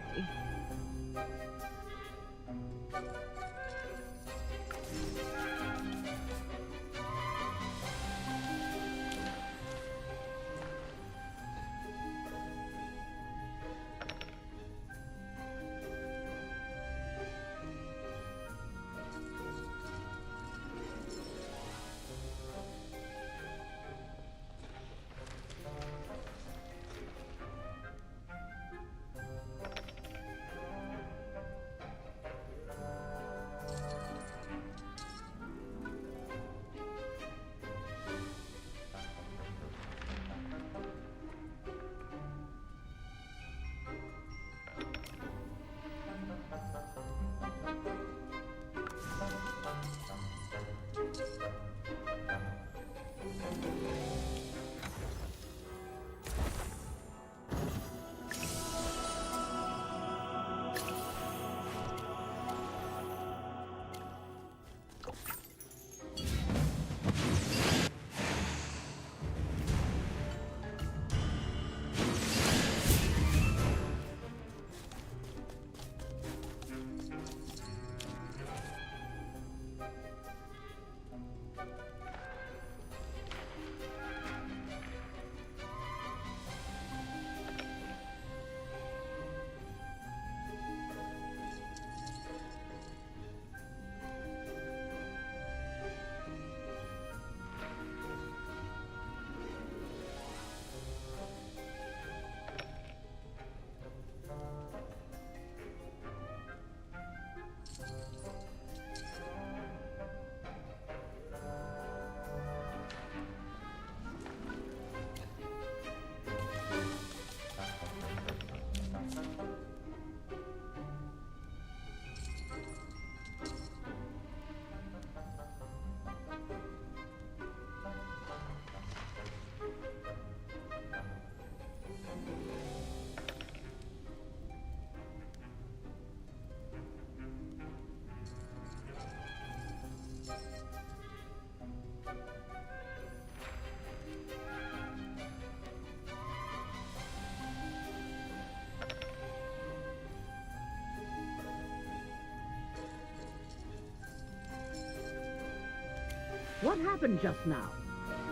What happened just now?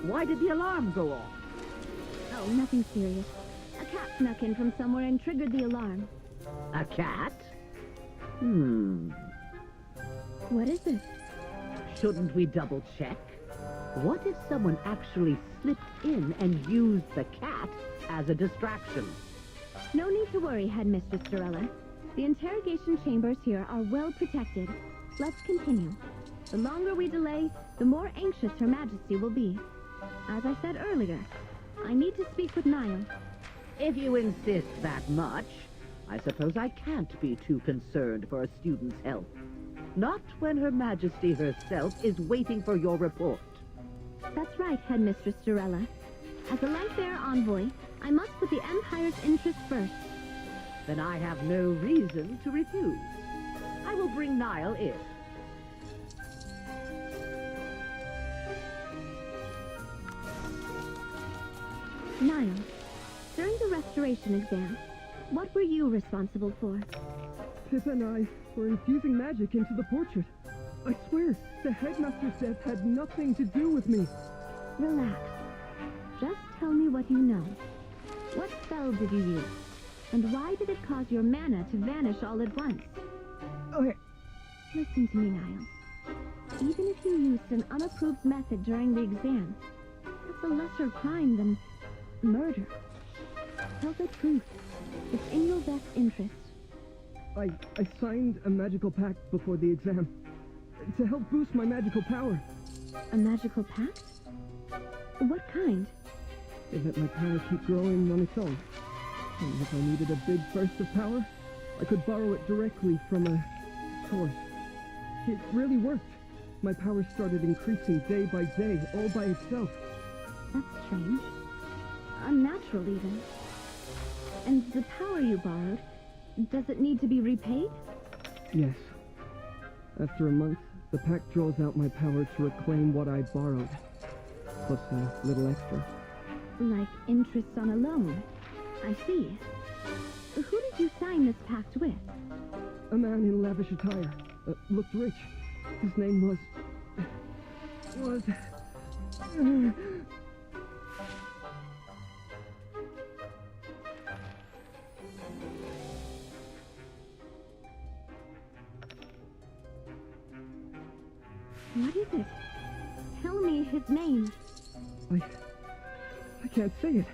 Why did the alarm go off? Oh, nothing serious. A cat snuck in from somewhere and triggered the alarm. A cat? What is it? Shouldn't we double check? What if someone actually slipped in and used the cat as a distraction? No need to worry, Headmistress Durella. The interrogation chambers here are well protected. Let's continue. The longer we delay, the more anxious Her Majesty will be. As I said earlier, I need to speak with Niall. If you insist that much, I suppose I can't be too concerned for a student's health. Not when Her Majesty herself is waiting for your report. That's right, Headmistress Durella. As a light-bearer envoy, I must put the Empire's interests first. Then I have no reason to refuse. I will bring Niall in. Niall, during the restoration exam, what were you responsible for? Pip and I were infusing magic into the portrait. I swear, the headmaster's death had nothing to do with me. Relax. Just tell me what you know. What spell did you use? And why did it cause your mana to vanish all at once? Okay. Listen to me, Niall. Even if you used an unapproved method during the exam, that's a lesser crime than murder. Tell the truth. It's in your best interest. I signed a magical pact before the exam to help boost my magical power. A magical pact? What kind? To let my power keep growing on its own. And if I needed a big burst of power, I could borrow it directly from a source. It really worked. My power started increasing day by day, all by itself. That's strange. Unnatural, even. And the power you borrowed, does it need to be repaid? Yes. After a month, the pact draws out my power to reclaim what I borrowed, plus a little extra. Like interest on a loan. I see. Who did you sign this pact with? A man in lavish attire. Looked rich. His name was... What is it? Tell me his name. I can't say it.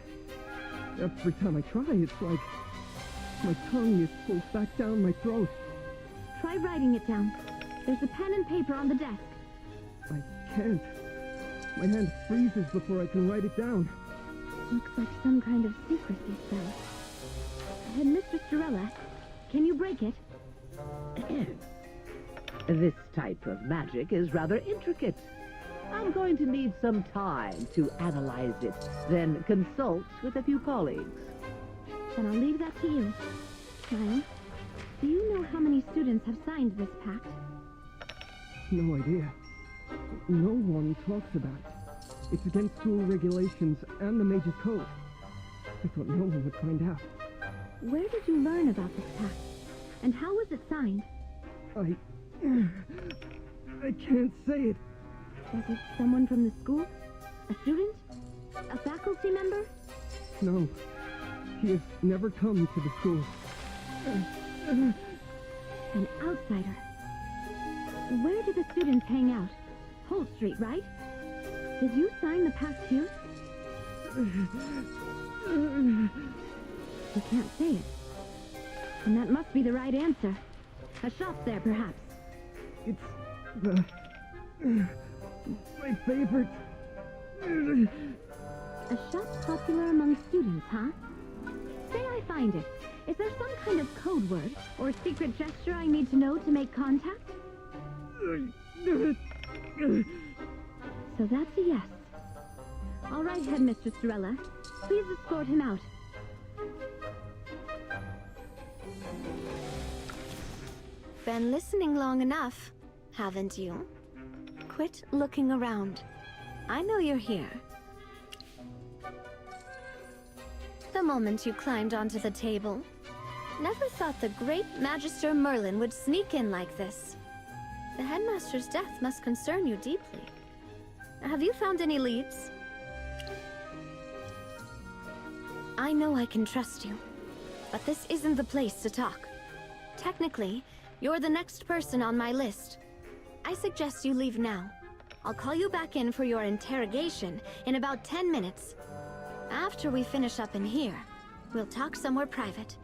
Every time I try, it's like my tongue is pulled back down my throat. Try writing it down. There's a pen and paper on the desk. I can't. My hand freezes before I can write it down. Looks like some kind of secrecy spell. Headmistress Durella, can you break it? This type of magic is rather intricate. I'm going to need some time to analyze it, then consult with a few colleagues. Then I'll leave that to you. Niall, do you know how many students have signed this pact? No idea. No one talks about it. It's against school regulations and the Mage's Code. I thought no one would find out. Where did you learn about this pact? And how was it signed? I can't say it. Was it someone from the school? A student? A faculty member? No. He has never come to the school. An outsider. Where do the students hang out? Holt Street, right? Did you sign the pact here? You can't say it. And that must be the right answer. A shop there, perhaps. It's my favorite. A shop popular among students, huh? Say I find it. Is there some kind of code word or secret gesture I need to know to make contact? So that's a yes. All right, Headmistress Durella. Please escort him out. Been listening long enough, haven't you? Quit looking around. I know you're here. The moment you climbed onto the table, never thought the great Magister Merlin would sneak in like this. The headmaster's death must concern you deeply. have you found any leads? I know I can trust you, but this isn't the place to talk. Technically, you're the next person on my list. I suggest you leave now. I'll call you back in for your interrogation in about 10 minutes. After we finish up in here, we'll talk somewhere private.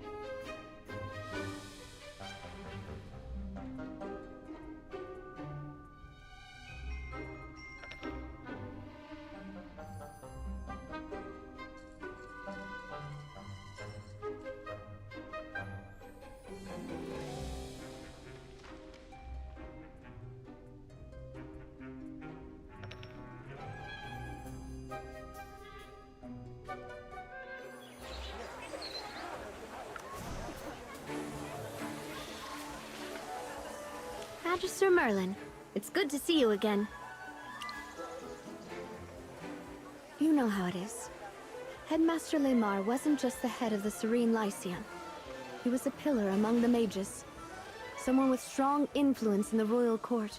Magister Merlin, it's good to see you again. You know how it is. Headmaster Lemar wasn't just the head of the Serene Lyceum. He was a pillar among the mages. Someone with strong influence in the royal court.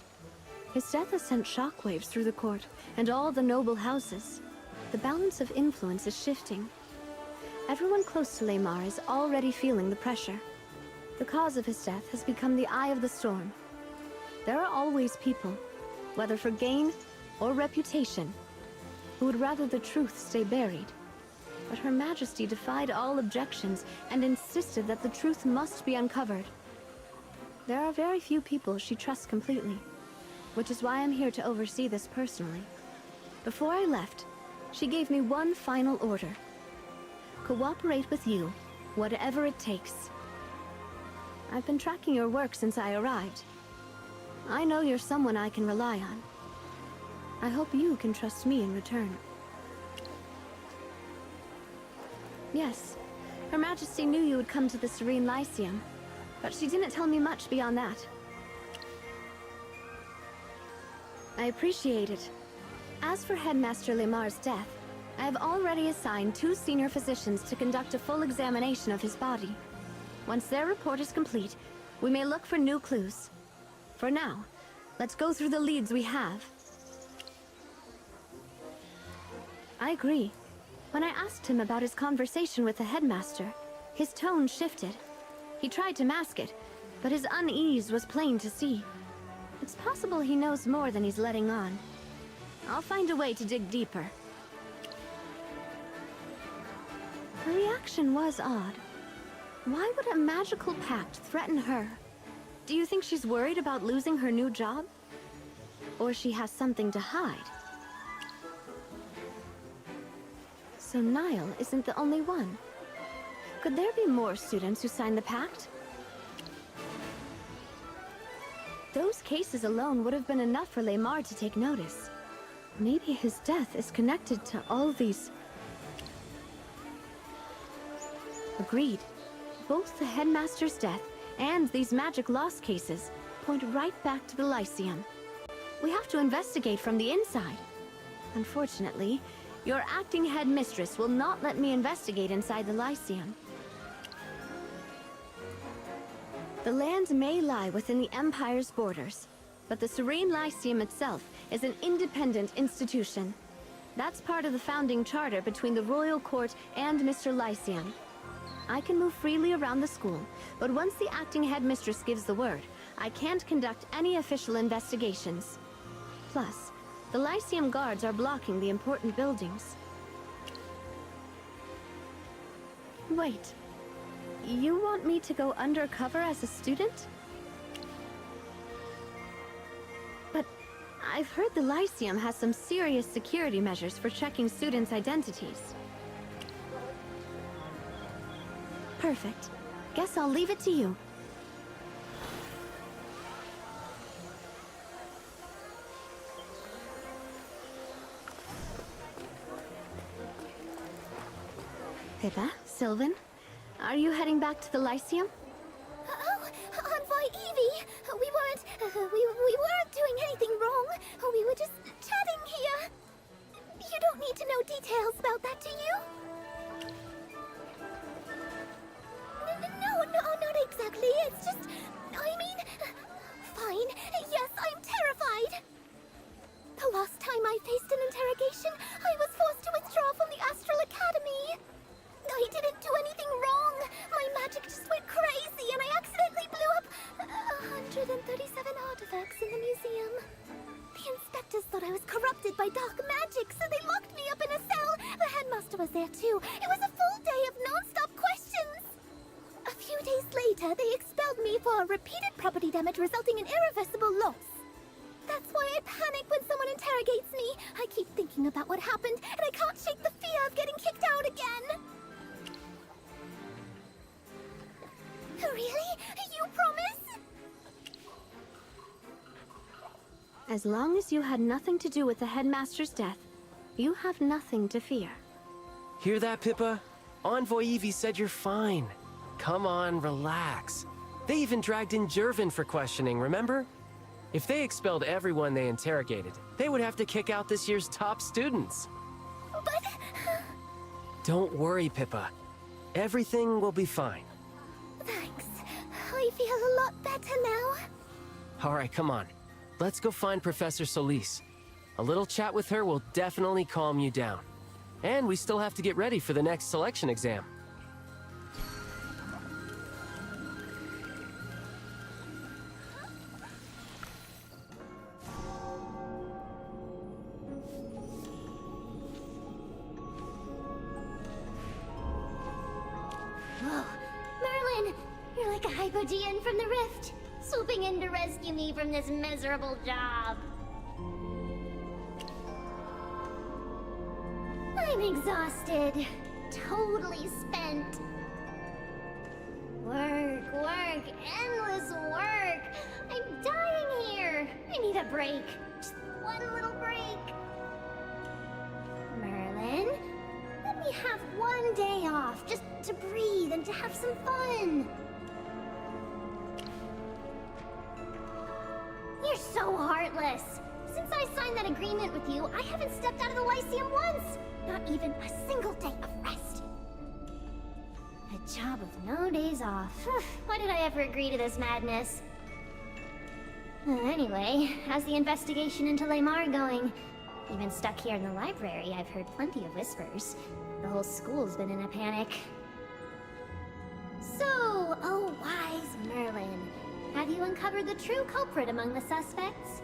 His death has sent shockwaves through the court and all the noble houses. The balance of influence is shifting. Everyone close to Lemar is already feeling the pressure. The cause of his death has become the eye of the storm. There are always people, whether for gain or reputation, who would rather the truth stay buried. But Her Majesty defied all objections and insisted that the truth must be uncovered. There are very few people she trusts completely, which is why I'm here to oversee this personally. Before I left, she gave me one final order. Cooperate with you, whatever it takes. I've been tracking your work since I arrived. I know you're someone I can rely on. I hope you can trust me in return. Yes, Her Majesty knew you would come to the Serene Lyceum, but she didn't tell me much beyond that. I appreciate it. As for Headmaster Lemar's death, I have already assigned 2 senior physicians to conduct a full examination of his body. Once their report is complete, we may look for new clues. For now, let's go through the leads we have. I agree. When I asked him about his conversation with the headmaster, his tone shifted. He tried to mask it, but his unease was plain to see. It's possible he knows more than he's letting on. I'll find a way to dig deeper. Her reaction was odd. Why would a magical pact threaten her? Do you think she's worried about losing her new job? Or she has something to hide? So Niall isn't the only one. Could there be more students who signed the pact? Those cases alone would have been enough for Lemar to take notice. Maybe his death is connected to all these... Agreed. Both the headmaster's death and these magic loss cases point right back to the Lyceum. We have to investigate from the inside. Unfortunately, your acting headmistress will not let me investigate inside the Lyceum. The land may lie within the Empire's borders, but the Serene Lyceum itself is an independent institution. That's part of the founding charter between the Royal Court and Mr. Lyceum. I can move freely around the school, but once the acting headmistress gives the word, I can't conduct any official investigations. Plus, the Lyceum guards are blocking the important buildings. Wait, you want me to go undercover as a student? But I've heard the Lyceum has some serious security measures for checking students' identities. Perfect. Guess I'll leave it to you. Pippa, Sylvan, are you heading back to the Lyceum? Oh, Envoy Evie! We weren't doing anything wrong. We were just chatting here. You don't need to know details about that, do you? No, not exactly. It's just... I mean... Fine. Yes, I'm terrified. The last time I faced an magic, so they locked me up in a cell. The headmaster was there too. It was a full day of non-stop questions. A few days later, they expelled me for repeated property damage resulting in irreversible loss. That's why I panic when someone interrogates me. I keep thinking about what happened, and I can't shake the fear of getting kicked out again. Really? You promise? As long as you had nothing to do with the headmaster's death, you have nothing to fear. Hear that, Pippa? Envoy Evie said you're fine. Come on, relax. They even dragged in Jervin for questioning, remember? If they expelled everyone they interrogated, they would have to kick out this year's top students. But... Don't worry, Pippa. Everything will be fine. Thanks. I feel a lot better now. All right, come on. Let's go find Professor Solis. A little chat with her will definitely calm you down. And we still have to get ready for the next selection exam. Whoa. Merlin! You're like a Hypogean from the Rift, swooping in to rescue me from this miserable job. I'm exhausted. Totally spent. Work, work, endless work. I'm dying here. I need a break. Just one little break. Merlin, let me have one day off, just to breathe and to have some fun. You're so heartless. Since I signed that agreement with you, I haven't stepped out of the Lyceum once. Not even a single day of rest. A job with no days off. Why did I ever agree to this madness? Anyway, how's the investigation into Lamar going? Even stuck here in the library, I've heard plenty of whispers. The whole school's been in a panic. So, oh wise Merlin, have you uncovered the true culprit among the suspects?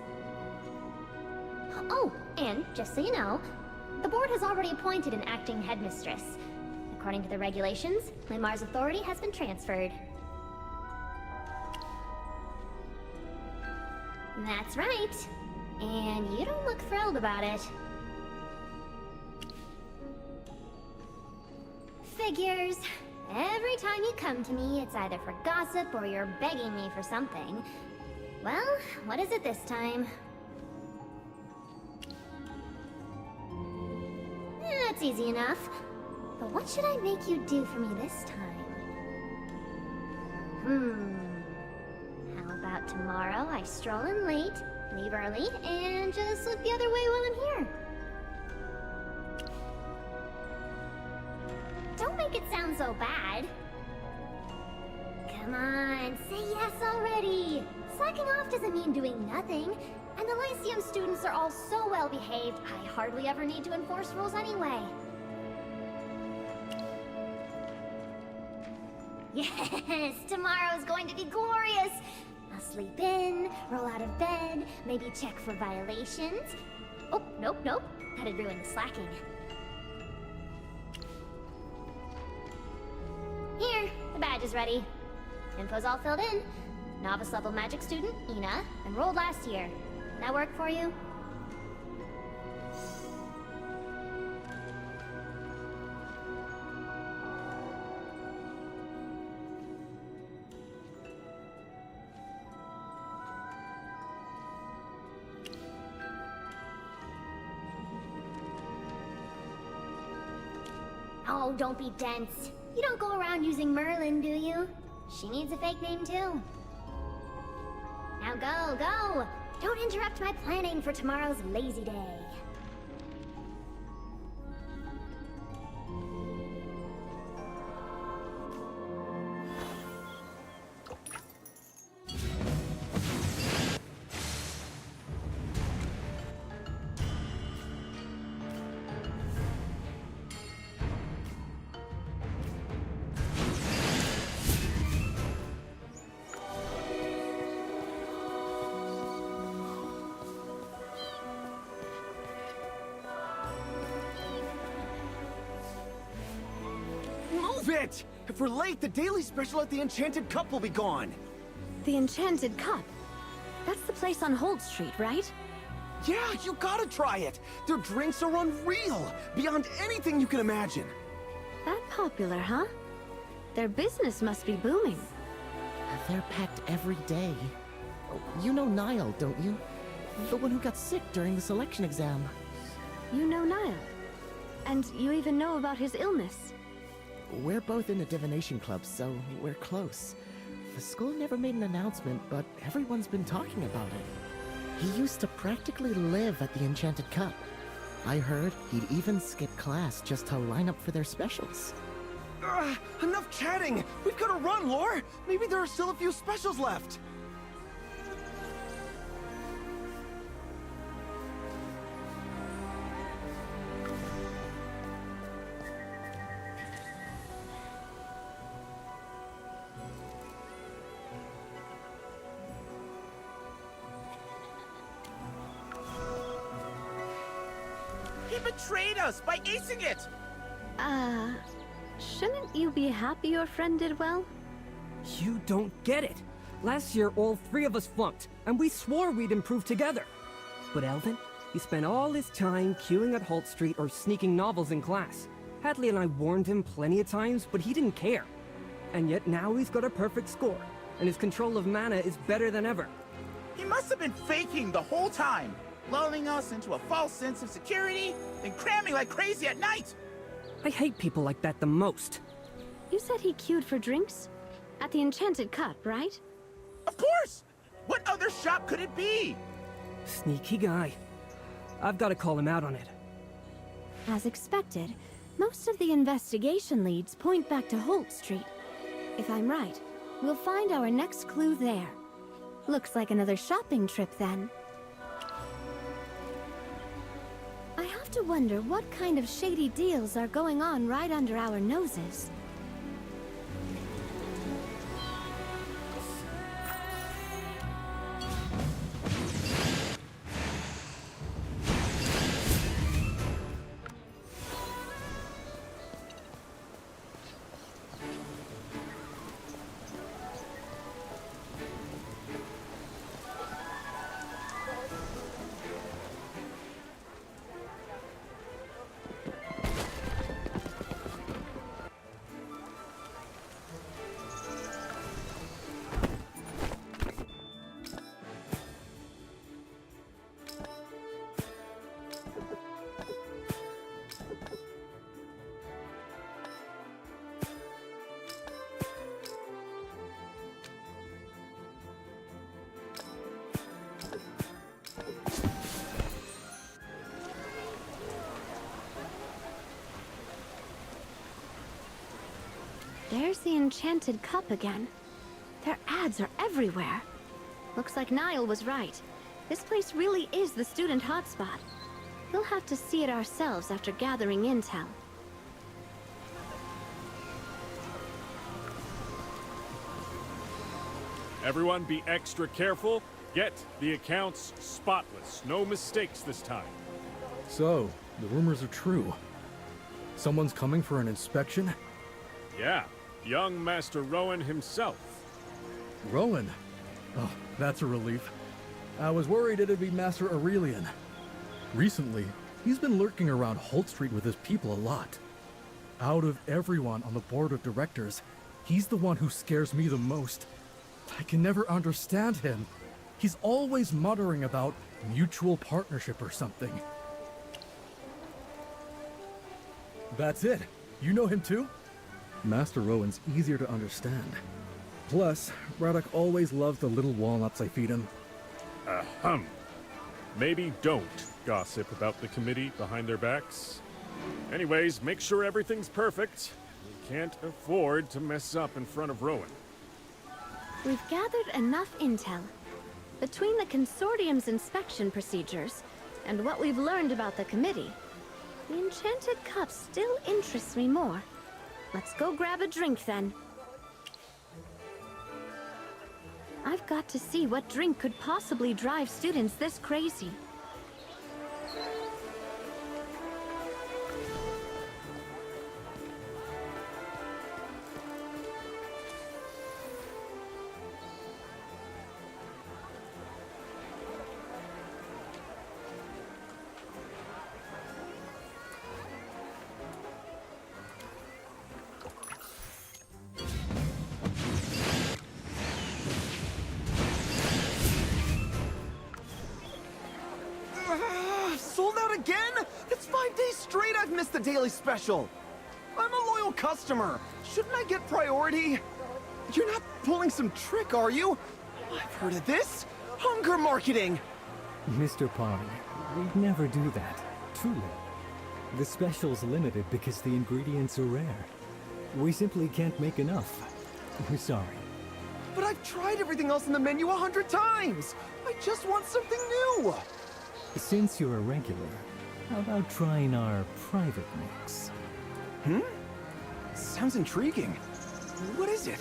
Oh, and just so you know, the board has already appointed an acting headmistress. According to the regulations, Lamar's authority has been transferred. That's right. And you don't look thrilled about it. Figures. Every time you come to me, it's either for gossip or you're begging me for something. Well, what is it this time? That's easy enough. But what should I make you do for me this time? How about tomorrow I stroll in late, leave early, and just look the other way while I'm here? Don't make it sound so bad. Come on, say yes already. Slacking off doesn't mean doing nothing. And the Lyceum students are all so well behaved, I hardly ever need to enforce rules anyway. Yes, tomorrow's going to be glorious. I'll sleep in, roll out of bed, maybe check for violations. Oh, nope, that'd ruin the slacking. Here, the badge is ready. Info's all filled in. Novice level magic student, Ina, enrolled last year. That work for you? Oh, don't be dense. You don't go around using Merlin, do you? She needs a fake name too. Now go! Don't interrupt my planning for tomorrow's lazy day. bit! If we're late, the daily special at the Enchanted Cup will be gone! The Enchanted Cup? That's the place on Holt Street, right? Yeah, you gotta try it! Their drinks are unreal! Beyond anything you can imagine! That popular, huh? Their business must be booming. They're packed every day. You know Niall, don't you? The one who got sick during the selection exam. You know Niall? And you even know about his illness? We're both in a divination club, so we're close. The school never made an announcement, but everyone's been talking about it. He used to practically live at the Enchanted Cup. I heard he'd even skip class just to line up for their specials. Enough chatting! We've gotta run, Lore! Maybe there are still a few specials left! He betrayed us by acing it! Shouldn't you be happy your friend did well? You don't get it. Last year, all three of us flunked, and we swore we'd improve together. But Elvin, he spent all his time queuing at Holt Street or sneaking novels in class. Hadley and I warned him plenty of times, but he didn't care. And yet now he's got a perfect score, and his control of mana is better than ever. He must have been faking the whole time, lulling us into a false sense of security, and cramming like crazy at night! I hate people like that the most. You said he queued for drinks? At the Enchanted Cup, right? Of course! What other shop could it be? Sneaky guy. I've got to call him out on it. As expected, most of the investigation leads point back to Holt Street. If I'm right, we'll find our next clue there. Looks like another shopping trip then. I have to wonder what kind of shady deals are going on right under our noses. There's the Enchanted Cup again. Their ads are everywhere. Looks like Niall was right. This place really is the student hotspot. We'll have to see it ourselves after gathering intel. Everyone be extra careful. Get the accounts spotless. No mistakes this time. So, the rumors are true. Someone's coming for an inspection? Yeah, young Master Rowan himself. Rowan? Oh, that's a relief. I was worried it'd be Master Aurelian. Recently, he's been lurking around Holt Street with his people a lot. Out of everyone on the board of directors, he's the one who scares me the most. I can never understand him. He's always muttering about mutual partnership or something. That's it. You know him too? Master Rowan's easier to understand. Plus, Braddock always loves the little walnuts I feed him. Ahem. Maybe don't gossip about the committee behind their backs. Anyways, make sure everything's perfect. We can't afford to mess up in front of Rowan. We've gathered enough intel. Between the Consortium's inspection procedures and what we've learned about the committee, the Enchanted Cup still interests me more. Let's go grab a drink then. I've got to see what drink could possibly drive students this crazy. again? That's 5 days straight I've missed the daily special. I'm a loyal customer. Shouldn't I get priority? You're not pulling some trick, are you? I've heard of this. Hunger marketing. Mr. Pong, we'd never do that. Truly. The special's limited because the ingredients are rare. We simply can't make enough. We're sorry. But I've tried everything else in the menu 100 times. I just want something new. Since you're a regular, how about trying our private mix? Sounds intriguing. What is it?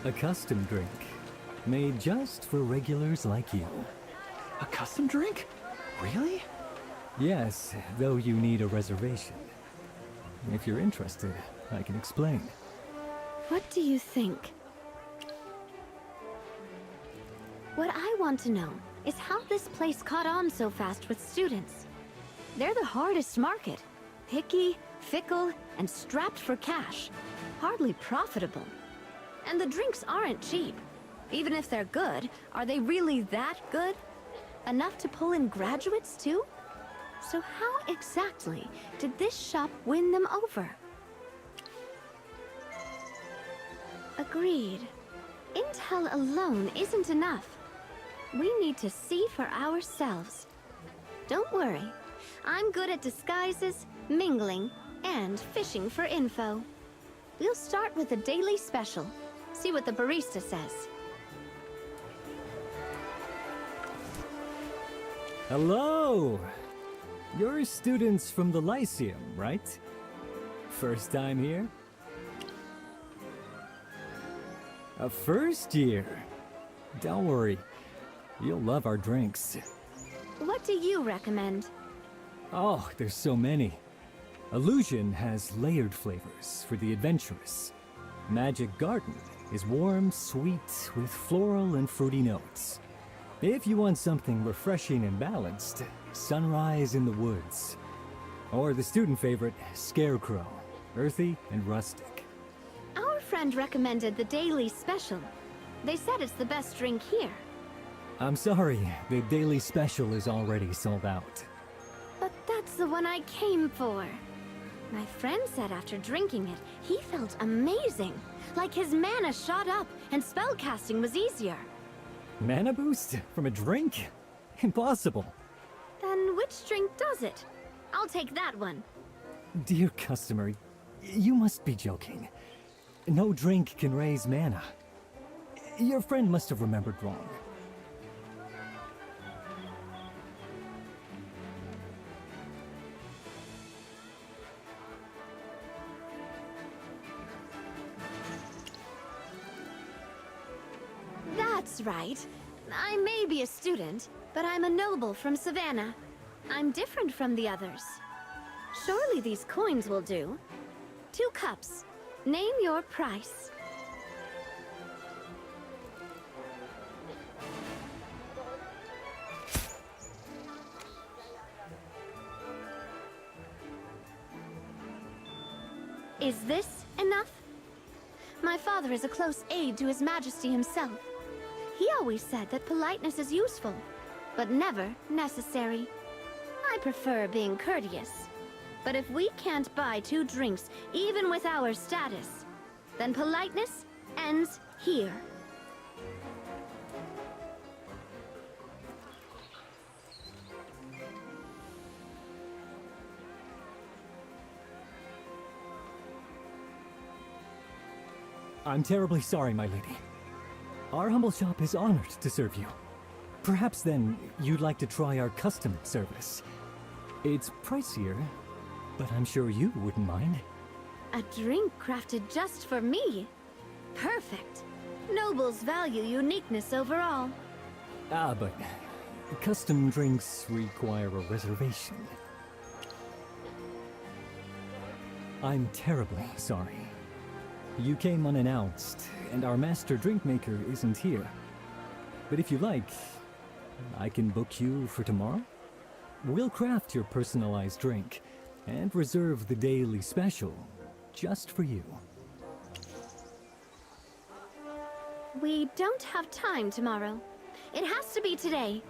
A custom drink. Made just for regulars like you. A custom drink? Really? Yes, though you need a reservation. If you're interested, I can explain. What do you think? What I want to know is how this place caught on so fast with students. They're the hardest market. Picky, fickle, and strapped for cash. Hardly profitable. And the drinks aren't cheap. Even if they're good, are they really that good? Enough to pull in graduates too? So how exactly did this shop win them over? Agreed. Intel alone isn't enough. We need to see for ourselves. Don't worry. I'm good at disguises, mingling, and fishing for info. We'll start with the daily special. See what the barista says. Hello! You're students from the Lyceum, right? First time here? A first year? Don't worry. You'll love our drinks. What do you recommend? Oh, there's so many. Illusion has layered flavors for the adventurous. Magic Garden is warm, sweet, with floral and fruity notes. If you want something refreshing and balanced, Sunrise in the Woods. Or the student favorite, Scarecrow, earthy and rustic. Our friend recommended the daily special. They said it's the best drink here. I'm sorry, the daily special is already sold out. But that's the one I came for. My friend said after drinking it, he felt amazing. Like his mana shot up and spellcasting was easier. Mana boost from a drink? Impossible. Then which drink does it? I'll take that one. Dear customer, you must be joking. No drink can raise mana. Your friend must have remembered wrong. That's right. I may be a student, but I'm a noble from Savannah. I'm different from the others. Surely these coins will do. 2 cups. Name your price. Is this enough? My father is a close aide to His Majesty himself. He always said that politeness is useful, but never necessary. I prefer being courteous. But if we can't buy 2 drinks, even with our status, then politeness ends here. I'm terribly sorry, my lady. Our humble shop is honored to serve you. Perhaps then you'd like to try our custom service. It's pricier, but I'm sure you wouldn't mind. A drink crafted just for me. Perfect. Nobles value uniqueness overall. Ah, but custom drinks require a reservation. I'm terribly sorry. You came unannounced, and our master drink maker isn't here. But if you like, I can book you for tomorrow. We'll craft your personalized drink, and reserve the daily special, just for you. We don't have time tomorrow. It has to be today.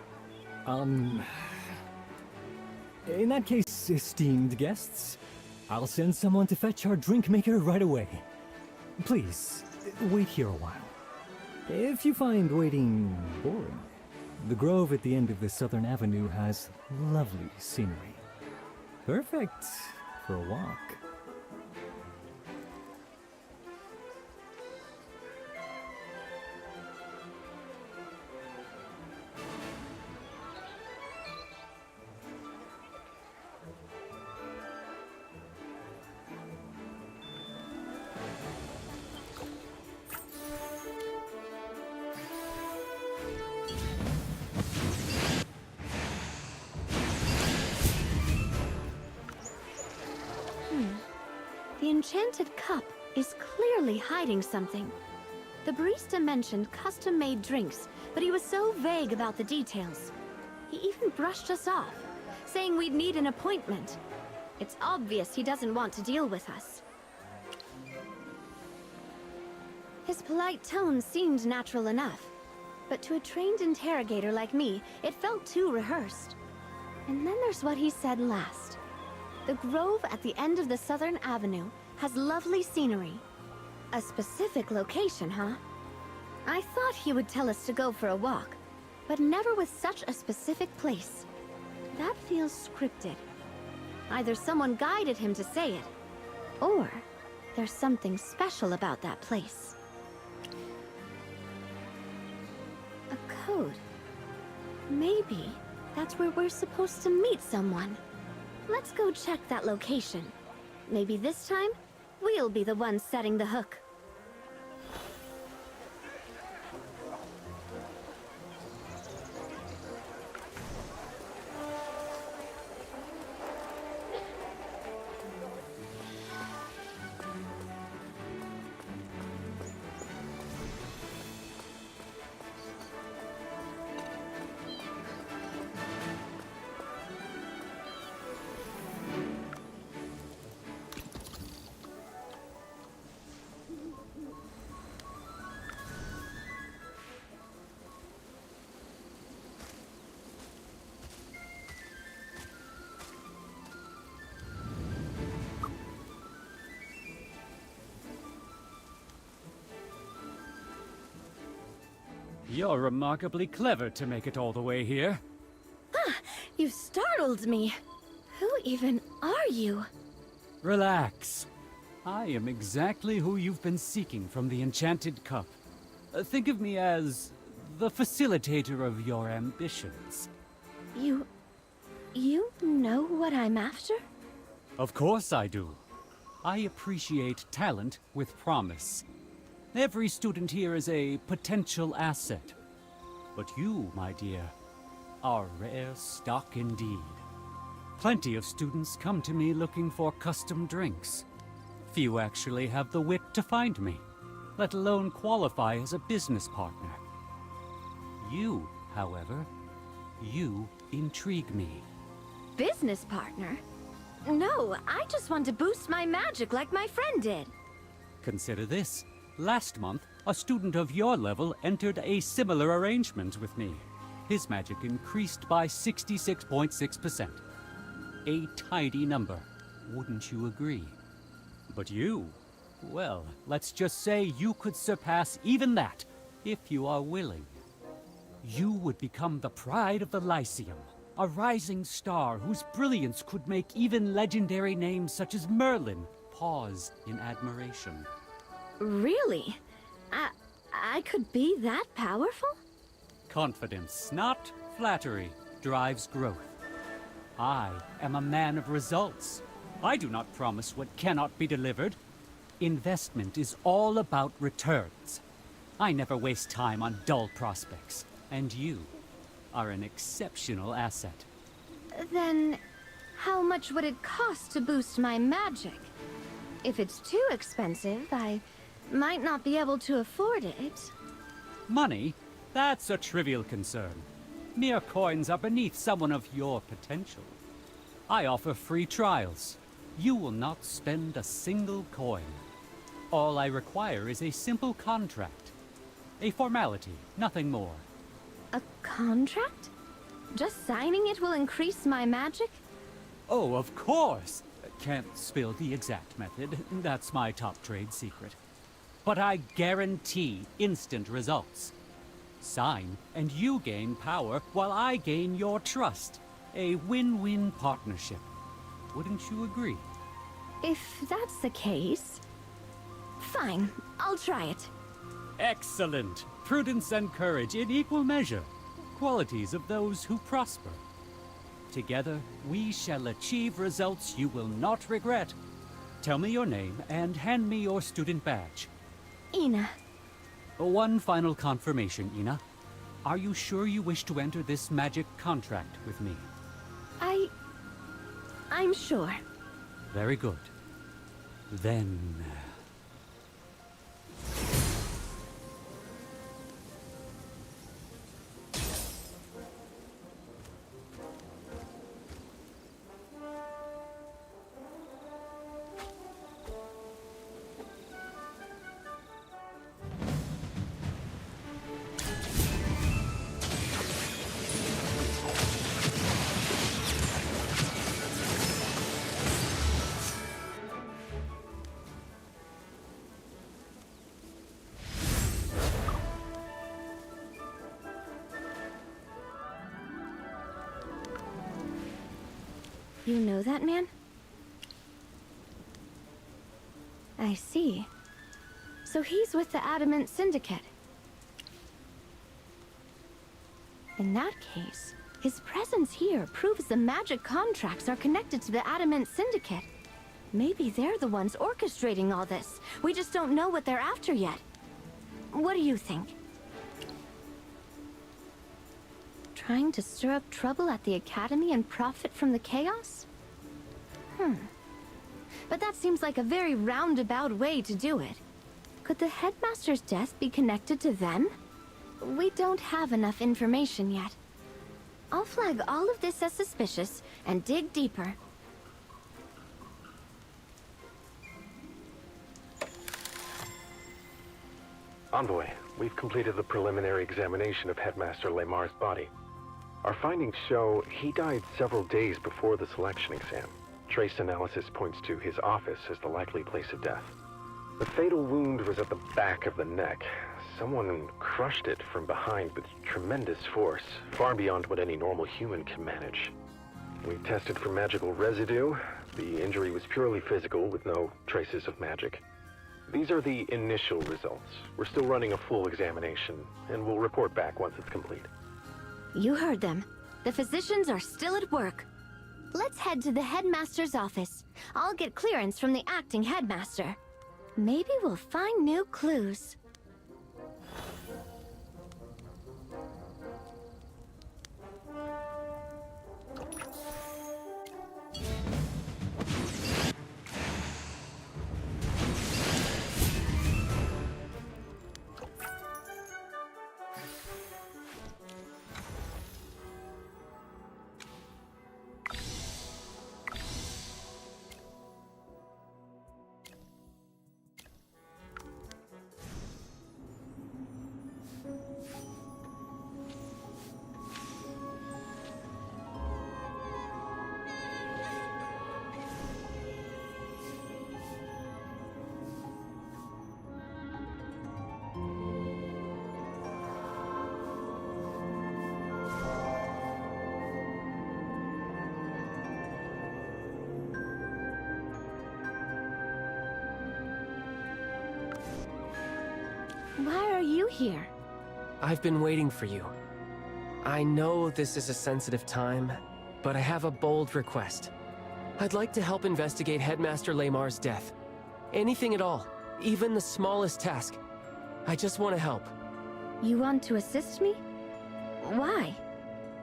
In that case, esteemed guests, I'll send someone to fetch our drink maker right away. Please, wait here a while. If you find waiting boring, the grove at the end of the southern avenue has lovely scenery. Perfect for a walk. The enchanted cup is clearly hiding something. The barista mentioned custom-made drinks, but he was so vague about the details. He even brushed us off, saying we'd need an appointment. It's obvious he doesn't want to deal with us. His polite tone seemed natural enough, but to a trained interrogator like me, it felt too rehearsed. And then there's what he said last. The grove at the end of the southern avenue has lovely scenery. A specific location, huh? I thought he would tell us to go for a walk, but never with such a specific place. That feels scripted. Either someone guided him to say it, or there's something special about that place. A code. Maybe that's where we're supposed to meet someone. Let's go check that location. Maybe this time, we'll be the ones setting the hook. You're remarkably clever to make it all the way here. You startled me. Who even are you? Relax. I am exactly who you've been seeking from the Enchanted Cup. Think of me as the facilitator of your ambitions. You know what I'm after? Of course I do. I appreciate talent with promise. Every student here is a potential asset. But you, my dear, are rare stock indeed. Plenty of students come to me looking for custom drinks. Few actually have the wit to find me, let alone qualify as a business partner. You, however, you intrigue me. Business partner? No, I just want to boost my magic like my friend did. Consider this. Last month, a student of your level entered a similar arrangement with me. His magic increased by 66.6%. A tidy number, wouldn't you agree? But you, well, let's just say you could surpass even that, if you are willing. You would become the pride of the Lyceum, a rising star whose brilliance could make even legendary names such as Merlin pause in admiration. Really? I could be that powerful? Confidence, not flattery, drives growth. I am a man of results. I do not promise what cannot be delivered. Investment is all about returns. I never waste time on dull prospects, and you are an exceptional asset. Then, how much would it cost to boost my magic? If it's too expensive, I might not be able to afford it. Money? That's a trivial concern. Mere coins are beneath someone of your potential. I offer free trials. You will not spend a single coin. All I require is a simple contract. A formality, nothing more. A contract? Just signing it will increase my magic? Oh, of course! Can't spill the exact method. That's my top trade secret. But I guarantee instant results. Sign, and you gain power while I gain your trust. A win-win partnership. Wouldn't you agree? If that's the case... Fine, I'll try it. Excellent! Prudence and courage in equal measure. Qualities of those who prosper. Together, we shall achieve results you will not regret. Tell me your name and hand me your student badge. Ina. One final confirmation, Ina. Are you sure you wish to enter this magic contract with me? I'm sure. Very good. Then... You know that man? I see. So he's with the Adamant Syndicate. In that case, his presence here proves the magic contracts are connected to the Adamant Syndicate. Maybe they're the ones orchestrating all this. We just don't know what they're after yet. What do you think? Trying to stir up trouble at the Academy and profit from the chaos? But that seems like a very roundabout way to do it. Could the headmaster's death be connected to them? We don't have enough information yet. I'll flag all of this as suspicious and dig deeper. Envoy, we've completed the preliminary examination of Headmaster Lamar's body. Our findings show he died several days before the selection exam. Trace analysis points to his office as the likely place of death. The fatal wound was at the back of the neck. Someone crushed it from behind with tremendous force, far beyond what any normal human can manage. We tested for magical residue. The injury was purely physical with no traces of magic. These are the initial results. We're still running a full examination, and we'll report back once it's complete. You heard them. The physicians are still at work. Let's head to the headmaster's office. I'll get clearance from the acting headmaster. Maybe we'll find new clues. Why are you here? I've been waiting for you. I know this is a sensitive time, but I have a bold request. I'd like to help investigate Headmaster Lamar's death. Anything at all, even the smallest task. I just want to help. You want to assist me? Why?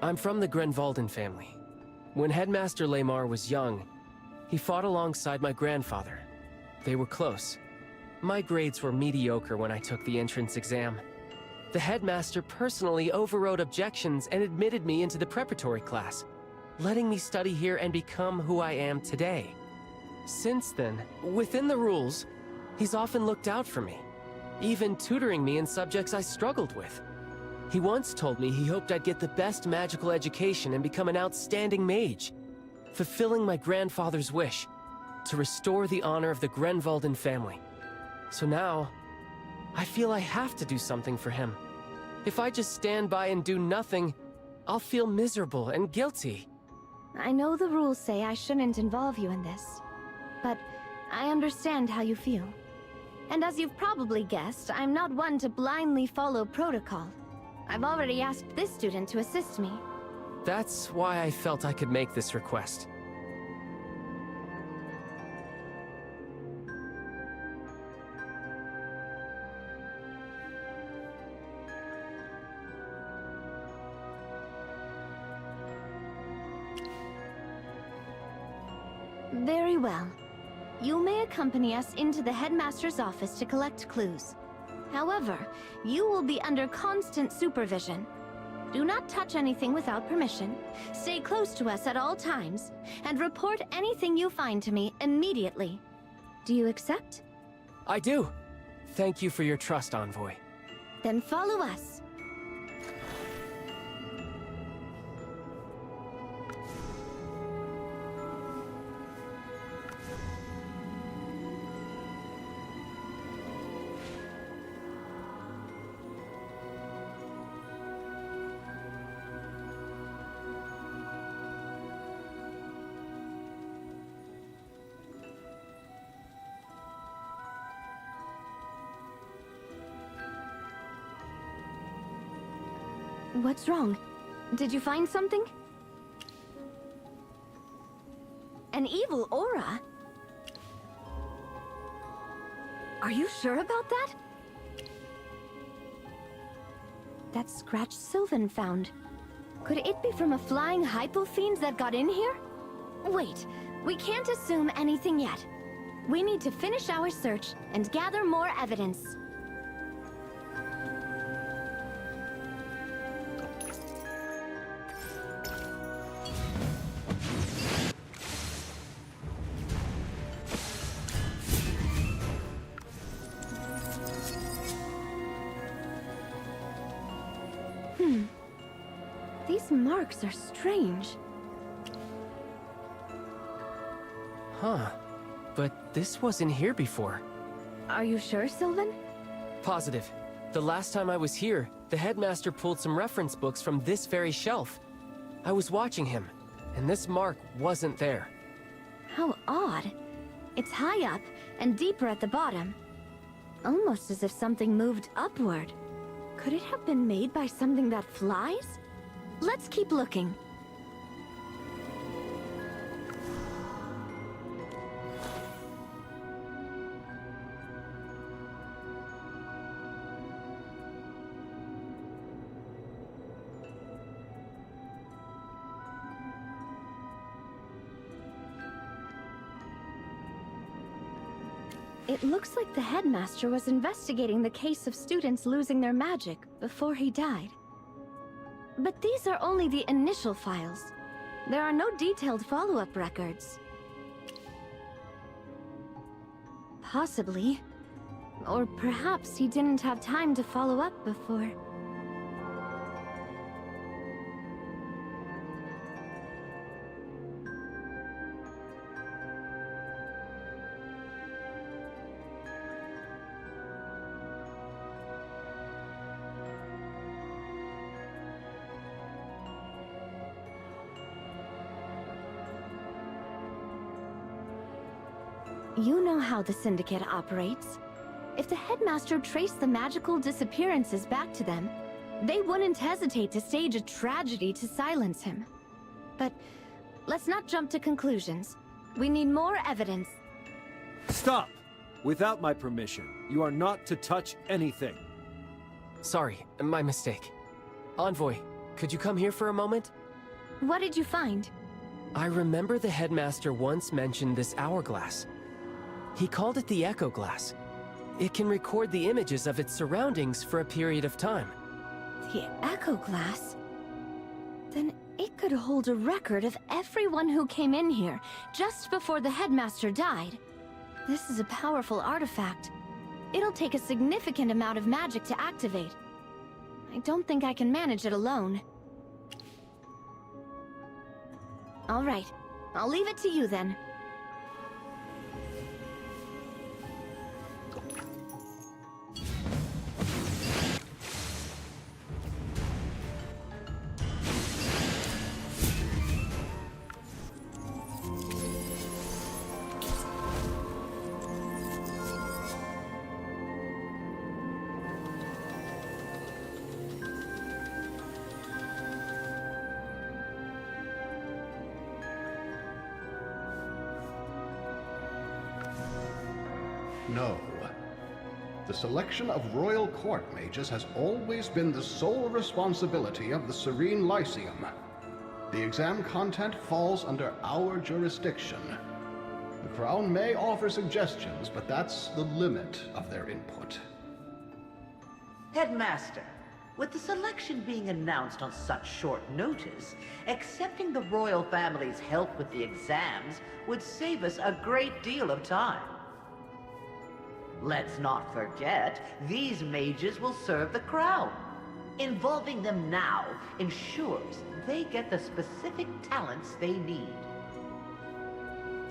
I'm from the Grenvalden family. When Headmaster Lamar was young, he fought alongside my grandfather. They were close. My grades were mediocre when I took the entrance exam. The headmaster personally overrode objections and admitted me into the preparatory class, letting me study here and become who I am today. Since then, within the rules, he's often looked out for me, even tutoring me in subjects I struggled with. He once told me he hoped I'd get the best magical education and become an outstanding mage. fulfilling my grandfather's wish to restore the honor of the Grenvalden family. So now, I feel I have to do something for him. If I just stand by and do nothing, I'll feel miserable and guilty. I know the rules say I shouldn't involve you in this, but I understand how you feel. And as you've probably guessed, I'm not one to blindly follow protocol. I've already asked this student to assist me. That's why I felt I could make this request. Very well. You may accompany us into the headmaster's office to collect clues. However, you will be under constant supervision. Do not touch anything without permission, stay close to us at all times, and report anything you find to me immediately. Do you accept? I do. Thank you for your trust, Envoy. Then follow us. What's wrong? Did you find something? An evil aura? Are you sure about that? That scratch Sylvan found. Could it be from a flying hypofiend that got in here? Wait, we can't assume anything yet. We need to finish our search and gather more evidence. These marks are strange. Huh. But this wasn't here before. Are you sure, Sylvan? Positive. The last time I was here, the headmaster pulled some reference books from this very shelf. I was watching him, and this mark wasn't there. How odd. It's high up and deeper at the bottom. Almost as if something moved upward. Could it have been made by something that flies? Let's keep looking. It looks like the headmaster was investigating the case of students losing their magic before he died. But these are only the initial files. There are no detailed follow-up records. Possibly. Or perhaps he didn't have time to follow up before. You know how the Syndicate operates. If the headmaster traced the magical disappearances back to them, they wouldn't hesitate to stage a tragedy to silence him. But let's not jump to conclusions. We need more evidence. Stop! Without my permission, you are not to touch anything. Sorry, my mistake. Envoy, could you come here for a moment? What did you find? I remember the headmaster once mentioned this hourglass. He called it the Echo Glass. It can record the images of its surroundings for a period of time. The Echo Glass? Then it could hold a record of everyone who came in here just before the headmaster died. This is a powerful artifact. It'll take a significant amount of magic to activate. I don't think I can manage it alone. All right, I'll leave it to you then. No. The selection of royal court mages has always been the sole responsibility of the Serene Lyceum. The exam content falls under our jurisdiction. The Crown may offer suggestions, but that's the limit of their input. Headmaster, with the selection being announced on such short notice, accepting the royal family's help with the exams would save us a great deal of time. Let's not forget, these mages will serve the crown. Involving them now ensures they get the specific talents they need.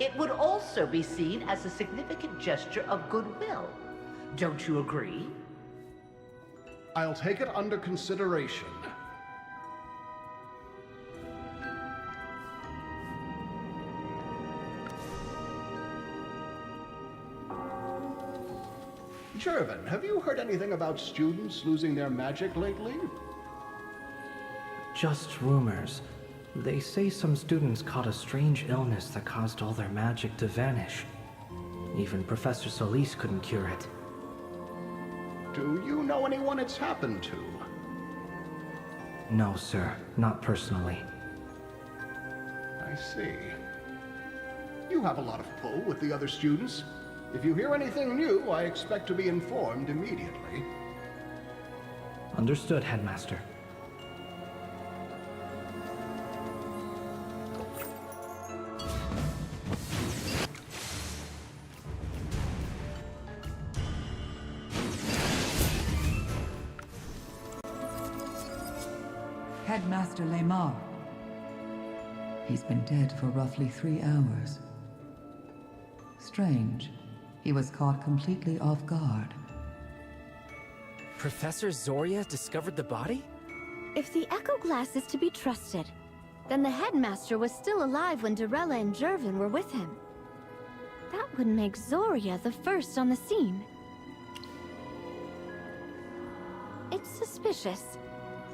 It would also be seen as a significant gesture of goodwill. Don't you agree? I'll take it under consideration. Jervin, have you heard anything about students losing their magic lately? Just rumors. They say some students caught a strange illness that caused all their magic to vanish. Even Professor Solis couldn't cure it. Do you know anyone it's happened to? No, sir. Not personally. I see. You have a lot of pull with the other students. If you hear anything new, I expect to be informed immediately. Understood, Headmaster. Headmaster Lemar. He's been dead for roughly 3 hours. Strange. He was caught completely off guard. Professor Zoria discovered the body? If the Echo Glass is to be trusted, then the headmaster was still alive when Dorella and Jervin were with him. That would make Zoria the first on the scene. It's suspicious.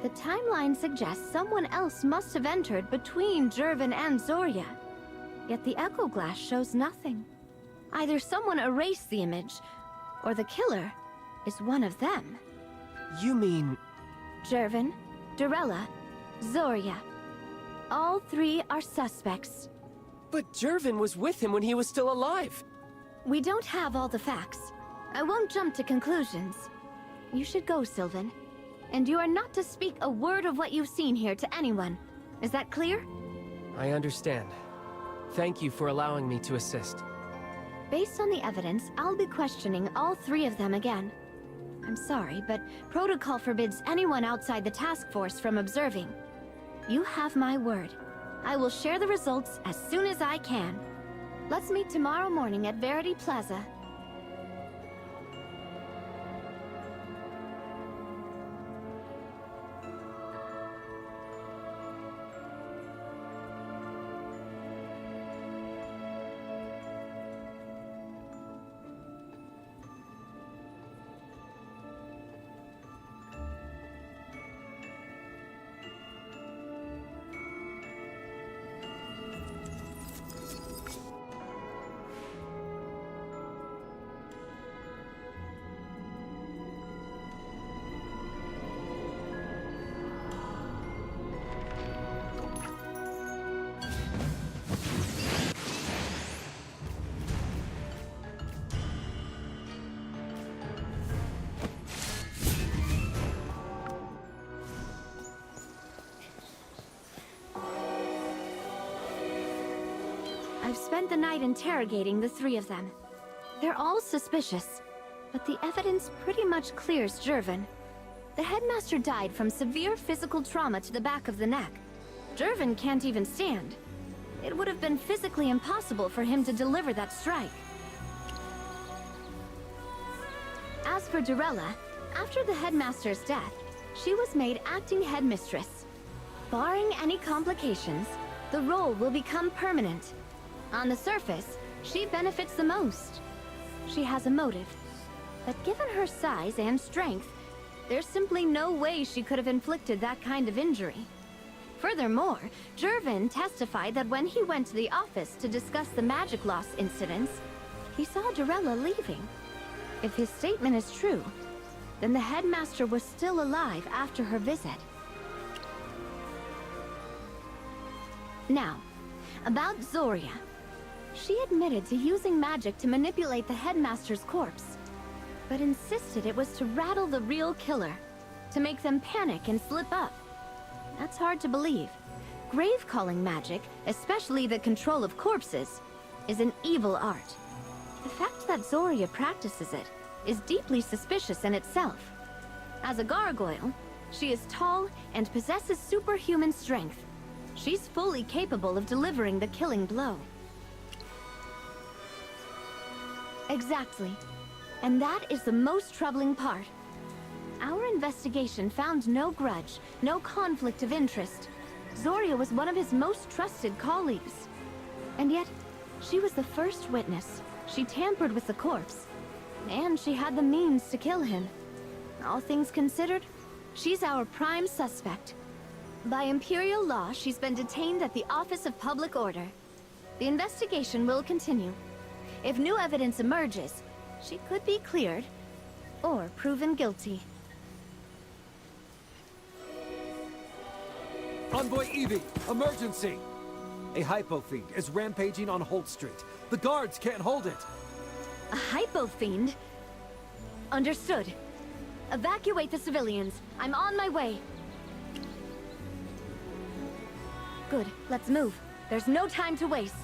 The timeline suggests someone else must have entered between Jervin and Zoria. Yet the Echo Glass shows nothing. Either someone erased the image, or the killer is one of them. You mean... Jervin, Dorella, Zoria. All 3 are suspects. But Jervin was with him when he was still alive. We don't have all the facts. I won't jump to conclusions. You should go, Sylvan. And you are not to speak a word of what you've seen here to anyone. Is that clear? I understand. Thank you for allowing me to assist. Based on the evidence, I'll be questioning all 3 of them again. I'm sorry, but protocol forbids anyone outside the task force from observing. You have my word. I will share the results as soon as I can. Let's meet tomorrow morning at Verity Plaza. I've spent the night interrogating the 3 of them. They're all suspicious, but the evidence pretty much clears Jervin. The headmaster died from severe physical trauma to the back of the neck. Jervin can't even stand. it would have been physically impossible for him to deliver that strike. As for Dorella, after the headmaster's death, she was made acting headmistress. Barring any complications, the role will become permanent. On the surface, she benefits the most. She has a motive. But given her size and strength, there's simply no way she could have inflicted that kind of injury. Furthermore, Jervin testified that when he went to the office to discuss the magic loss incidents, he saw Dorella leaving. If his statement is true, then the headmaster was still alive after her visit. Now, about Zoria. She admitted to using magic to manipulate the headmaster's corpse, but insisted it was to rattle the real killer, to make them panic and slip up. That's hard to believe. Grave-calling magic, especially the control of corpses, is an evil art. The fact that Zoria practices it is deeply suspicious in itself. As a gargoyle, she is tall and possesses superhuman strength. She's fully capable of delivering the killing blow. Exactly. And that is the most troubling part. Our investigation found no grudge, no conflict of interest. Zoria was one of his most trusted colleagues. And yet, she was the first witness. She tampered with the corpse. And she had the means to kill him. All things considered, she's our prime suspect. By Imperial law, she's been detained at the Office of Public Order. The investigation will continue. If new evidence emerges, she could be cleared, or proven guilty. Envoy Evie, emergency! A hypo-fiend is rampaging on Holt Street. The guards can't hold it. A hypo-fiend? Understood. Evacuate the civilians. I'm on my way. Good, let's move. There's no time to waste.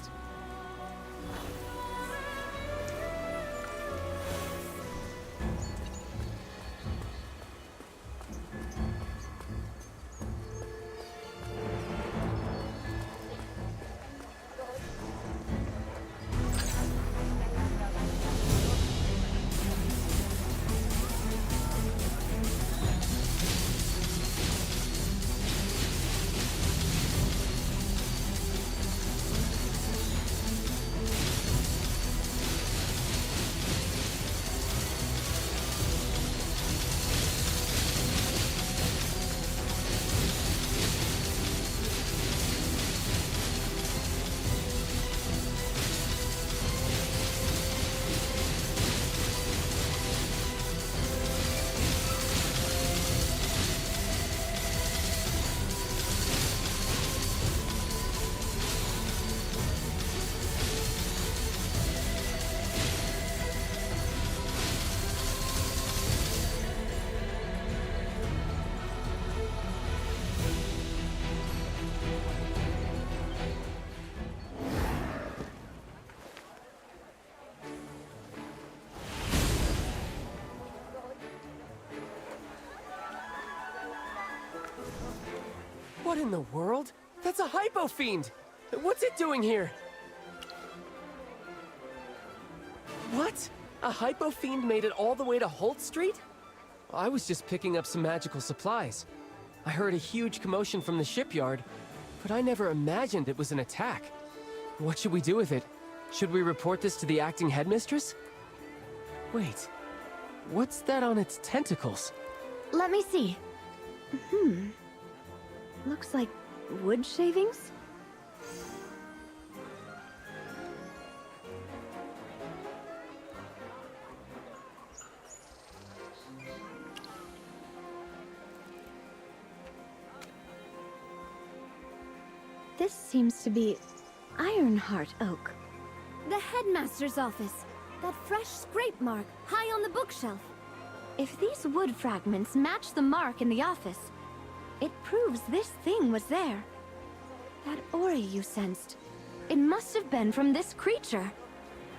What in the world? That's a hypo-fiend! What's it doing here? What? A hypo-fiend made it all the way to Holt Street? I was just picking up some magical supplies. I heard a huge commotion from the shipyard, but I never imagined it was an attack. What should we do with it? Should we report this to the acting headmistress? Wait, what's that on its tentacles? Let me see. Looks like wood shavings? This seems to be Ironheart oak. The headmaster's office. That fresh scrape mark high on the bookshelf. If these wood fragments match the mark in the office, it proves this thing was there. That aura you sensed, it must have been from this creature.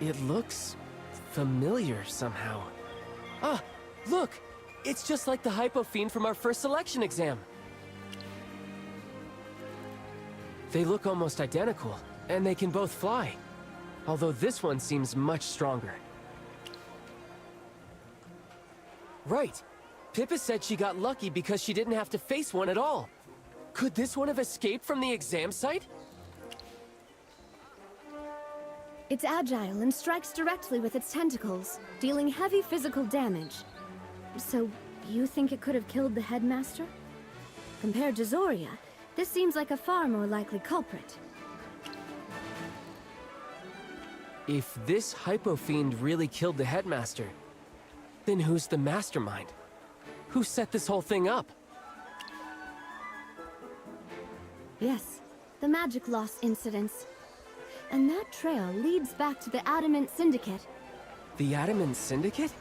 It looks familiar somehow. Ah, look! It's just like the hypo-fiend from our first selection exam. They look almost identical, And they can both fly. Although this one seems much stronger. Right. Pippa said she got lucky because she didn't have to face one at all. Could this one have escaped from the exam site? It's agile and strikes directly with its tentacles, dealing heavy physical damage. So, you think it could have killed the headmaster? Compared to Zoria, this seems like a far more likely culprit. If this hypo-fiend really killed the headmaster, then who's the mastermind? Who set this whole thing up? Yes, the magic loss incidents. And that trail leads back to the Adamant Syndicate. The Adamant Syndicate?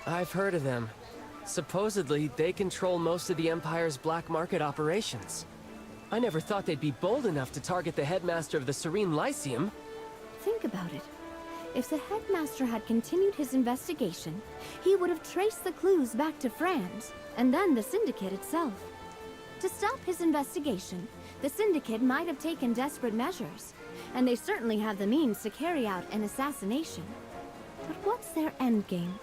I've heard of them. Supposedly, they control most of the Empire's black market operations. I never thought they'd be bold enough to target the headmaster of the Serene Lyceum. Think about it. If the headmaster had continued his investigation, he would have traced the clues back to Franz, and then the Syndicate itself. To stop his investigation, the Syndicate might have taken desperate measures, and they certainly have the means to carry out an assassination. But what's their endgame?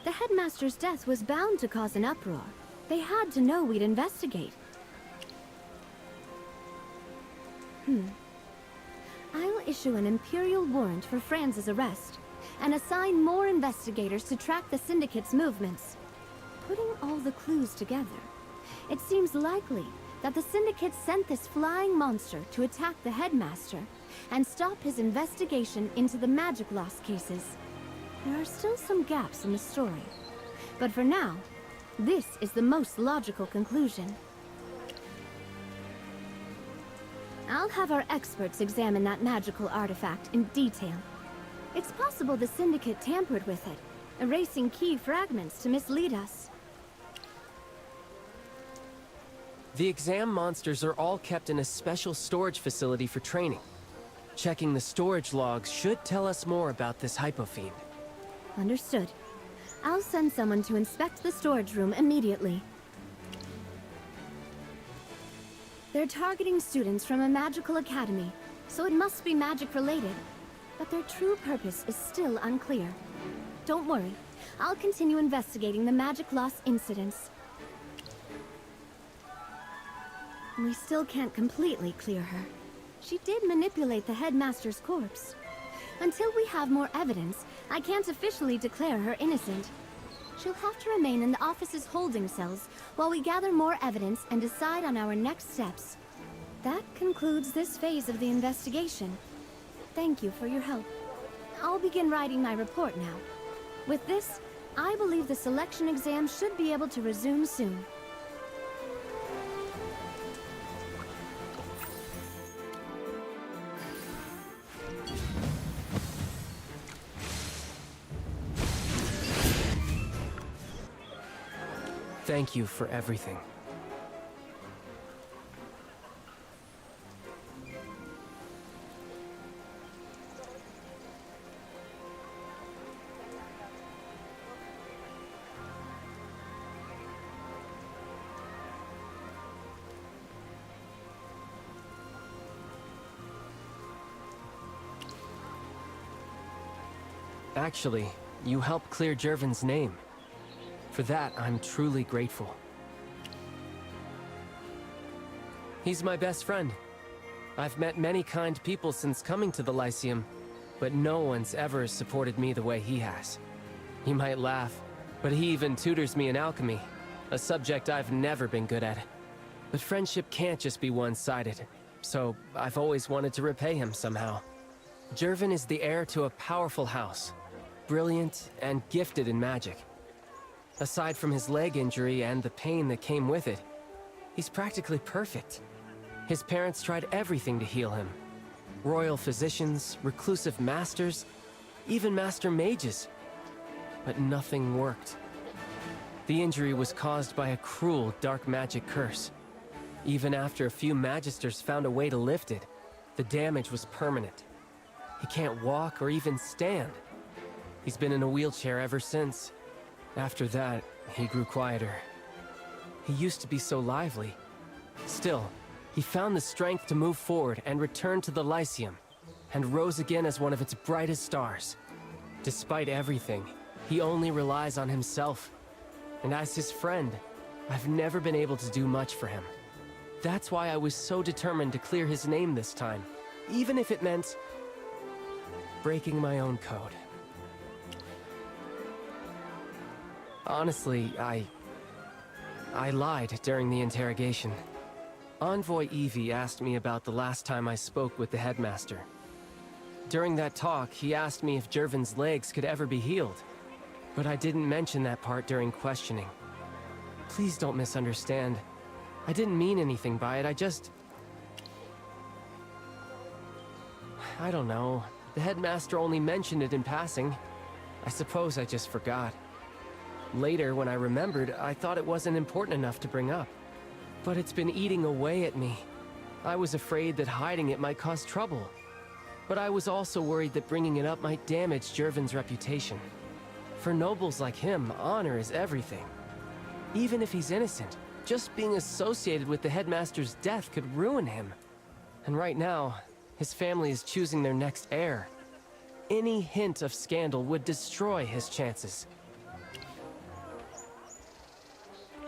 The headmaster's death was bound to cause an uproar. They had to know we'd investigate. I'll issue an Imperial warrant for Franz's arrest, and assign more investigators to track the Syndicate's movements. Putting all the clues together, it seems likely that the Syndicate sent this flying monster to attack the headmaster and stop his investigation into the magic loss cases. There are still some gaps in the story, but for now, this is the most logical conclusion. I'll have our experts examine that magical artifact in detail. It's possible the Syndicate tampered with it, erasing key fragments to mislead us. The exam monsters are all kept in a special storage facility for training. Checking the storage logs should tell us more about this hypo-fiend. Understood. I'll send someone to inspect the storage room immediately. They're targeting students from a magical academy, so it must be magic-related. But their true purpose is still unclear. Don't worry, I'll continue investigating the magic loss incidents. We still can't completely clear her. She did manipulate the headmaster's corpse. Until we have more evidence, I can't officially declare her innocent. She'll have to remain in the office's holding cells while we gather more evidence and decide on our next steps. That concludes this phase of the investigation. Thank you for your help. I'll begin writing my report now. With this, I believe the selection exam should be able to resume soon. Thank you for everything. Actually, you helped clear Jervin's name. For that, I'm truly grateful. He's my best friend. I've met many kind people since coming to the Lyceum, but no one's ever supported me the way he has. You might laugh, but he even tutors me in alchemy, a subject I've never been good at. But friendship can't just be one-sided, so I've always wanted to repay him somehow. Jervin is the heir to a powerful house, brilliant and gifted in magic. Aside from his leg injury and the pain that came with it, he's practically perfect. His parents tried everything to heal him. Royal physicians, reclusive masters, even master mages. But nothing worked. The injury was caused by a cruel dark magic curse. Even after a few magisters found a way to lift it, the damage was permanent. He can't walk or even stand. He's been in a wheelchair ever since. After that, he grew quieter. He used to be so lively. Still, He found the strength to move forward and return to the Lyceum, and rose again as one of its brightest stars. Despite everything, he only relies on himself. And as his friend, I've never been able to do much for him. That's why I was so determined to clear his name this time, even if it meant breaking my own code. Honestly, I lied during the interrogation. Envoy Evie asked me about the last time I spoke with the headmaster. During that talk, he asked me if Jervin's legs could ever be healed, but I didn't mention that part during questioning. Please don't misunderstand. I didn't mean anything by it, I don't know. The headmaster only mentioned it in passing. I suppose I just forgot. Later, when I remembered, I thought it wasn't important enough to bring up. But it's been eating away at me. I was afraid that hiding it might cause trouble. But I was also worried that bringing it up might damage Jervin's reputation. For nobles like him, honor is everything. Even if he's innocent, just being associated with the headmaster's death could ruin him. And right now, his family is choosing their next heir. Any hint of scandal would destroy his chances.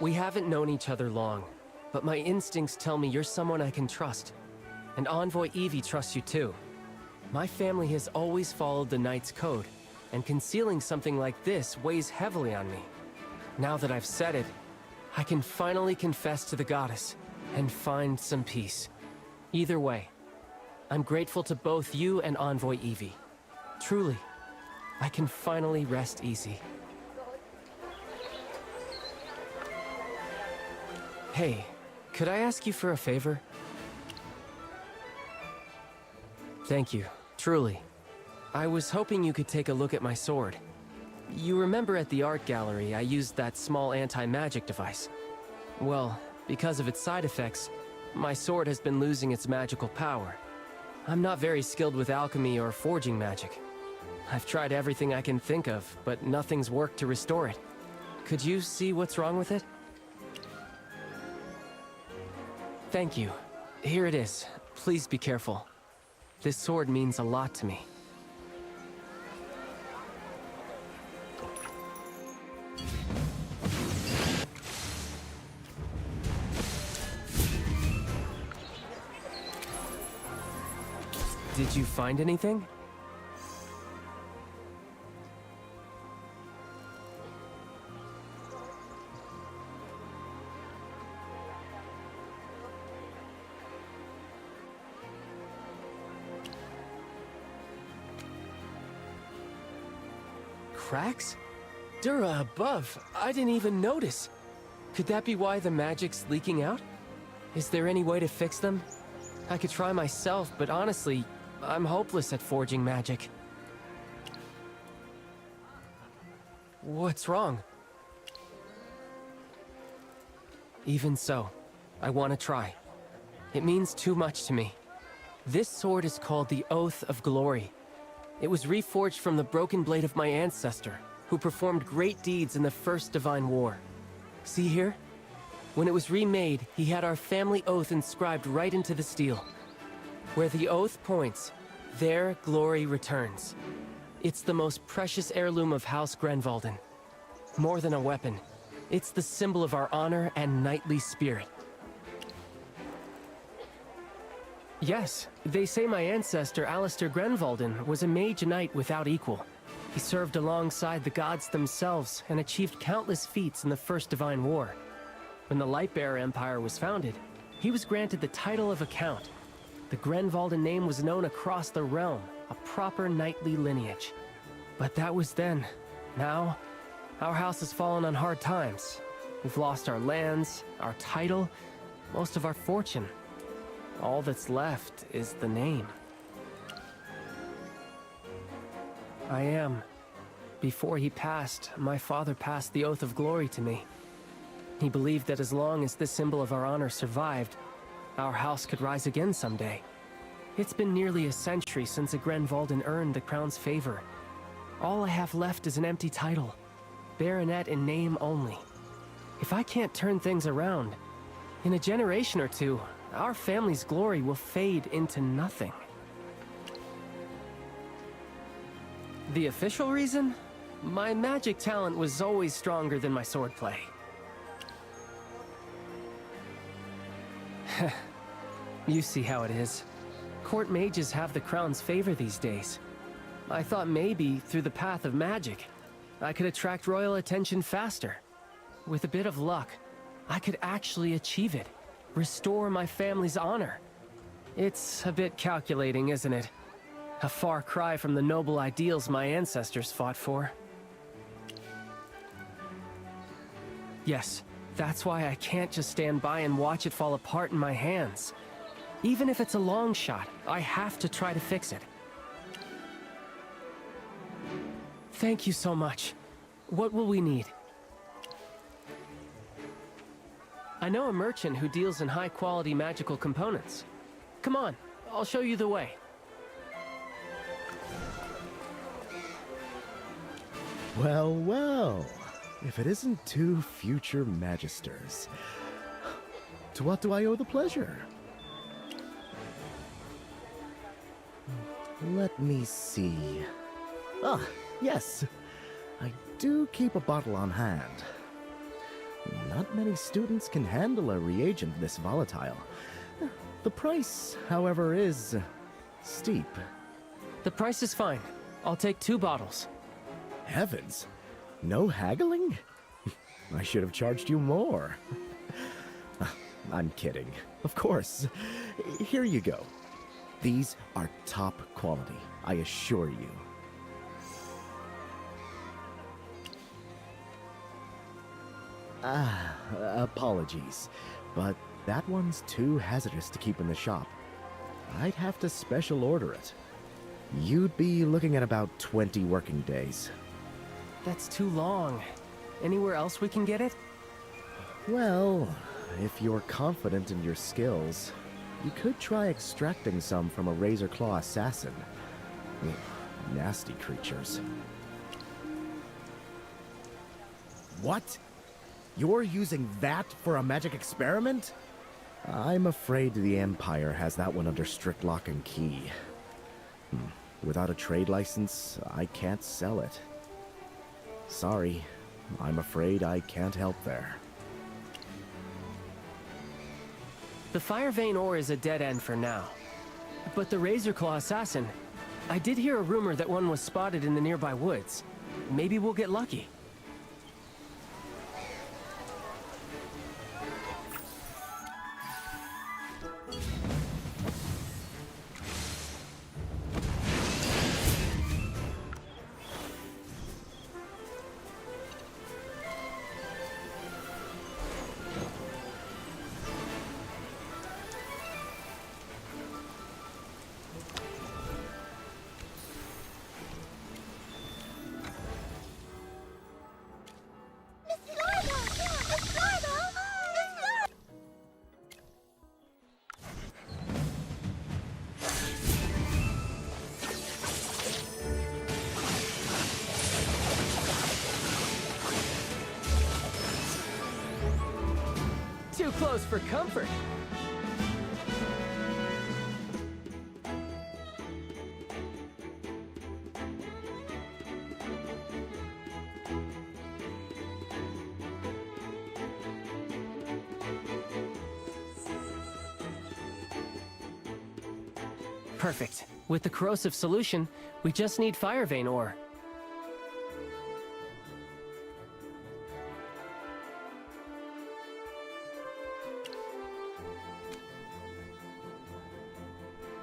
We haven't known each other long, but my instincts tell me you're someone I can trust. And Envoy Evie trusts you too. My family has always followed the Knight's Code, and concealing something like this weighs heavily on me. Now that I've said it, I can finally confess to the goddess and find some peace. Either way, I'm grateful to both you and Envoy Evie. Truly, I can finally rest easy. Hey, could I ask you for a favor? Thank you, truly. I was hoping you could take a look at my sword. You remember at the art gallery I used that small anti-magic device? Well, because of its side effects, my sword has been losing its magical power. I'm not very skilled with alchemy or forging magic. I've tried everything I can think of, but nothing's worked to restore it. Could you see what's wrong with it? Thank you. Here it is. Please be careful. This sword means a lot to me. Did you find anything? Cracks? Dura above, I didn't even notice. Could that be why the magic's leaking out? Is there any way to fix them? I could try myself, but honestly, I'm hopeless at forging magic. What's wrong? Even so, I want to try. It means too much to me. This sword is called the Oath of Glory. It was reforged from the broken blade of my ancestor, who performed great deeds in the First Divine War. See here? When it was remade, he had our family oath inscribed right into the steel. Where the oath points, there glory returns. It's the most precious heirloom of House Grenvalden. More than a weapon, it's the symbol of our honor and knightly spirit. Yes, they say my ancestor Alistair Grenvalden was a mage knight without equal. He served alongside the gods themselves and achieved countless feats in the First Divine War. When the Lightbearer Empire was founded, he was granted the title of a count. The Grenvalden name was known across the realm, a proper knightly lineage. But that was then. Now, our house has fallen on hard times. We've lost our lands, our title, most of our fortune. All that's left is the name. I am. Before he passed, my father passed the Oath of Glory to me. He believed that as long as this symbol of our honor survived, our house could rise again someday. It's been nearly a century since a Grenvalden earned the crown's favor. All I have left is an empty title, baronet in name only. If I can't turn things around, in a generation or two, our family's glory will fade into nothing. The official reason? My magic talent was always stronger than my swordplay. You see how it is. Court mages have the crown's favor these days. I thought maybe, through the path of magic, I could attract royal attention faster. With a bit of luck, I could actually achieve it. Restore my family's honor. It's a bit calculating, isn't it? A far cry from the noble ideals my ancestors fought for. Yes, that's why I can't just stand by and watch it fall apart in my hands. Even if it's a long shot, I have to try to fix it. Thank you so much. What will we need? I know a merchant who deals in high-quality magical components. Come on, I'll show you the way. Well, well. If it isn't two future magisters. To what do I owe the pleasure? Let me see. Ah, yes. I do keep a bottle on hand. Not many students can handle a reagent this volatile. The price, however, is steep. The price is fine. I'll take 2 bottles. Heavens! No haggling? I should have charged you more. I'm kidding. Of course. Here you go. These are top quality, I assure you. Apologies, but that one's too hazardous to keep in the shop. I'd have to special order it. You'd be looking at about 20 working days. That's too long. Anywhere else we can get it? Well, if you're confident in your skills, you could try extracting some from a razor claw assassin. Nasty creatures. What? You're using that for a magic experiment? I'm afraid the Empire has that one under strict lock and key. Without a trade license, I can't sell it. Sorry, I'm afraid I can't help there. The Fire Vein ore is a dead end for now. But the Razor Claw Assassin, I did hear a rumor that one was spotted in the nearby woods. Maybe we'll get lucky. Too close for comfort. Perfect. With the corrosive solution, we just need Fire Vein ore.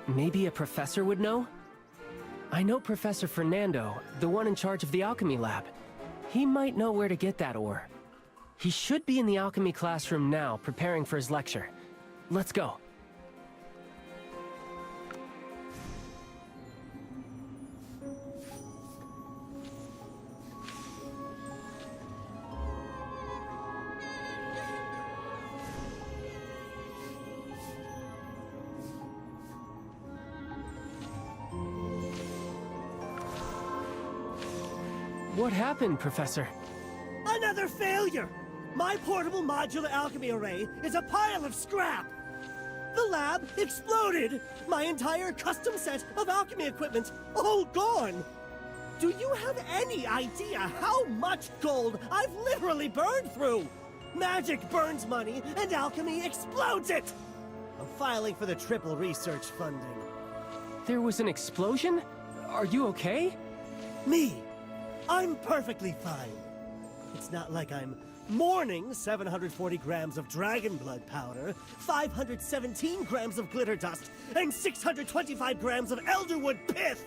Maybe a professor would know? I know Professor Fernando, the one in charge of the alchemy lab. He might know where to get that ore. He should be in the alchemy classroom now, preparing for his lecture. Let's go. What happened, Professor? Another failure! My portable modular alchemy array is a pile of scrap! The lab exploded! My entire custom set of alchemy equipment, all gone! Do you have any idea how much gold I've literally burned through? Magic burns money, and alchemy explodes it! I'm filing for the triple research funding. There was an explosion? Are you okay? Me? I'm perfectly fine. It's not like I'm mourning 740 grams of dragon blood powder, 517 grams of glitter dust, and 625 grams of elderwood pith!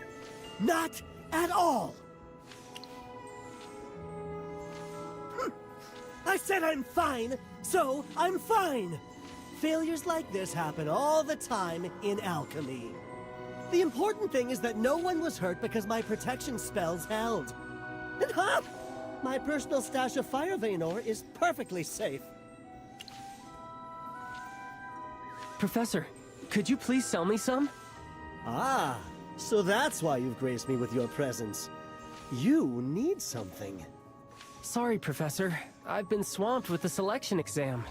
Not at all! I said I'm fine, so I'm fine! Failures like this happen all the time in alchemy. The important thing is that no one was hurt because my protection spells held. And my personal stash of Fire Vein ore is perfectly safe. Professor, could you please sell me some? Ah, so that's why you've graced me with your presence. You need something. Sorry, Professor. I've been swamped with the selection exam.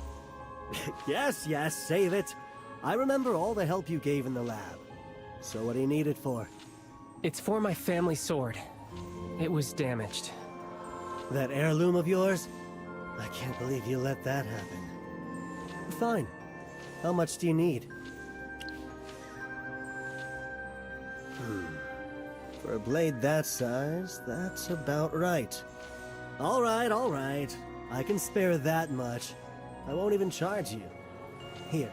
Yes, save it. I remember all the help you gave in the lab. So what do you need it for? It's for my family sword. It was damaged. That heirloom of yours? I can't believe you let that happen. Fine. How much do you need? For a blade that size, that's about right. All right. I can spare that much. I won't even charge you. Here.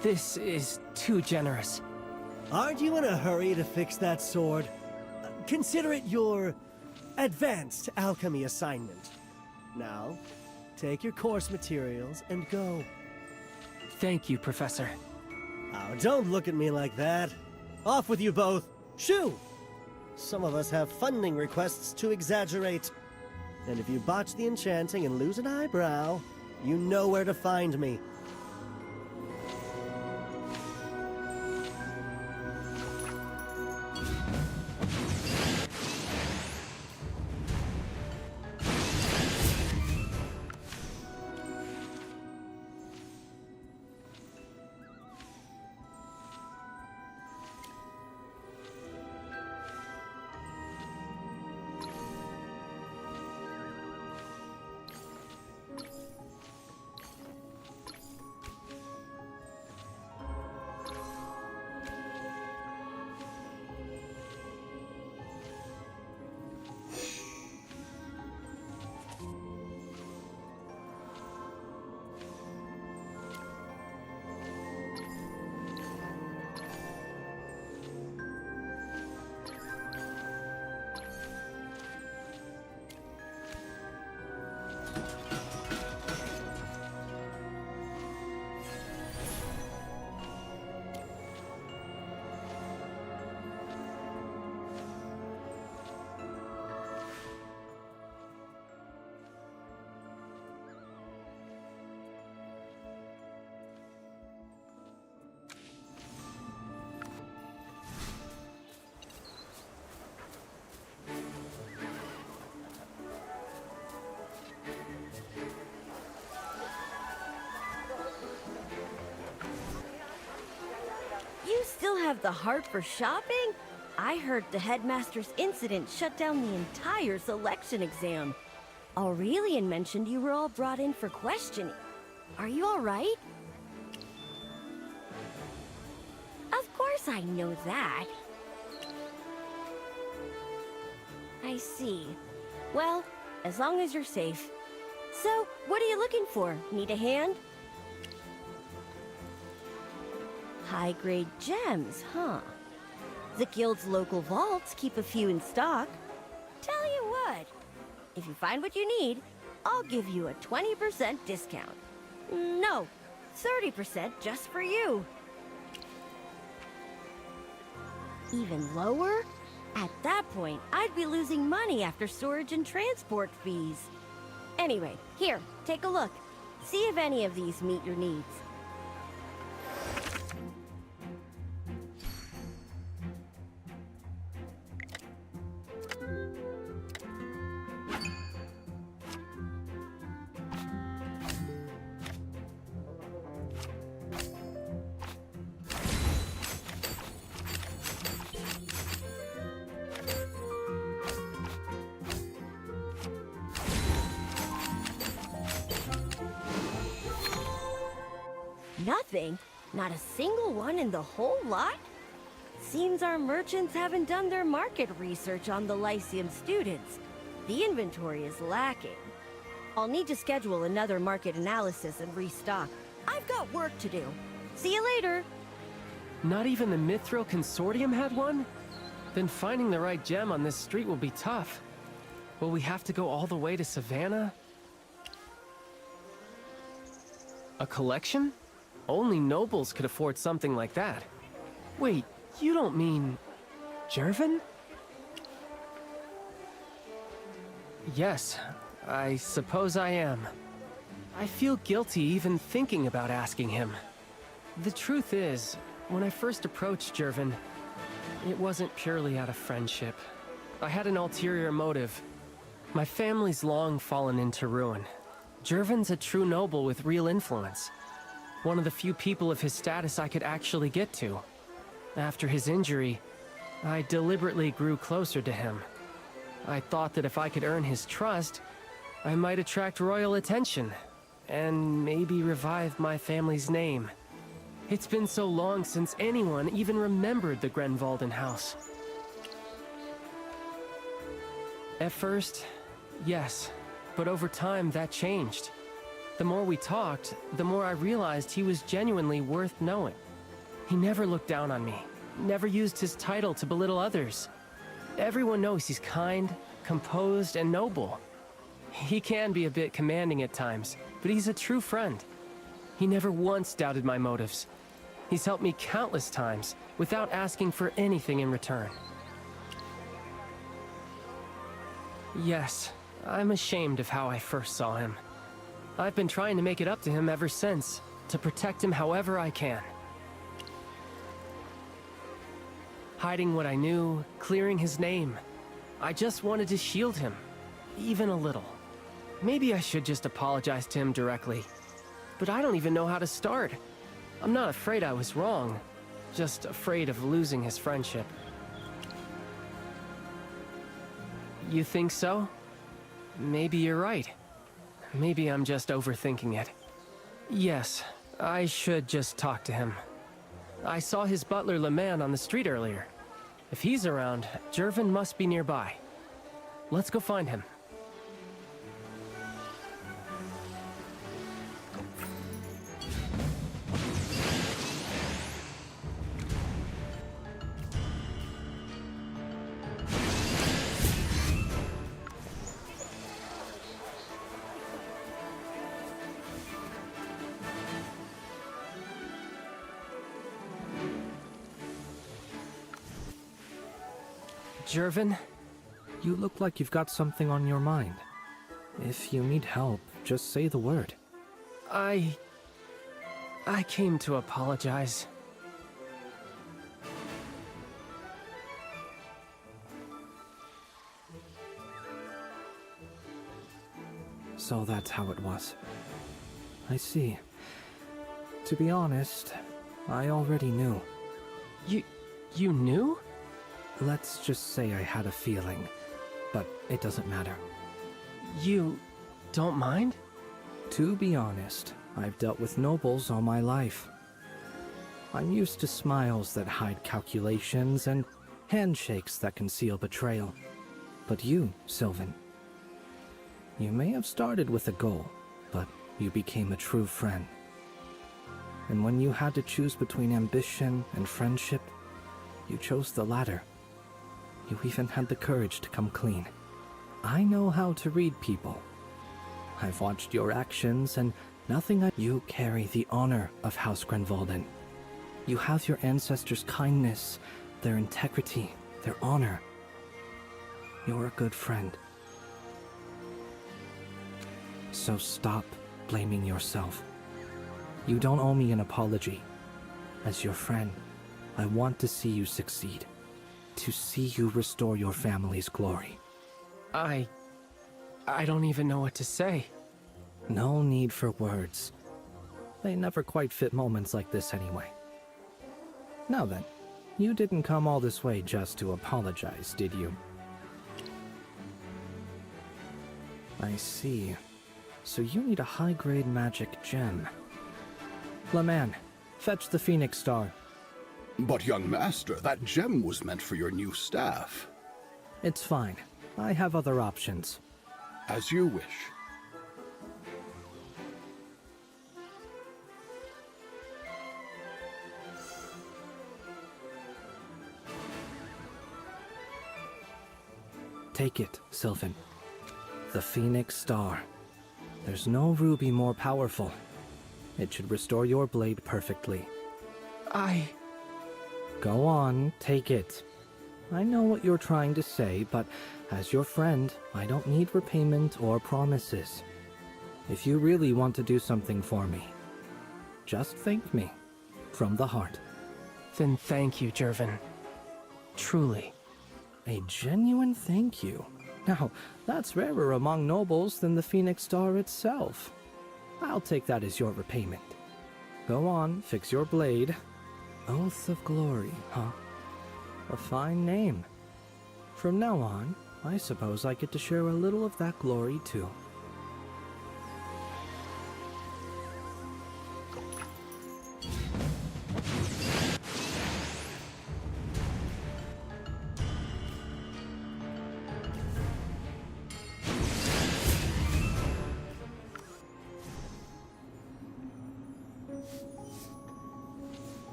This is too generous. Aren't you in a hurry to fix that sword? Consider it your advanced alchemy assignment. Now, take your course materials and go. Thank you, Professor. Oh, don't look at me like that. Off with you both. Shoo! Some of us have funding requests to exaggerate. And if you botch the enchanting and lose an eyebrow, you know where to find me. Still have the heart for shopping? I heard the headmaster's incident shut down the entire selection exam. Aurelian mentioned you were all brought in for questioning. Are you all right? Of course I know that. I see. Well, as long as you're safe. So, what are you looking for? Need a hand? High-grade gems, huh? The guild's local vaults keep a few in stock. Tell you what, if you find what you need, I'll give you a 20% discount. No, 30% just for you. Even lower? At that point, I'd be losing money after storage and transport fees. Anyway, here, take a look. See if any of these meet your needs. anything. Not a single one in the whole lot? Seems our merchants haven't done their market research on the Lyceum students. The inventory is lacking. I'll need to schedule another market analysis and restock. I've got work to do. See you later. Not even the Mithril Consortium had one? Then finding the right gem on this street will be tough. Will we have to go all the way to Savannah? A collection? Only nobles could afford something like that. Wait, you don't mean... Jervin? Yes, I suppose I am. I feel guilty even thinking about asking him. The truth is, when I first approached Jervin, it wasn't purely out of friendship. I had an ulterior motive. My family's long fallen into ruin. Jervin's a true noble with real influence. One of the few people of his status I could actually get to. After his injury, I deliberately grew closer to him. I thought that if I could earn his trust, I might attract royal attention, and maybe revive my family's name. It's been so long since anyone even remembered the Grenvalden house. At first, yes, but over time that changed. The more we talked, the more I realized he was genuinely worth knowing. He never looked down on me, never used his title to belittle others. Everyone knows he's kind, composed, and noble. He can be a bit commanding at times, but he's a true friend. He never once doubted my motives. He's helped me countless times, without asking for anything in return. Yes, I'm ashamed of how I first saw him. I've been trying to make it up to him ever since, to protect him however I can. Hiding what I knew, clearing his name. I just wanted to shield him, even a little. Maybe I should just apologize to him directly. But I don't even know how to start. I'm not afraid I was wrong, just afraid of losing his friendship. You think so? Maybe you're right. Maybe I'm just overthinking it. Yes, I should just talk to him. I saw his butler LeMan on the street earlier. If he's around, Jervin must be nearby. Let's go find him. Jervin? You look like you've got something on your mind. If you need help, just say the word. I came to apologize. So that's how it was. I see. To be honest, I already knew. You knew? Let's just say I had a feeling, but it doesn't matter. You don't mind? To be honest, I've dealt with nobles all my life. I'm used to smiles that hide calculations and handshakes that conceal betrayal. But you, Sylvan, you may have started with a goal, but you became a true friend. And when you had to choose between ambition and friendship, you chose the latter. You even had the courage to come clean. I know how to read people. I've watched your actions and You carry the honor of House Grenvalden. You have your ancestors' kindness, their integrity, their honor. You're a good friend. So stop blaming yourself. You don't owe me an apology. As your friend, I want to see you succeed. To see you restore your family's glory. I don't even know what to say. No need for words. They never quite fit moments like this anyway. Now then, you didn't come all this way just to apologize, did you? I see. So you need a high-grade magic gem. LeMan, Fetch the Phoenix Star. But young master, that gem was meant for your new staff. It's fine. I have other options. As you wish. Take it, Sylvan. The Phoenix Star. There's no ruby more powerful. It should restore your blade perfectly. Go on, take it. I know what you're trying to say, but as your friend, I don't need repayment or promises. If you really want to do something for me, just thank me. From the heart. Then thank you, Jervin. Truly. A genuine thank you. Now, that's rarer among nobles than the Phoenix Star itself. I'll take that as your repayment. Go on, fix your blade. Oath of Glory, huh? A fine name. From now on, I suppose I get to share a little of that glory too.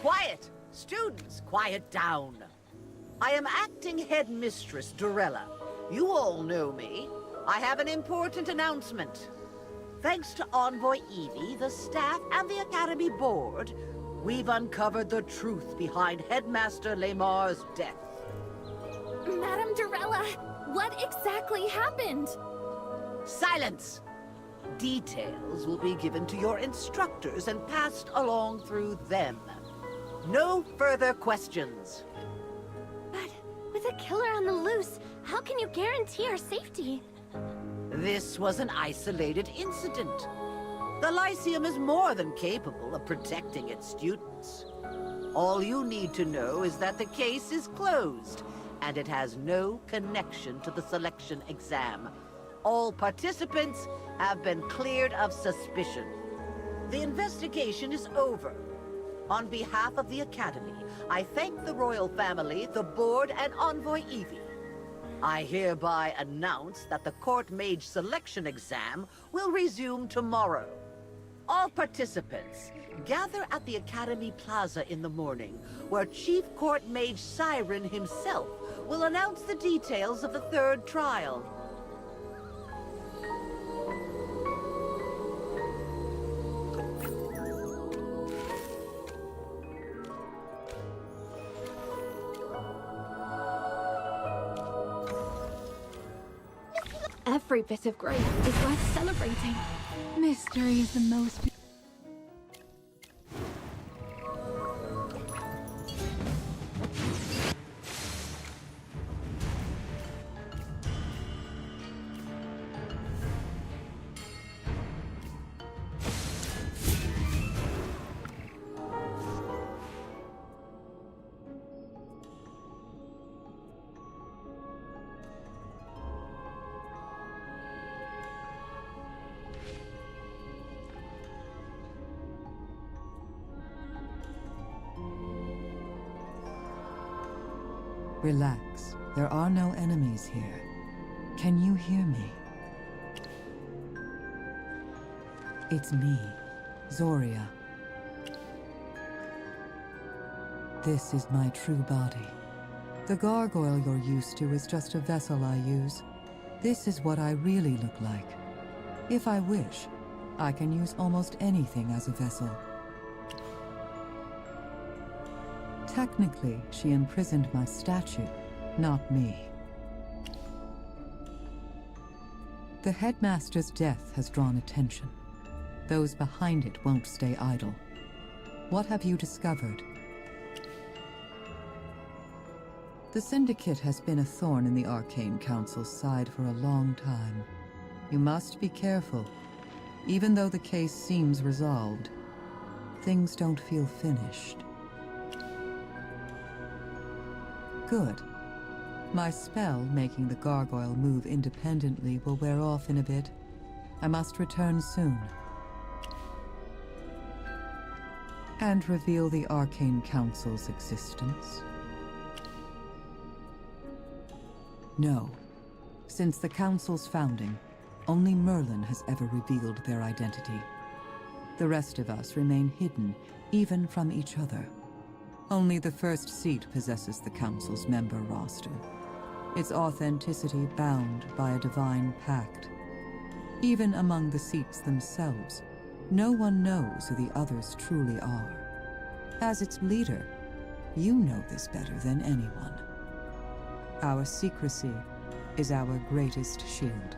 Quiet! Students, quiet down. I am acting headmistress Dorella. You all know me. I have an important announcement. Thanks to Envoy Evie, the staff, and the Academy Board, we've uncovered the truth behind Headmaster Lamar's death. Madame Dorella, what exactly happened? Silence! Details will be given to your instructors and passed along through them. No further questions. But with a killer on the loose, how can you guarantee our safety? This was an isolated incident. The Lyceum is more than capable of protecting its students. All you need to know is that the case is closed, and it has no connection to the selection exam. All participants have been cleared of suspicion. The investigation is over. On behalf of the Academy, I thank the royal family, the board, and Envoy Evie. I hereby announce that the Court Mage selection exam will resume tomorrow. All participants, gather at the Academy Plaza in the morning, where Chief Court Mage Siren himself will announce the details of the third trial. Every bit of growth is worth celebrating. Mystery is the most... Relax. There are no enemies here. Can you hear me? It's me, Zoria. This is my true body. The gargoyle you're used to is just a vessel I use. This is what I really look like. If I wish, I can use almost anything as a vessel. Technically, she imprisoned my statue, not me. The headmaster's death has drawn attention. Those behind it won't stay idle. What have you discovered? The Syndicate has been a thorn in the Arcane Council's side for a long time. You must be careful. Even though the case seems resolved, things don't feel finished. Good. My spell making the gargoyle move independently will wear off in a bit. I must return soon. And reveal the Arcane Council's existence. No. Since the Council's founding, only Merlin has ever revealed their identity. The rest of us remain hidden, even from each other. Only the first seat possesses the Council's member roster, its authenticity bound by a divine pact. Even among the seats themselves, no one knows who the others truly are. As its leader, you know this better than anyone. Our secrecy is our greatest shield.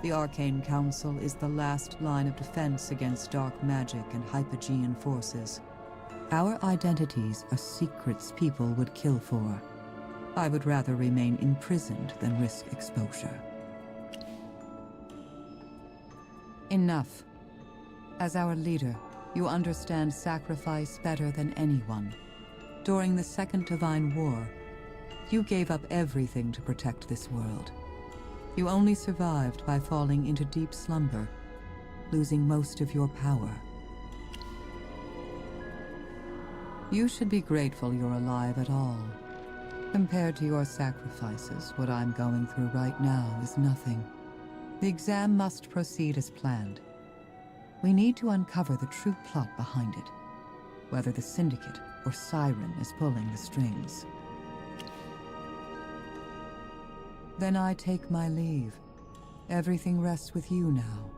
The Arcane Council is the last line of defense against dark magic and hypogean forces. Our identities are secrets people would kill for. I would rather remain imprisoned than risk exposure. Enough. As our leader, you understand sacrifice better than anyone. During the Second Divine War, you gave up everything to protect this world. You only survived by falling into deep slumber, losing most of your power. You should be grateful you're alive at all. Compared to your sacrifices, what I'm going through right now is nothing. The exam must proceed as planned. We need to uncover the true plot behind it, whether the Syndicate or Siren is pulling the strings. Then I take my leave. Everything rests with you now.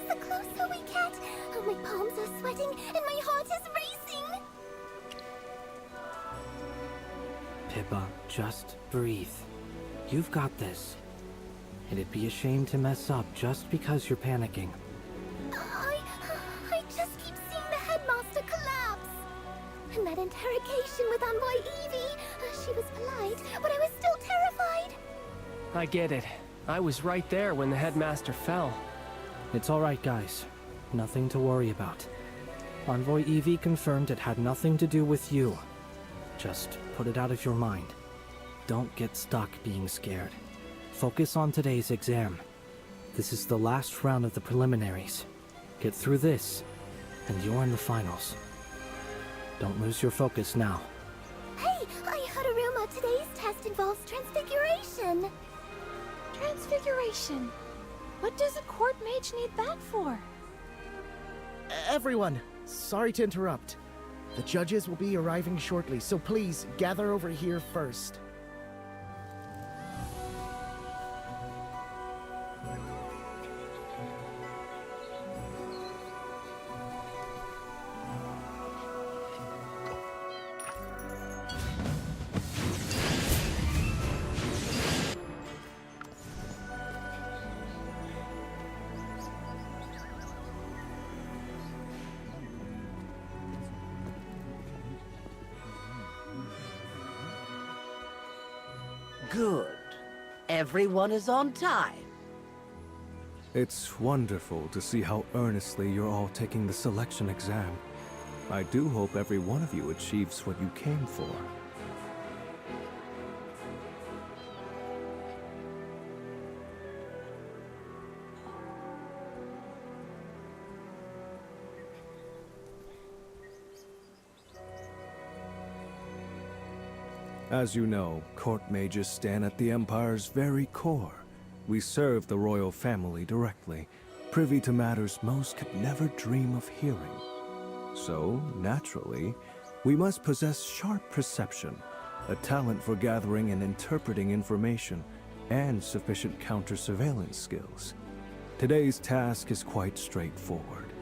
The closer we get, oh, my palms are sweating and my heart is racing. Pippa, just breathe. You've got this. It'd be a shame to mess up just because you're panicking. I just keep seeing the headmaster collapse. And that interrogation with Envoy Evie, she was polite, but I was still terrified. I get it. I was right there when the headmaster fell. It's all right, guys. Nothing to worry about. Envoy Evie confirmed it had nothing to do with you. Just put it out of your mind. Don't get stuck being scared. Focus on today's exam. This is the last round of the preliminaries. Get through this, and you're in the finals. Don't lose your focus now. Hey, I heard a rumor today's test involves transfiguration. Transfiguration? What does a court mage need that for? Everyone, sorry to interrupt. The judges will be arriving shortly, so please gather over here first. Good. Everyone is on time. It's wonderful to see how earnestly you're all taking the selection exam. I do hope every one of you achieves what you came for. As you know, court mages stand at the Empire's very core. We serve the royal family directly, privy to matters most could never dream of hearing. So, naturally, we must possess sharp perception, a talent for gathering and interpreting information, and sufficient counter-surveillance skills. Today's task is quite straightforward.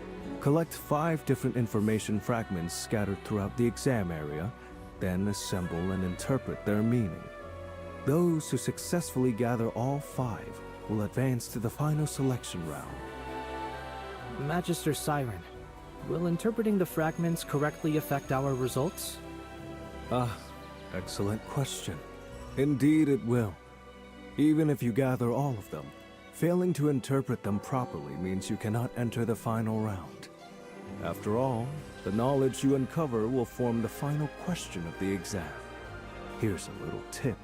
Collect 5 different information fragments scattered throughout the exam area, then assemble and interpret their meaning. Those who successfully gather all 5 will advance to the final selection round. Magister Siren, will interpreting the fragments correctly affect our results? Excellent question. Indeed it will. Even if you gather all of them, failing to interpret them properly means you cannot enter the final round. After all, the knowledge you uncover will form the final question of the exam. Here's a little tip.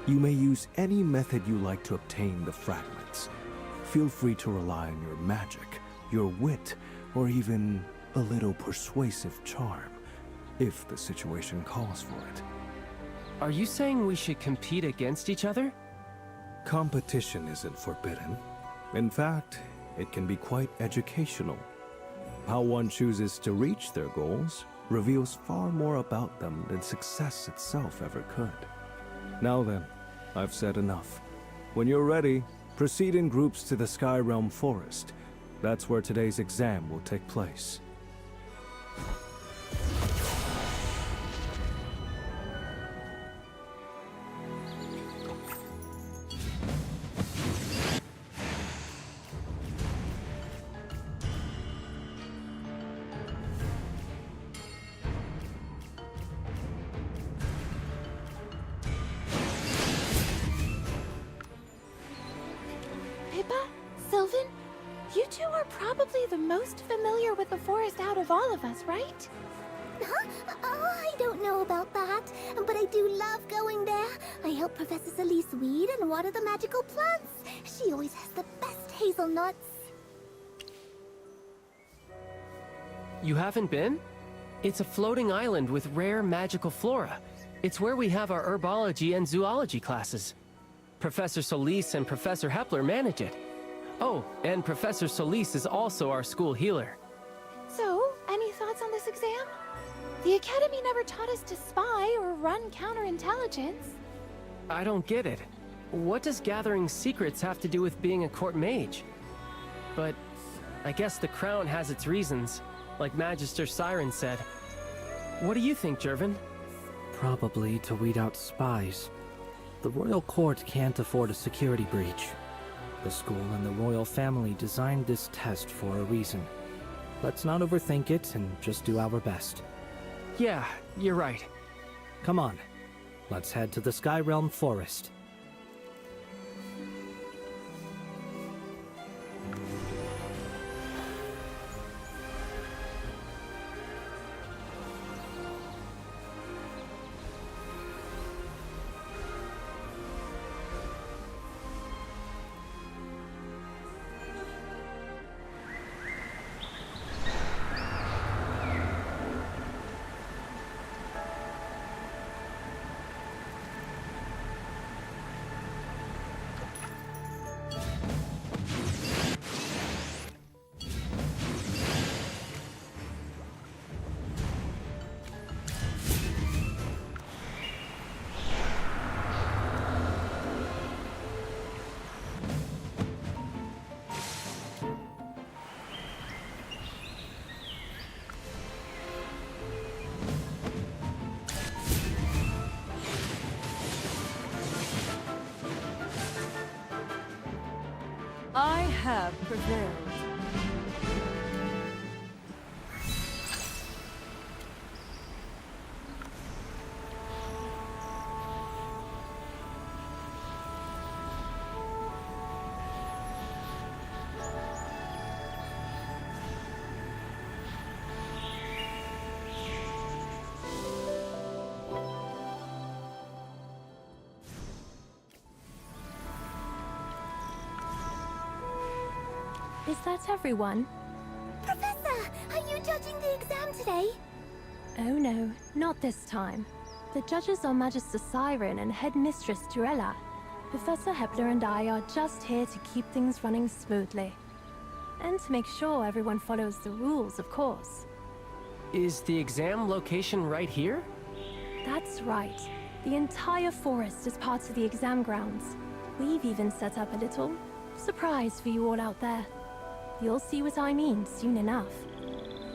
You may use any method you like to obtain the fragments. Feel free to rely on your magic, your wit, or even a little persuasive charm, if the situation calls for it. Are you saying we should compete against each other? Competition isn't forbidden. In fact, it can be quite educational. How one chooses to reach their goals reveals far more about them than success itself ever could. Now then, I've said enough. When you're ready, proceed in groups to the Sky Realm Forest. That's where today's exam will take place. Pippa? Sylvan? You two are probably the most familiar with the forest out of all of us, right? Huh? Oh, I don't know about that, but I do love going there. I help Professor Celeste weed and water the magical plants. She always has the best hazelnuts. You haven't been? It's a floating island with rare magical flora. It's where we have our herbology and zoology classes. Professor Solis and Professor Hepler manage it. Oh, and Professor Solis is also our school healer. So, any thoughts on this exam? The Academy never taught us to spy or run counterintelligence. I don't get it. What does gathering secrets have to do with being a court mage? But I guess the crown has its reasons, like Magister Siren said. What do you think, Jervin? Probably to weed out spies. The royal court can't afford a security breach. The school and the royal family designed this test for a reason. Let's not overthink it and just do our best. Yeah, you're right. Come on, let's head to the Sky Realm Forest. I have prevailed. Is that everyone? Professor, are you judging the exam today? Oh no, not this time. The judges are Magister Siren and Headmistress Turella. Professor Hepler and I are just here to keep things running smoothly. And to make sure everyone follows the rules, of course. Is the exam location right here? That's right. The entire forest is part of the exam grounds. We've even set up a little surprise for you all out there. You'll see what I mean soon enough.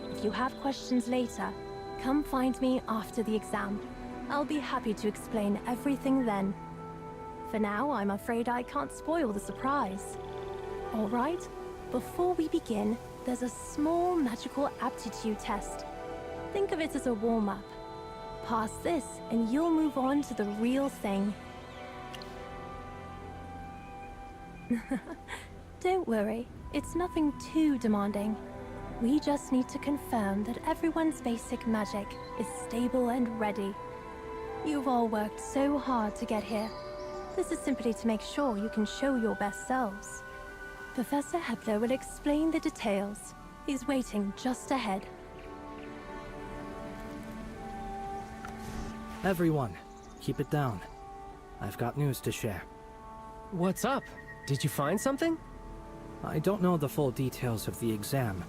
If you have questions later, come find me after the exam. I'll be happy to explain everything then. For now, I'm afraid I can't spoil the surprise. All right, before we begin, there's a small magical aptitude test. Think of it as a warm-up. Pass this, and you'll move on to the real thing. Don't worry, it's nothing too demanding. We just need to confirm that everyone's basic magic is stable and ready. You've all worked so hard to get here. This is simply to make sure you can show your best selves. Professor Hepler will explain the details. He's waiting just ahead. Everyone, keep it down. I've got news to share. What's up? Did you find something? I don't know the full details of the exam,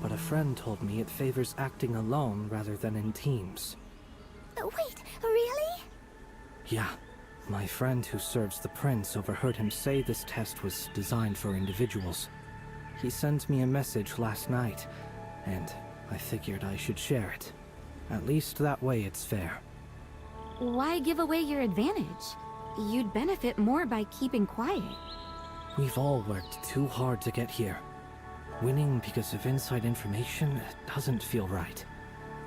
but a friend told me it favors acting alone rather than in teams. Wait, really? Yeah. My friend who serves the prince overheard him say this test was designed for individuals. He sent me a message last night, and I figured I should share it. At least that way it's fair. Why give away your advantage? You'd benefit more by keeping quiet. We've all worked too hard to get here. Winning because of inside information doesn't feel right.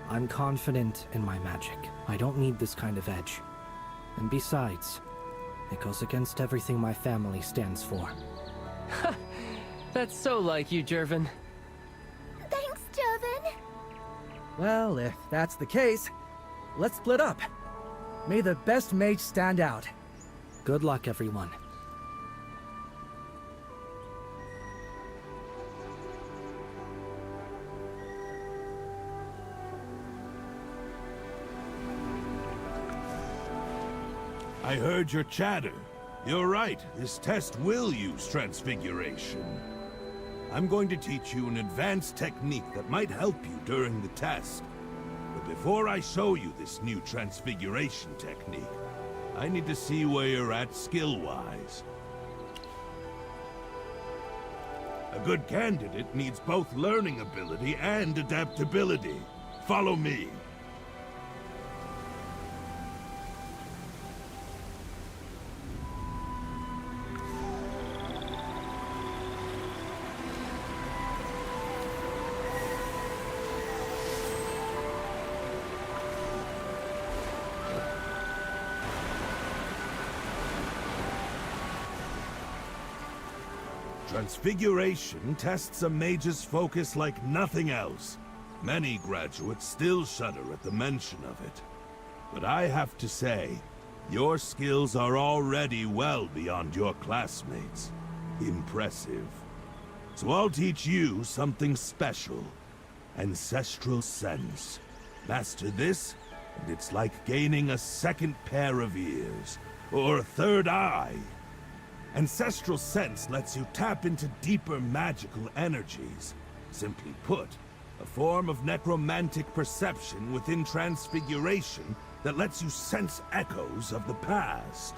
I'm confident in my magic. I don't need this kind of edge. And besides, it goes against everything my family stands for. That's so like you, Jervin. Thanks, Jervin. Well, if that's the case, let's split up. May the best mage stand out. Good luck, everyone. I heard your chatter. You're right, this test will use transfiguration. I'm going to teach you an advanced technique that might help you during the test. But before I show you this new transfiguration technique, I need to see where you're at skill-wise. A good candidate needs both learning ability and adaptability. Follow me. Transfiguration tests a mage's focus like nothing else. Many graduates still shudder at the mention of it. But I have to say, your skills are already well beyond your classmates. Impressive. So I'll teach you something special. Ancestral sense. Master this, and it's like gaining a second pair of ears, or a third eye. Ancestral sense lets you tap into deeper magical energies. Simply put, a form of necromantic perception within transfiguration that lets you sense echoes of the past.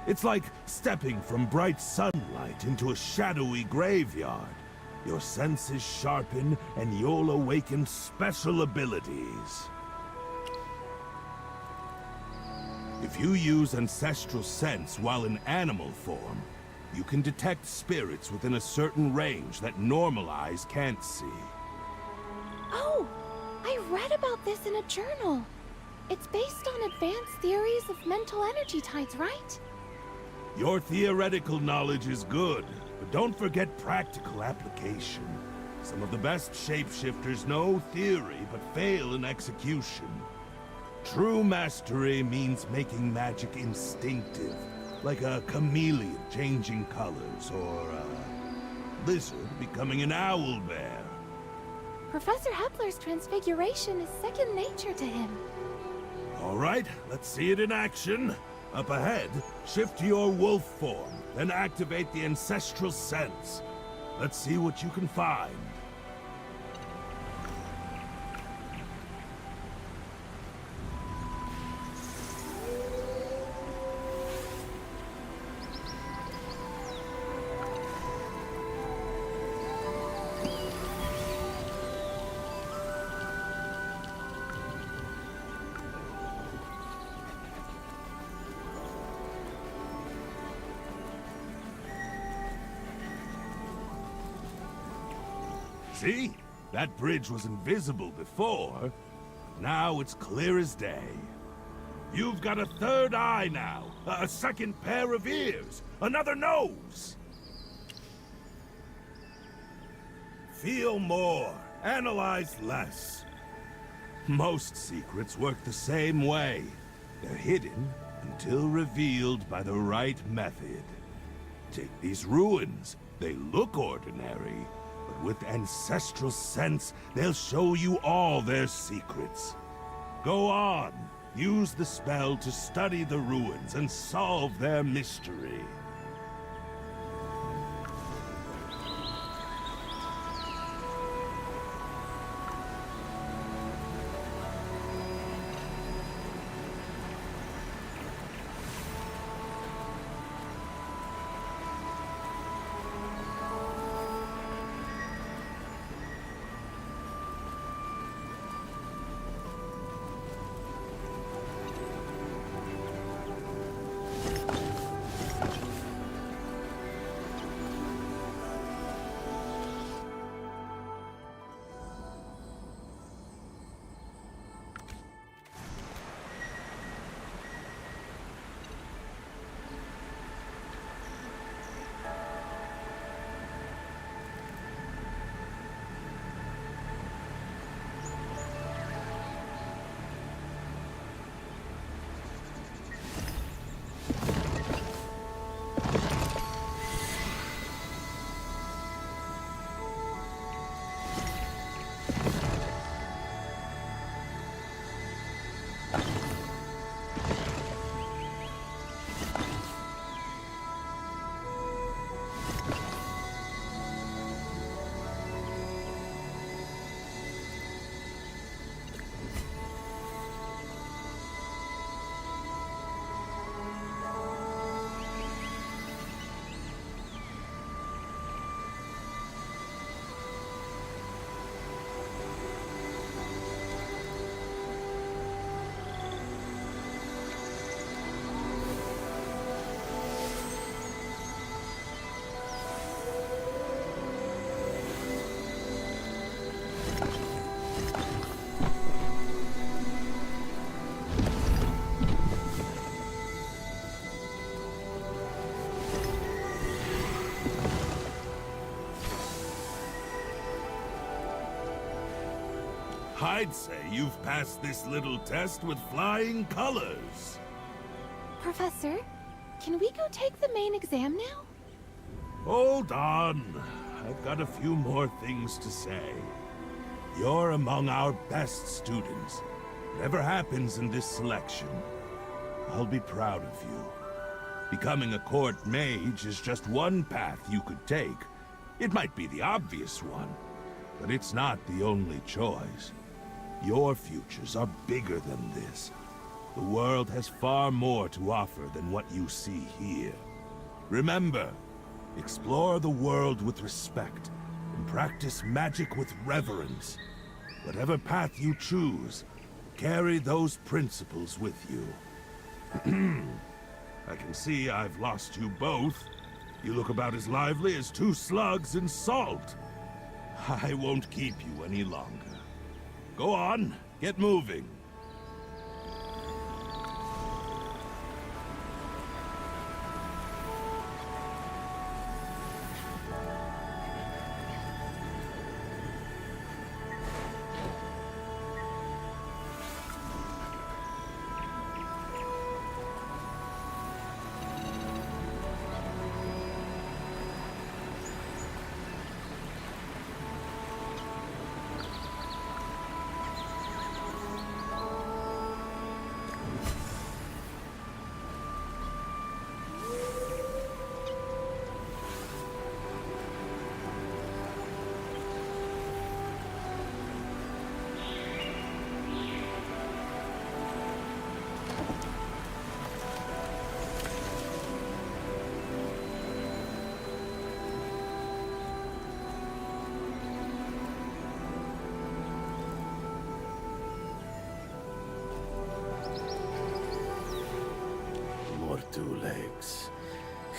It's like stepping from bright sunlight into a shadowy graveyard. Your senses sharpen and you'll awaken special abilities. If you use ancestral sense while in animal form, you can detect spirits within a certain range that normal eyes can't see. Oh, I read about this in a journal. It's based on advanced theories of mental energy tides, right? Your theoretical knowledge is good, but don't forget practical application. Some of the best shapeshifters know theory, but fail in execution. True mastery means making magic instinctive, like a chameleon changing colors, or a lizard becoming an owl bear. Professor Hepler's transfiguration is second nature to him. All right, let's see it in action. Up ahead, shift to your wolf form, then activate the ancestral sense. Let's see what you can find. See? That bridge was invisible before. Now it's clear as day. You've got a third eye now, a second pair of ears, another nose. Feel more, analyze less. Most secrets work the same way. They're hidden until revealed by the right method. Take these ruins. They look ordinary, but with ancestral sense, they'll show you all their secrets. Go on. Use the spell to study the ruins and solve their mystery. I'd say you've passed this little test with flying colors. Professor, can we go take the main exam now? Hold on. I've got a few more things to say. You're among our best students. Whatever happens in this selection, I'll be proud of you. Becoming a court mage is just one path you could take. It might be the obvious one, but it's not the only choice. Your futures are bigger than this. The world has far more to offer than what you see here. Remember, explore the world with respect, and practice magic with reverence. Whatever path you choose, carry those principles with you. I can see I've lost you both. You look about as lively as two slugs in salt. I won't keep you any longer. Go on, get moving.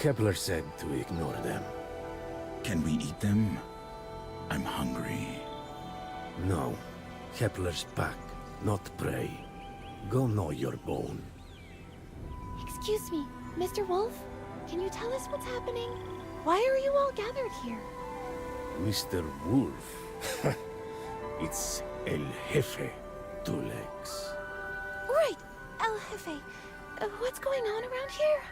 Kepler said to ignore them. Can we eat them? I'm hungry. No. Kepler's pack, not prey. Go gnaw your bone. Excuse me, Mr. Wolf? Can you tell us what's happening? Why are you all gathered here? Mr. Wolf. It's El Jefe. 2 legs. Right, El Jefe. What's going on around here?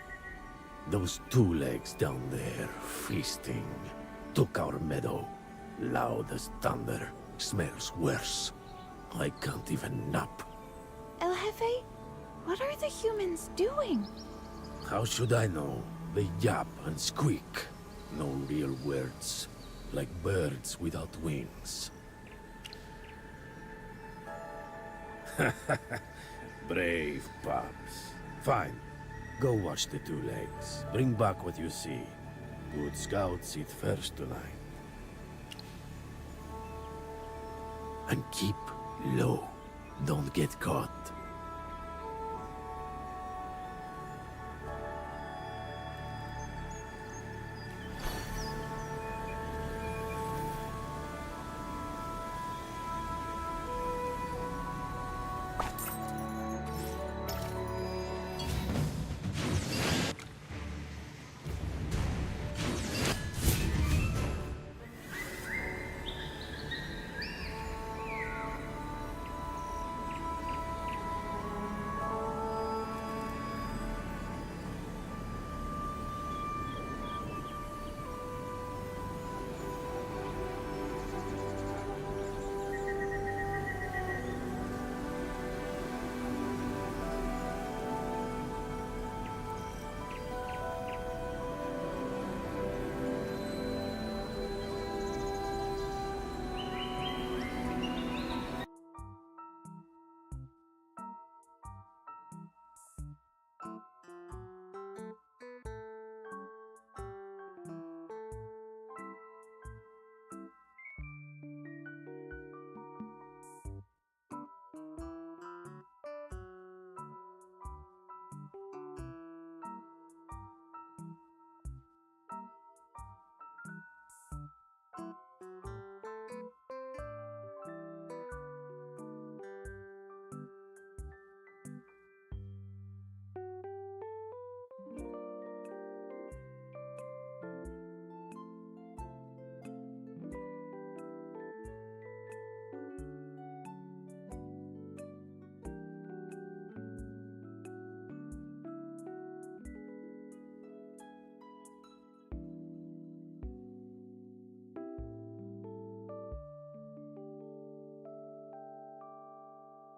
Those 2 legs down there, feasting, took our meadow. Loud as thunder. Smells worse. I can't even nap. El Jefe, what are the humans doing? How should I know? They yap and squeak. No real words. Like birds without wings. Brave pups. Fine. Go watch the 2 legs. Bring back what you see. Good scouts eat first tonight. And keep low. Don't get caught.